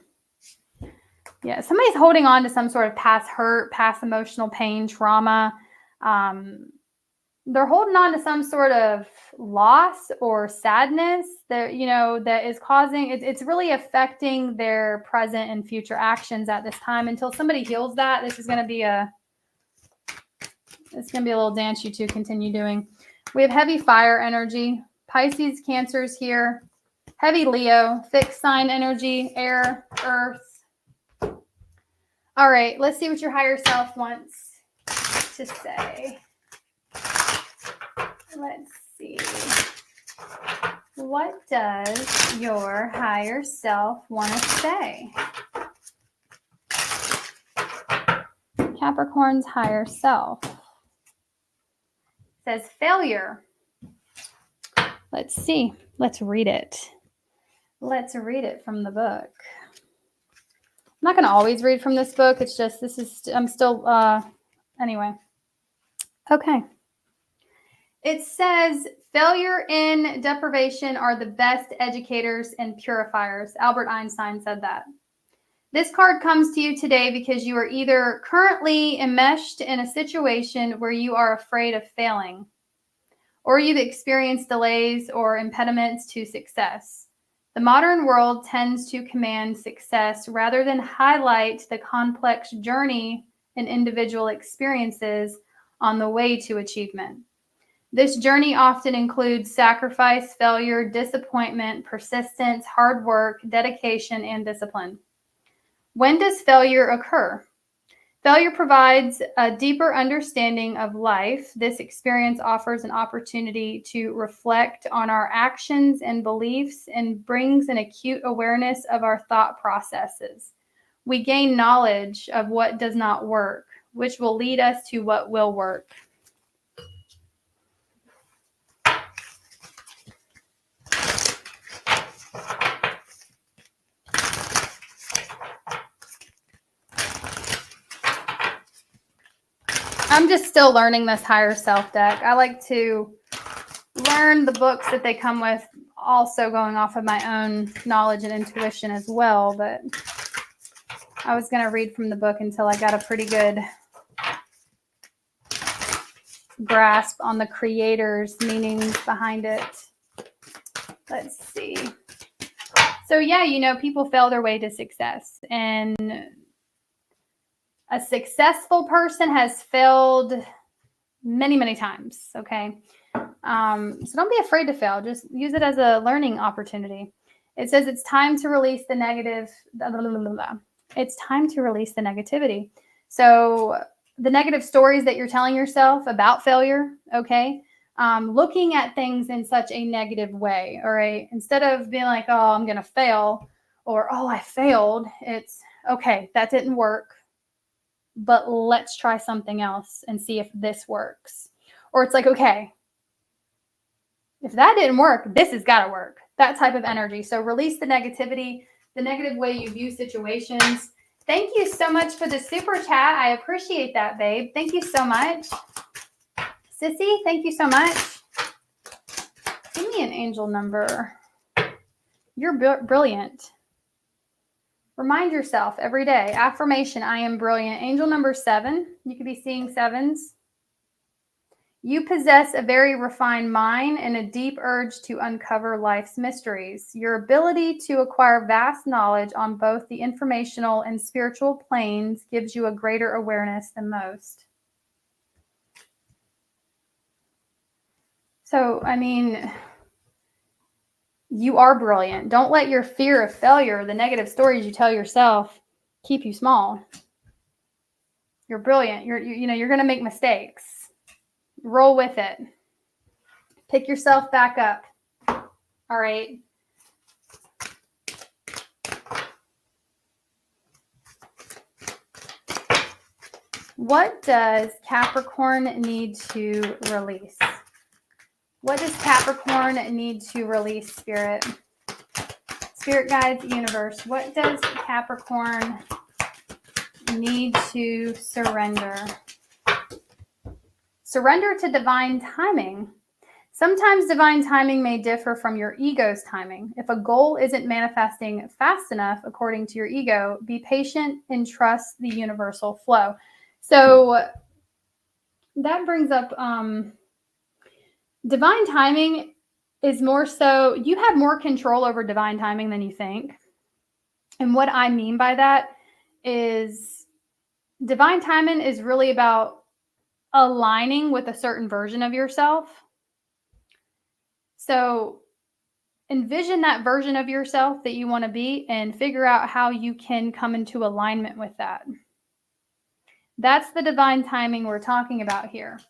Speaker 1: Yeah, somebody's holding on to some sort of past hurt, past emotional pain, trauma. They're holding on to some sort of loss or sadness that, that is causing, it's really affecting their present and future actions at this time. Until somebody heals that, it's going to be a little dance you two continue doing. We have heavy fire energy, Pisces, Cancers here, heavy Leo, fixed sign energy, air, earth. All right, let's see what your higher self wants to say. Let's see. What does your higher self want to say? Capricorn's higher self says failure. Let's see. Let's read it. Let's read it from the book. I'm not going to always read from this book. It's just, anyway. Okay. It says, failure and deprivation are the best educators and purifiers. Albert Einstein said that. This card comes to you today because you are either currently enmeshed in a situation where you are afraid of failing, or you've experienced delays or impediments to success. The modern world tends to command success rather than highlight the complex journey and individual experiences on the way to achievement. This journey often includes sacrifice, failure, disappointment, persistence, hard work, dedication, and discipline. When does failure occur? Failure provides a deeper understanding of life. This experience offers an opportunity to reflect on our actions and beliefs and brings an acute awareness of our thought processes. We gain knowledge of what does not work, which will lead us to what will work. I'm just still learning this higher self deck. I like to learn the books that they come with, also going off of my own knowledge and intuition as well. But I was going to read from the book until I got a pretty good grasp on the creator's meanings behind it. Let's see. So yeah, you know, people fail their way to success, and a successful person has failed many, many times. Okay. So don't be afraid to fail. Just use it as a learning opportunity. It says it's time to release the negative. It's time to release the negativity. So the negative stories that you're telling yourself about failure, okay, looking at things in such a negative way, all right, instead of being like, oh, I'm going to fail, or, oh, I failed, it's, okay, that didn't work, but let's try something else and see if this works. Or it's like, okay, if that didn't work, this has got to work. That type of energy. So release the negativity, the negative way you view situations. Thank you so much for the super chat. I appreciate that, babe. Thank you so much. Sissy, thank you so much. Give me an angel number. You're brilliant. Remind yourself every day. Affirmation, I am brilliant. Angel number 7. You could be seeing 7s. You possess a very refined mind and a deep urge to uncover life's mysteries. Your ability to acquire vast knowledge on both the informational and spiritual planes gives you a greater awareness than most. So, I mean, you are brilliant. Don't let your fear of failure, the negative stories you tell yourself, keep you small. You're brilliant. You're going to make mistakes. Roll with it. Pick yourself back up. All right. What does Capricorn need to release? What does Capricorn need to release, Spirit? Spirit guides, universe. What does Capricorn need to surrender? Surrender to divine timing. Sometimes divine timing may differ from your ego's timing. If a goal isn't manifesting fast enough according to your ego, be patient and trust the universal flow. So that brings up divine timing is more so, you have more control over divine timing than you think. And what I mean by that is divine timing is really about aligning with a certain version of yourself. So envision that version of yourself that you want to be and figure out how you can come into alignment with that. That's the divine timing we're talking about here.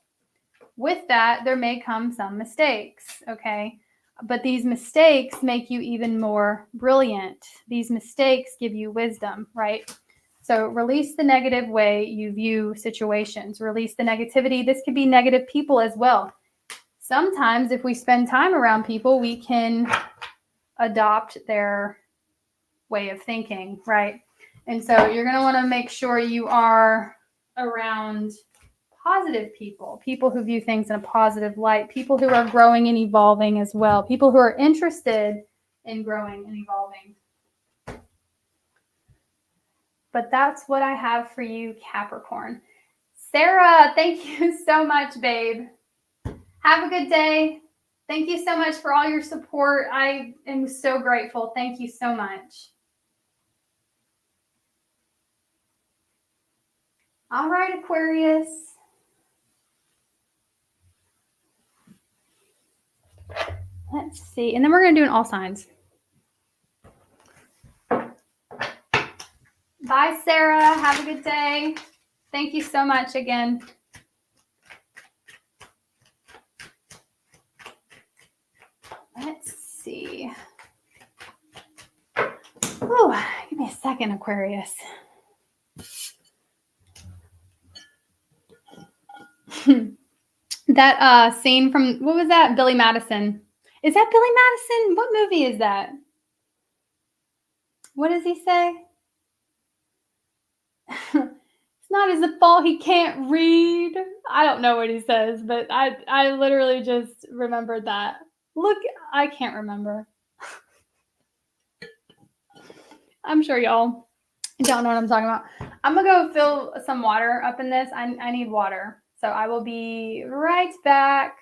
Speaker 1: With that, there may come some mistakes, okay? But these mistakes make you even more brilliant. These mistakes give you wisdom, right? So release the negative way you view situations. Release the negativity. This could be negative people as well. Sometimes if we spend time around people, we can adopt their way of thinking, right? And so you're going to want to make sure you are around positive people, people who view things in a positive light, people who are growing and evolving as well, people who are interested in growing and evolving. But that's what I have for you, Capricorn. Sarah, thank you so much, babe. Have a good day. Thank you so much for all your support. I am so grateful. Thank you so much. All right, Aquarius. Let's see. And then we're going to do an all signs. Bye, Sarah. Have a good day. Thank you so much again. Let's see. Ooh, give me a second, Aquarius. That scene from, what was that? Billy Madison. Is that Billy Madison? What movie is that? What does he say? It's not his fault he can't read. I don't know what he says, but I literally just remembered that. Look, I can't remember. I'm sure y'all don't know what I'm talking about. I'm going to go fill some water up in this. I need water. So I will be right back.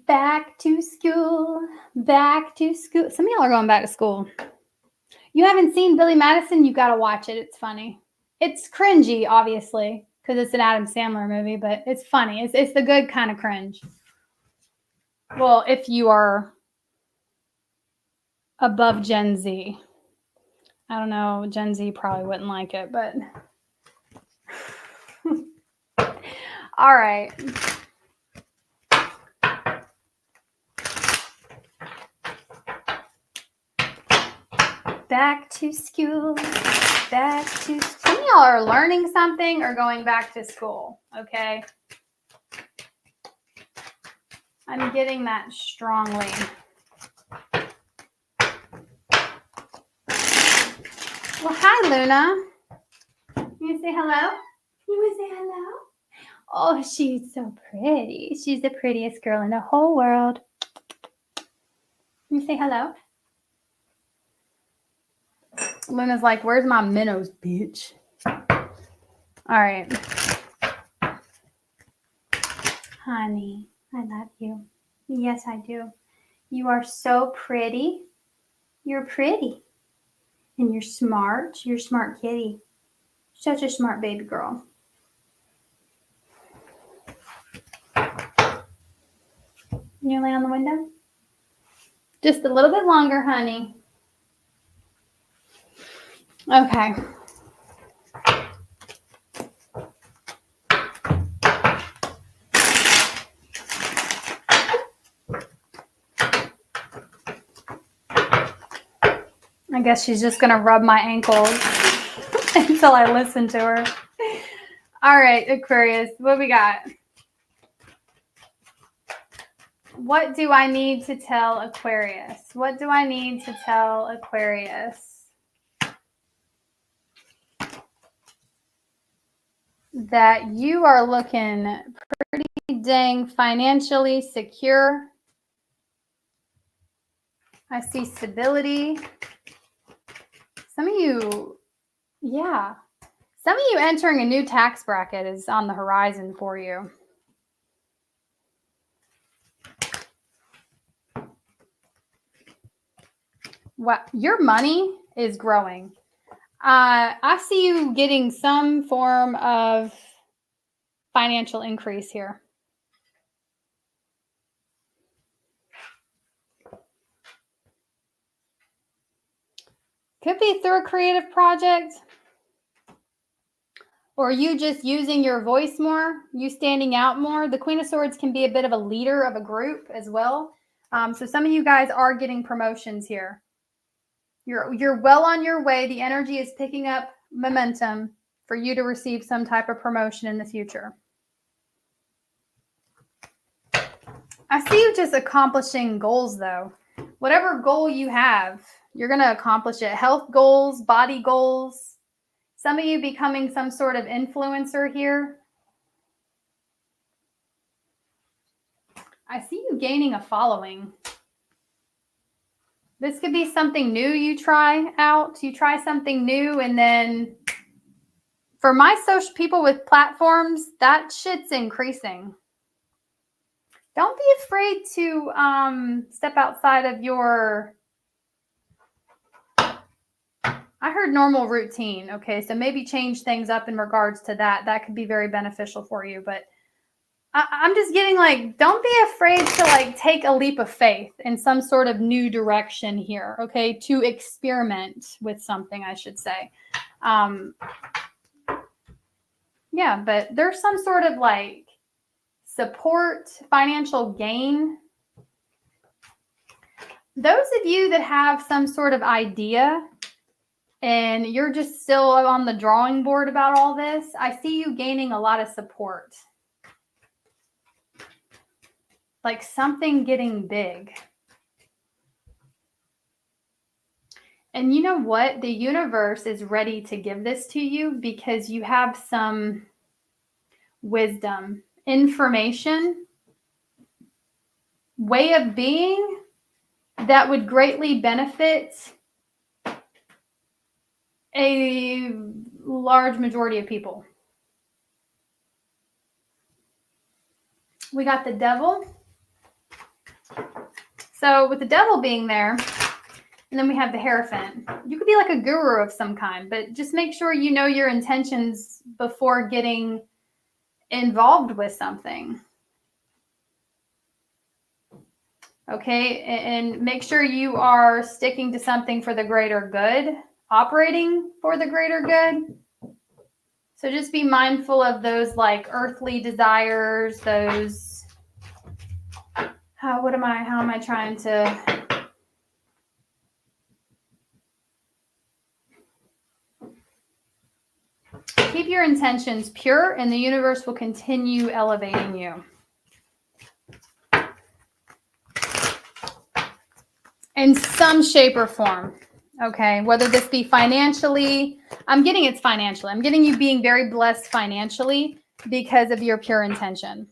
Speaker 1: Back to school, back to school. Some of y'all are going back to school. You haven't seen Billy Madison? You got to watch it. It's funny. It's cringy, obviously, because it's an Adam Sandler movie, but it's funny. It's the good kind of cringe. Well, if you are above Gen Z. I don't know. Gen Z probably wouldn't like it, but. All right. Back to school, back to school. Some of y'all are learning something or going back to school, okay? I'm getting that strongly. Well, hi, Luna. You want to say hello? You want to say hello? Oh, she's so pretty. She's the prettiest girl in the whole world. You say hello? Luna's like, where's my minnows, bitch? All right. Honey, I love you. Yes, I do. You are so pretty. You're pretty. And you're smart. You're a smart kitty. Such a smart baby girl. You lay on the window? Just a little bit longer, honey. Okay. I guess she's just going to rub my ankles until I listen to her. All right, Aquarius, what we got? What do I need to tell Aquarius? What do I need to tell Aquarius? That you are looking pretty dang financially secure. I see stability. Some of you, yeah. Some of you entering a new tax bracket is on the horizon for you. What, your money is growing. I see you getting some form of financial increase here. Could be through a creative project. Or you just using your voice more, you standing out more. The Queen of Swords can be a bit of a leader of a group as well. So some of you guys are getting promotions here. You're well on your way. The energy is picking up momentum for you to receive some type of promotion in the future. I see you just accomplishing goals, though. Whatever goal you have, you're going to accomplish it. Health goals, body goals. Some of you becoming some sort of influencer here. I see you gaining a following. This could be something new you try out. You try something new, and then for my social people with platforms, that shit's increasing. Don't be afraid to step outside of your, I heard normal routine. Okay, so maybe change things up in regards to that. That could be very beneficial for you. But I'm just getting like, don't be afraid to like take a leap of faith in some sort of new direction here. Okay, to experiment with something, I should say. Yeah, but there's some sort of like support, financial gain. Those of you that have some sort of idea and you're just still on the drawing board about all this, I see you gaining a lot of support. Like something getting big. And you know what? The universe is ready to give this to you because you have some wisdom, information, way of being that would greatly benefit a large majority of people. We got the devil. So with the devil being there, and then we have the Hierophant. You could be like a guru of some kind, but just make sure you know your intentions before getting involved with something. Okay, and make sure you are sticking to something for the greater good, operating for the greater good. So just be mindful of those like earthly desires, those, how am I trying to, keep your intentions pure and the universe will continue elevating you. In some shape or form, okay? Whether this be financially, I'm getting it's financially. I'm getting you being very blessed financially because of your pure intention.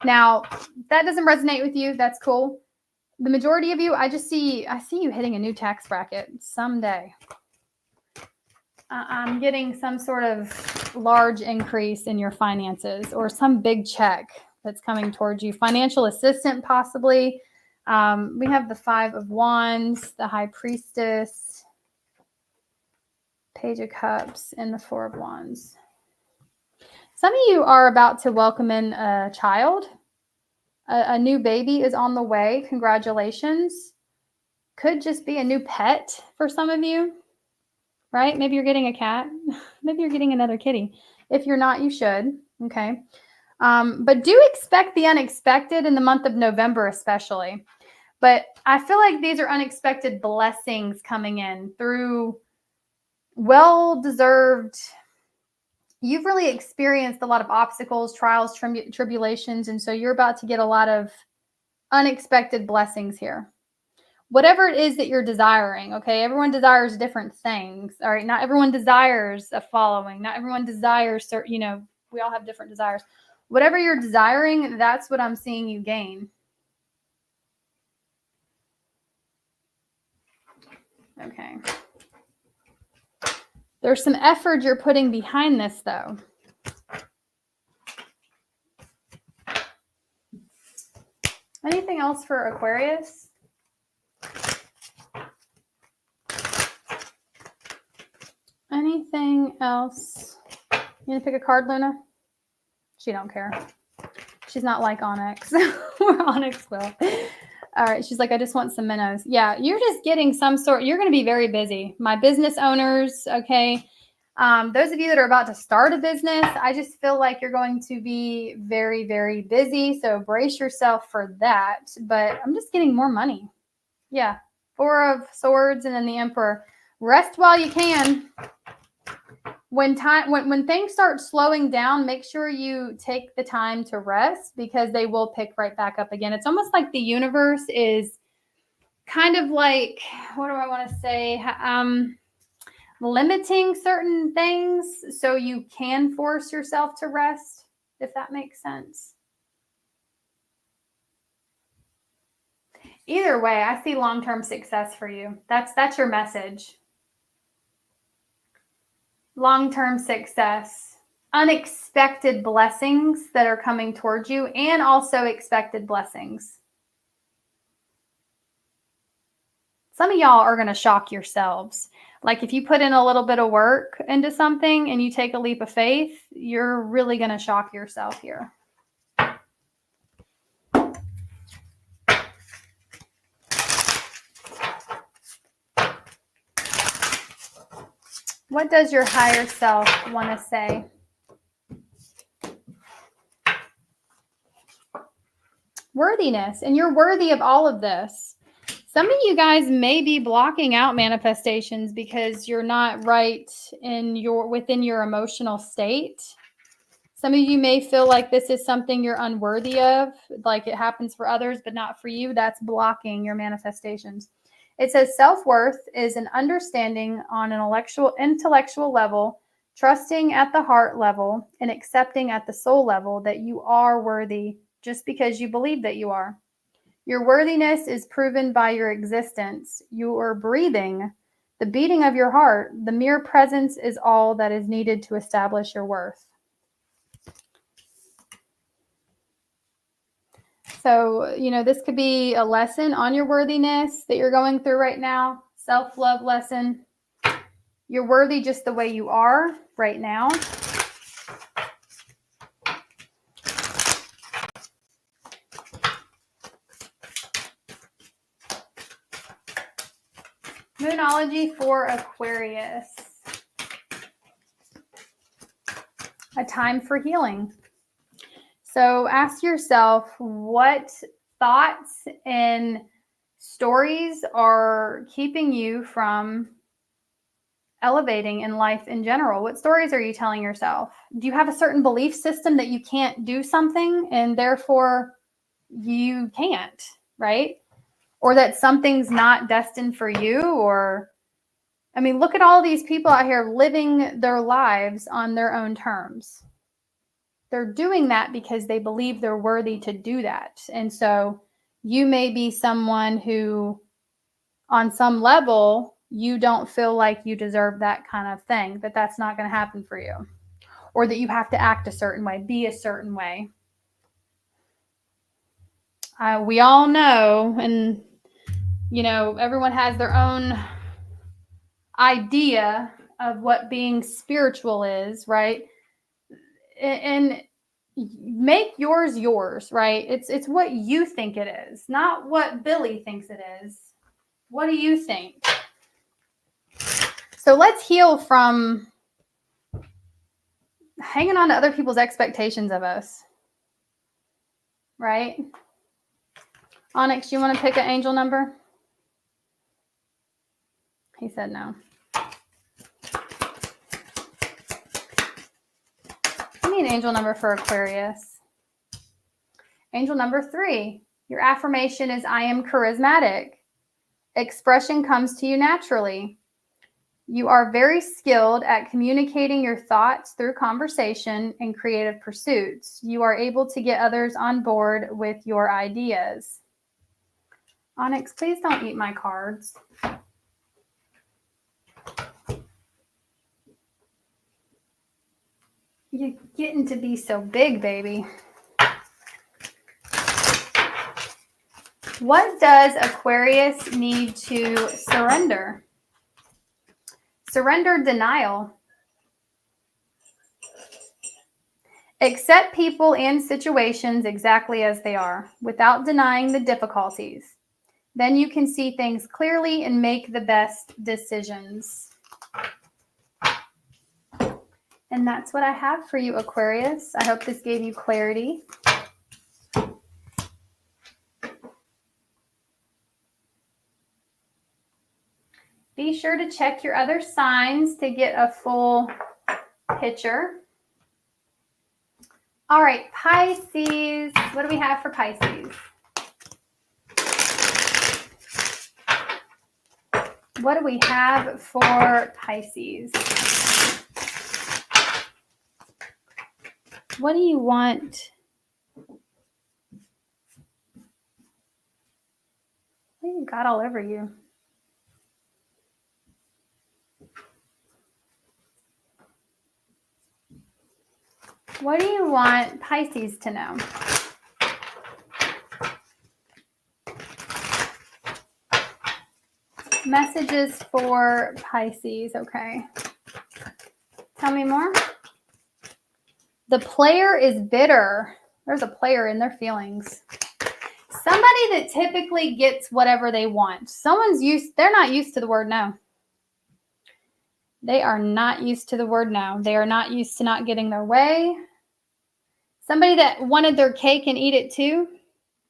Speaker 1: Now, that doesn't resonate with you. That's cool. The majority of you, I see you hitting a new tax bracket someday. I'm getting some sort of large increase in your finances or some big check that's coming towards you. Financial assistant, possibly. We have the Five of Wands, the High Priestess, Page of Cups, and the Four of Wands. Some of you are about to welcome in a child. A new baby is on the way. Congratulations. Could just be a new pet for some of you, right? Maybe you're getting a cat. Maybe you're getting another kitty. If you're not, you should. Okay. But do expect the unexpected in the month of November, especially. But I feel like these are unexpected blessings coming in through well-deserved. You've really experienced a lot of obstacles, trials, tribulations, and so you're about to get a lot of unexpected blessings here. Whatever it is that you're desiring, okay? Everyone desires different things, all right? Not everyone desires a following. Not everyone desires, we all have different desires. Whatever you're desiring, that's what I'm seeing you gain. Okay. There's some effort you're putting behind this, though. Anything else for Aquarius? Anything else? You gonna pick a card, Luna? She don't care. She's not like Onyx. Or Onyx will. All right. She's like, I just want some minnows. Yeah, you're just getting some sort. You're going to be very busy. My business owners, okay. Those of you that are about to start a business, I just feel like you're going to be very, very busy. So brace yourself for that. But I'm just getting more money. Yeah. Four of Swords and then the Emperor. Rest while you can. When things start slowing down, make sure you take the time to rest because they will pick right back up again. It's almost like the universe is kind of like, what do I want to say? Limiting certain things so you can force yourself to rest, if that makes sense. Either way, I see long-term success for you. That's your message. Long-term success, unexpected blessings that are coming towards you, and also expected blessings. Some of y'all are going to shock yourselves. Like if you put in a little bit of work into something and you take a leap of faith, you're really going to shock yourself here. What does your higher self want to say? Worthiness, and you're worthy of all of this. Some of you guys may be blocking out manifestations because you're not right within your emotional state. Some of you may feel like this is something you're unworthy of, like it happens for others, but not for you. That's blocking your manifestations. It says self-worth is an understanding on an intellectual level, trusting at the heart level, and accepting at the soul level that you are worthy just because you believe that you are. Your worthiness is proven by your existence. You are breathing, the beating of your heart. The mere presence is all that is needed to establish your worth. So, this could be a lesson on your worthiness that you're going through right now. Self-love lesson. You're worthy just the way you are right now. Moonology for Aquarius. A time for healing. So ask yourself what thoughts and stories are keeping you from elevating in life in general. What stories are you telling yourself? Do you have a certain belief system that you can't do something and therefore you can't, right? Or that something's not destined for you? Or, look at all these people out here living their lives on their own terms. They're doing that because they believe they're worthy to do that. And so you may be someone who, on some level, you don't feel like you deserve that kind of thing, that that's not going to happen for you, or that you have to act a certain way, be a certain way. We all know, and, everyone has their own idea of what being spiritual is, right? And make yours, right? It's what you think it is, not what Billy thinks it is. What do you think? So let's heal from hanging on to other people's expectations of us, right? Onyx, you want to pick an angel number? He said no. Give me an angel number for Aquarius. Angel number 3. Your affirmation is, I am charismatic. Expression comes to you naturally. You are very skilled at communicating your thoughts through conversation and creative pursuits. You are able to get others on board with your ideas. Onyx, please don't eat my cards. You're getting to be so big, baby. What does Aquarius need to surrender? Surrender denial. Accept people and situations exactly as they are, without denying the difficulties. Then you can see things clearly and make the best decisions. And that's what I have for you, Aquarius. I hope this gave you clarity. Be sure to check your other signs to get a full picture. All right, Pisces. What do we have for Pisces? What do we have for Pisces? What do you want? What do you got all over you? What do you want Pisces to know? Messages for Pisces. Okay. Tell me more. The player is bitter. There's a player in their feelings. Somebody that typically gets whatever they want. They're not used to the word no. They are not used to the word no. They are not used to not getting their way. Somebody that wanted their cake and eat it too.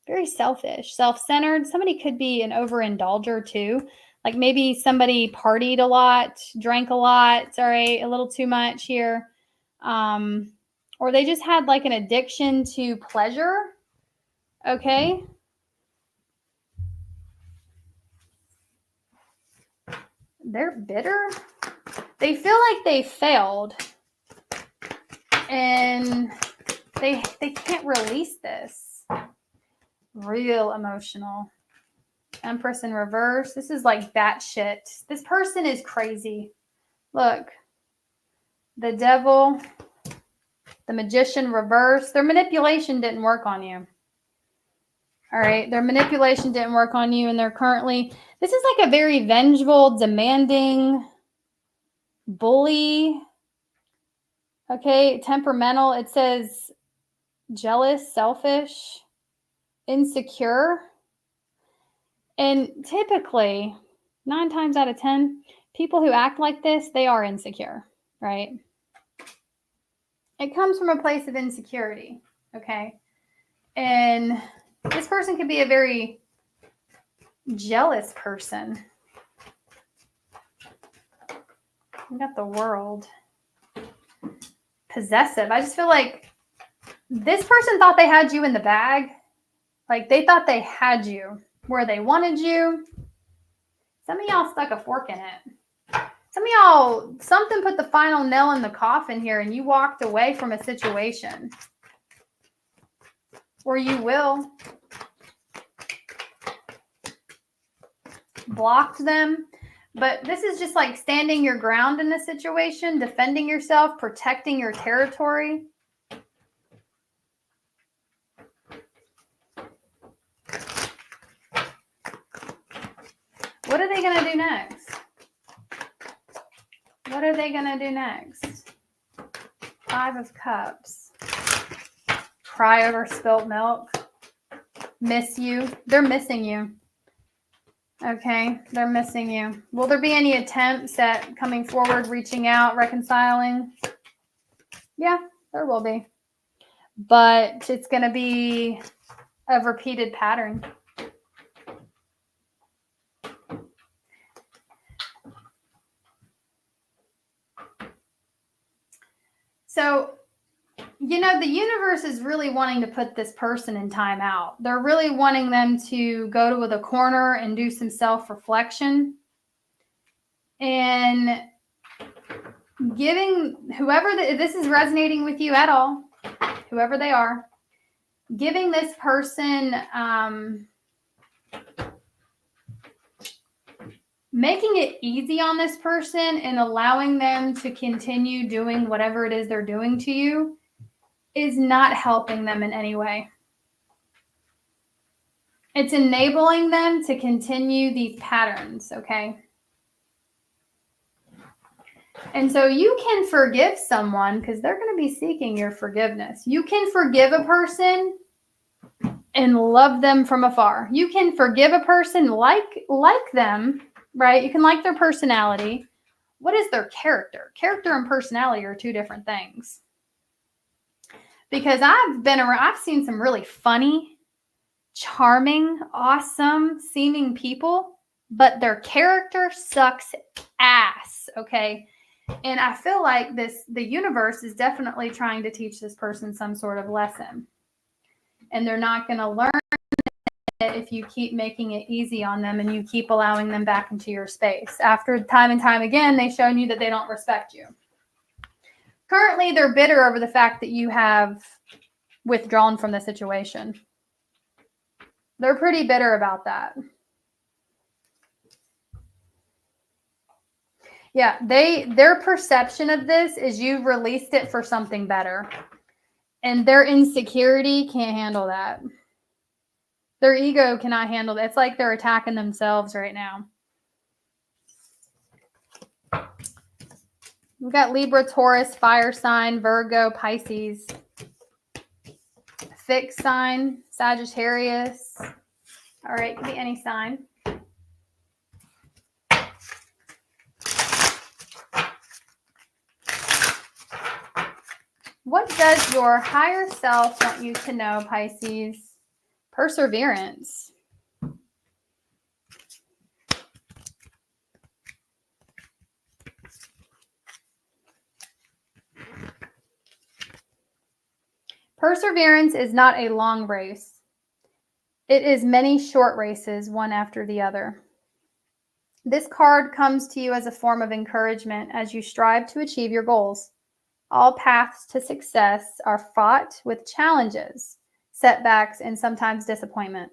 Speaker 1: Very selfish, self-centered. Somebody could be an overindulger too. Like maybe somebody partied a lot, drank a lot, sorry, a little too much here. Or they just had like an addiction to pleasure. Okay. They're bitter. They feel like they failed. And they can't release this. Real emotional. Empress in reverse. This is like batshit. This person is crazy. Look. The devil. The magician reverse. Their manipulation didn't work on you. All right. Their manipulation didn't work on you. And they're currently, this is like a very vengeful, demanding, bully. Okay. Temperamental. It says jealous, selfish, insecure. And typically, 9 times out of 10, people who act like this, they are insecure, right? It comes from a place of insecurity, okay? And this person could be a very jealous person. You got the World. Possessive. I just feel like this person thought they had you in the bag. Like they thought they had you where they wanted you. Some of y'all stuck a fork in it. Some of y'all, something put the final nail in the coffin here and you walked away from a situation. Or you will. Blocked them. But this is just like standing your ground in this situation, defending yourself, protecting your territory. What are they going to do next? What are they going to do next? 5 of Cups. Cry over spilt milk. Miss you. They're missing you. Okay, they're missing you. Will there be any attempts at coming forward, reaching out, reconciling? Yeah, there will be. But it's going to be a repeated pattern. So, you know, the universe is really wanting to put this person in time out. They're really wanting them to go to the corner and do some self-reflection. And giving whoever, if this is resonating with you at all, whoever they are, giving this person, making it easy on this person and allowing them to continue doing whatever it is they're doing to you is not helping them in any way. It's enabling them to continue these patterns, okay? And so you can forgive someone because they're going to be seeking your forgiveness. You can forgive a person and love them from afar. You can forgive a person like them, right? You can like their personality. What is their character? Character and personality are 2 different things. Because I've seen some really funny, charming, awesome seeming people but their character sucks ass, okay? And I feel like the universe is definitely trying to teach this person some sort of lesson. And they're not going to learn it if you keep making it easy on them and you keep allowing them back into your space. After time and time again, they've shown you that they don't respect you. Currently, they're bitter over the fact that you have withdrawn from the situation. They're pretty bitter about that. Yeah, their perception of this is you've released it for something better. And their insecurity can't handle that. Their ego cannot handle that. It's like they're attacking themselves right now. We've got Libra, Taurus, fire sign, Virgo, Pisces. Fixed sign, Sagittarius. All right, could be any sign. What does your higher self want you to know, Pisces? Perseverance. Perseverance is not a long race. It is many short races, one after the other. This card comes to you as a form of encouragement as you strive to achieve your goals. All paths to success are fought with challenges, setbacks, and sometimes disappointment.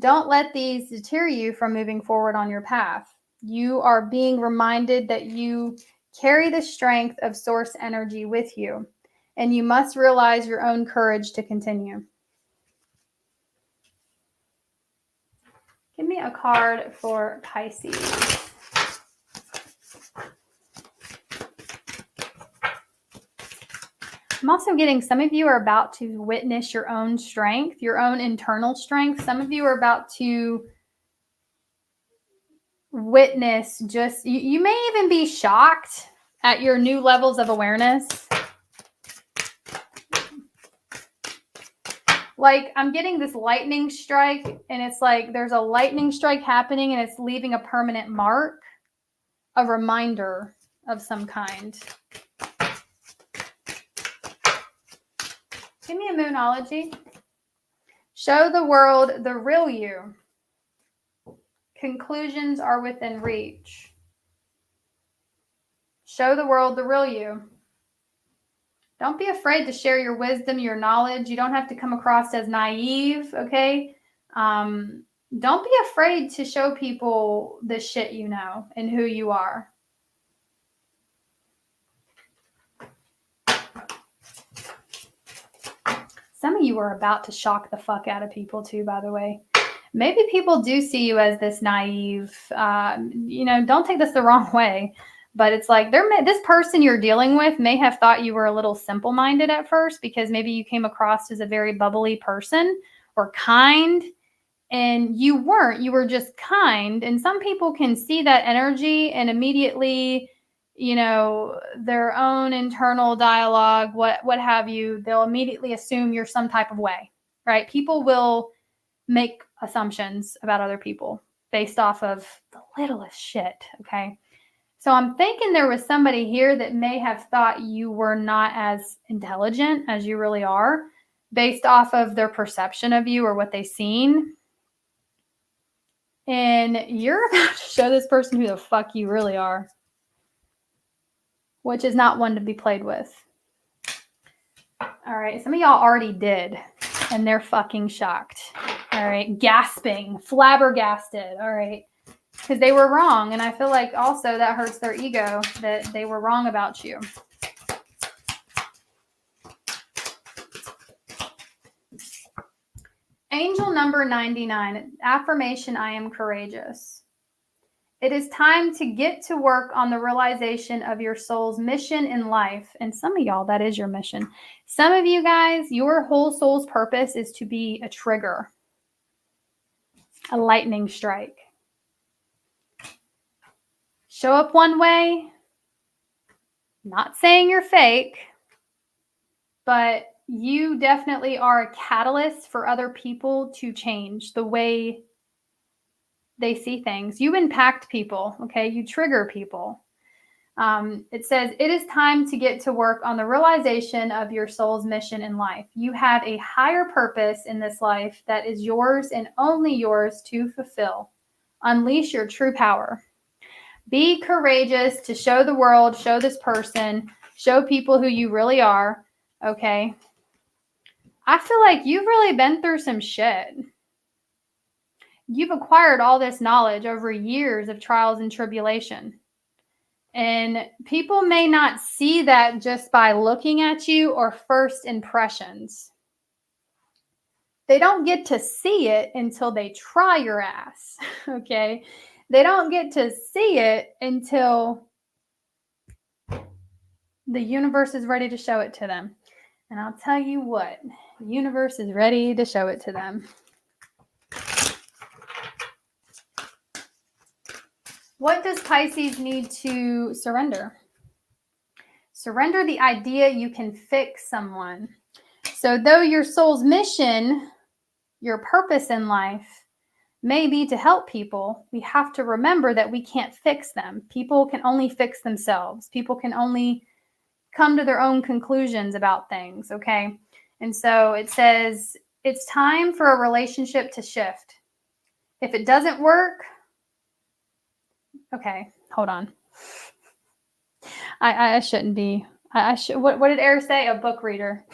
Speaker 1: Don't let these deter you from moving forward on your path. You are being reminded that you carry the strength of source energy with you, and you must realize your own courage to continue. Give me a card for Pisces. I'm also getting some of you are about to witness your own strength, your own internal strength. Some of you are about to witness just, you may even be shocked at your new levels of awareness. Like, I'm getting this lightning strike, and it's like there's a lightning strike happening, and it's leaving a permanent mark, a reminder of some kind. Give me a moonology. Show the world the real you. Conclusions are within reach. Show the world the real you. Don't be afraid to share your wisdom, your knowledge. You don't have to come across as naive, okay? Don't be afraid to show people the shit you know and who you are. Some of you are about to shock the fuck out of people too, by the way. Maybe people do see you as this naive, don't take this the wrong way, but it's like this person you're dealing with may have thought you were a little simple-minded at first because maybe you came across as a very bubbly person or kind, and you weren't. You were just kind, and some people can see that energy and immediately, their own internal dialogue, what have you, they'll immediately assume you're some type of way, right? People will make assumptions about other people based off of the littlest shit, okay? So I'm thinking there was somebody here that may have thought you were not as intelligent as you really are based off of their perception of you or what they've seen. And you're about to show this person who the fuck you really are, which is not one to be played with. All right, some of y'all already did, and they're fucking shocked. All right, gasping, flabbergasted. All right, because they were wrong, and I feel like also that hurts their ego that they were wrong about you. Angel number 99, affirmation, I am courageous. It is time to get to work on the realization of your soul's mission in life. And some of y'all, that is your mission. Some of you guys, your whole soul's purpose is to be a trigger, a lightning strike. Show up one way, not saying you're fake, but you definitely are a catalyst for other people to change the way they see things. You impact people, okay? You trigger people. It says, it is time to get to work on the realization of your soul's mission in life. You have a higher purpose in this life that is yours and only yours to fulfill. Unleash your true power. Be courageous to show the world, show this person, show people who you really are, okay? I feel like you've really been through some shit. You've acquired all this knowledge over years of trials and tribulation. And people may not see that just by looking at you or first impressions. They don't get to see it until they try your ass, okay? They don't get to see it until the universe is ready to show it to them. And I'll tell you what, the universe is ready to show it to them. What does Pisces need to surrender? Surrender the idea you can fix someone. So though your soul's mission, your purpose in life, may be to help people, we have to remember that we can't fix them. People can only fix themselves. People can only come to their own conclusions about things, okay? And so it says, it's time for a relationship to shift. If it doesn't work, okay, hold on. I shouldn't be. I should. What did Aries say? A book reader.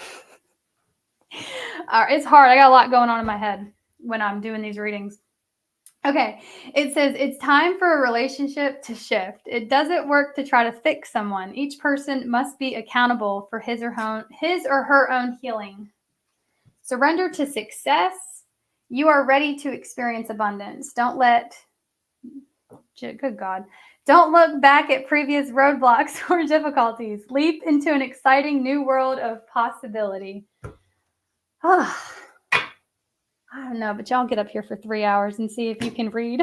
Speaker 1: It's hard. I got a lot going on in my head when I'm doing these readings. Okay, it says it's time for a relationship to shift. It doesn't work to try to fix someone. Each person must be accountable for his or her own healing. Surrender to success. You are ready to experience abundance. Don't look back at previous roadblocks or difficulties. Leap into an exciting new world of possibility. I don't know, but y'all get up here for 3 hours and see if you can read.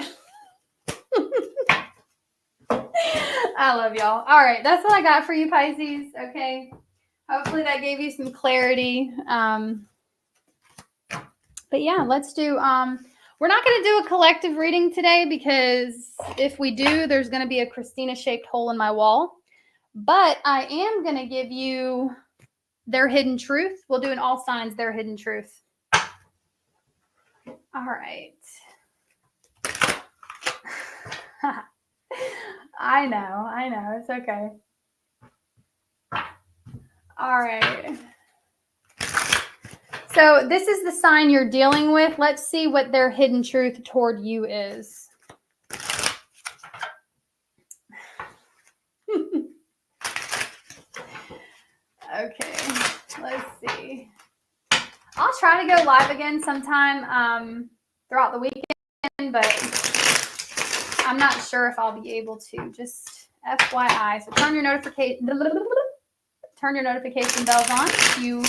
Speaker 1: I love y'all. All right, that's what I got for you, Pisces. Okay. Hopefully that gave you some clarity. But yeah, let's do, we're not going to do a collective reading today because if we do, there's going to be a Christina-shaped hole in my wall. But I am going to give you their hidden truth. We'll do an all signs, their hidden truth. All right. I know. It's okay. All right. So this is the sign you're dealing with. Let's see what their hidden truth toward you is. Okay, let's see. I'll try to go live again sometime throughout the weekend, but I'm not sure if I'll be able to. Just FYI. So turn your notification bells on if you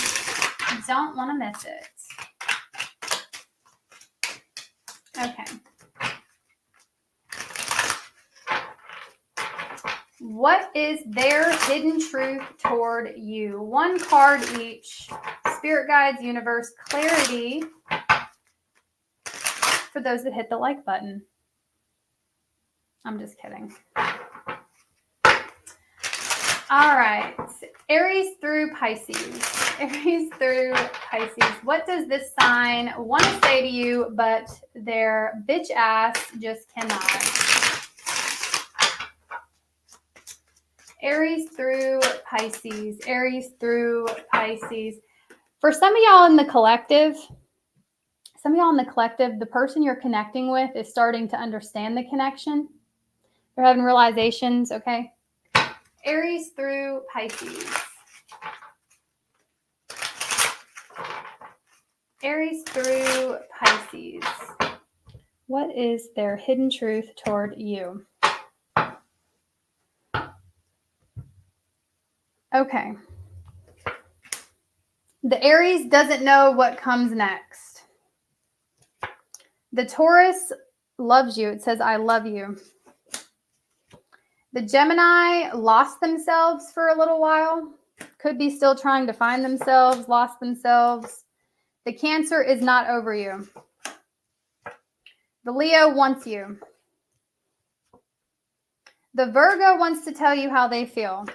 Speaker 1: don't want to miss it. Okay. What is their hidden truth toward you? One card each. Spirit guides, universe, clarity. For those that hit the like button. I'm just kidding. All right. Aries through Pisces. Aries through Pisces. What does this sign want to say to you, but their bitch ass just cannot? Aries through Pisces. Aries through Pisces. For some of y'all in the collective, the person you're connecting with is starting to understand the connection. They're having realizations, okay? Aries through Pisces. Aries through Pisces. What is their hidden truth toward you? Okay. The Aries doesn't know what comes next. The Taurus loves you. It says, I love you. The Gemini lost themselves for a little while. Could be still trying to find themselves, lost themselves. The Cancer is not over you. The Leo wants you. The Virgo wants to tell you how they feel.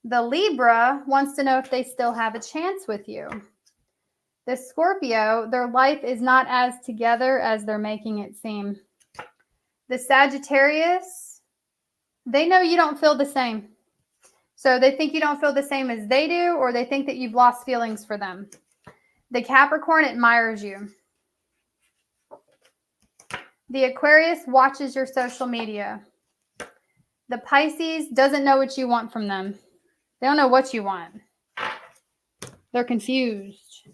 Speaker 1: The Libra wants to know if they still have a chance with you. The Scorpio, their life is not as together as they're making it seem. The Sagittarius, they know you don't feel the same. So they think you don't feel the same as they do, or they think that you've lost feelings for them. The Capricorn admires you. The Aquarius watches your social media. The Pisces doesn't know what you want from them. They don't know what you want. They're confused.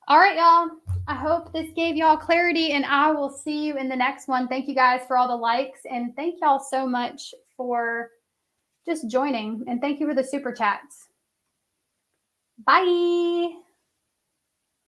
Speaker 1: All right, y'all. I hope this gave y'all clarity, and I will see you in the next one. Thank you guys for all the likes, and thank y'all so much for just joining, and thank you for the super chats. Bye.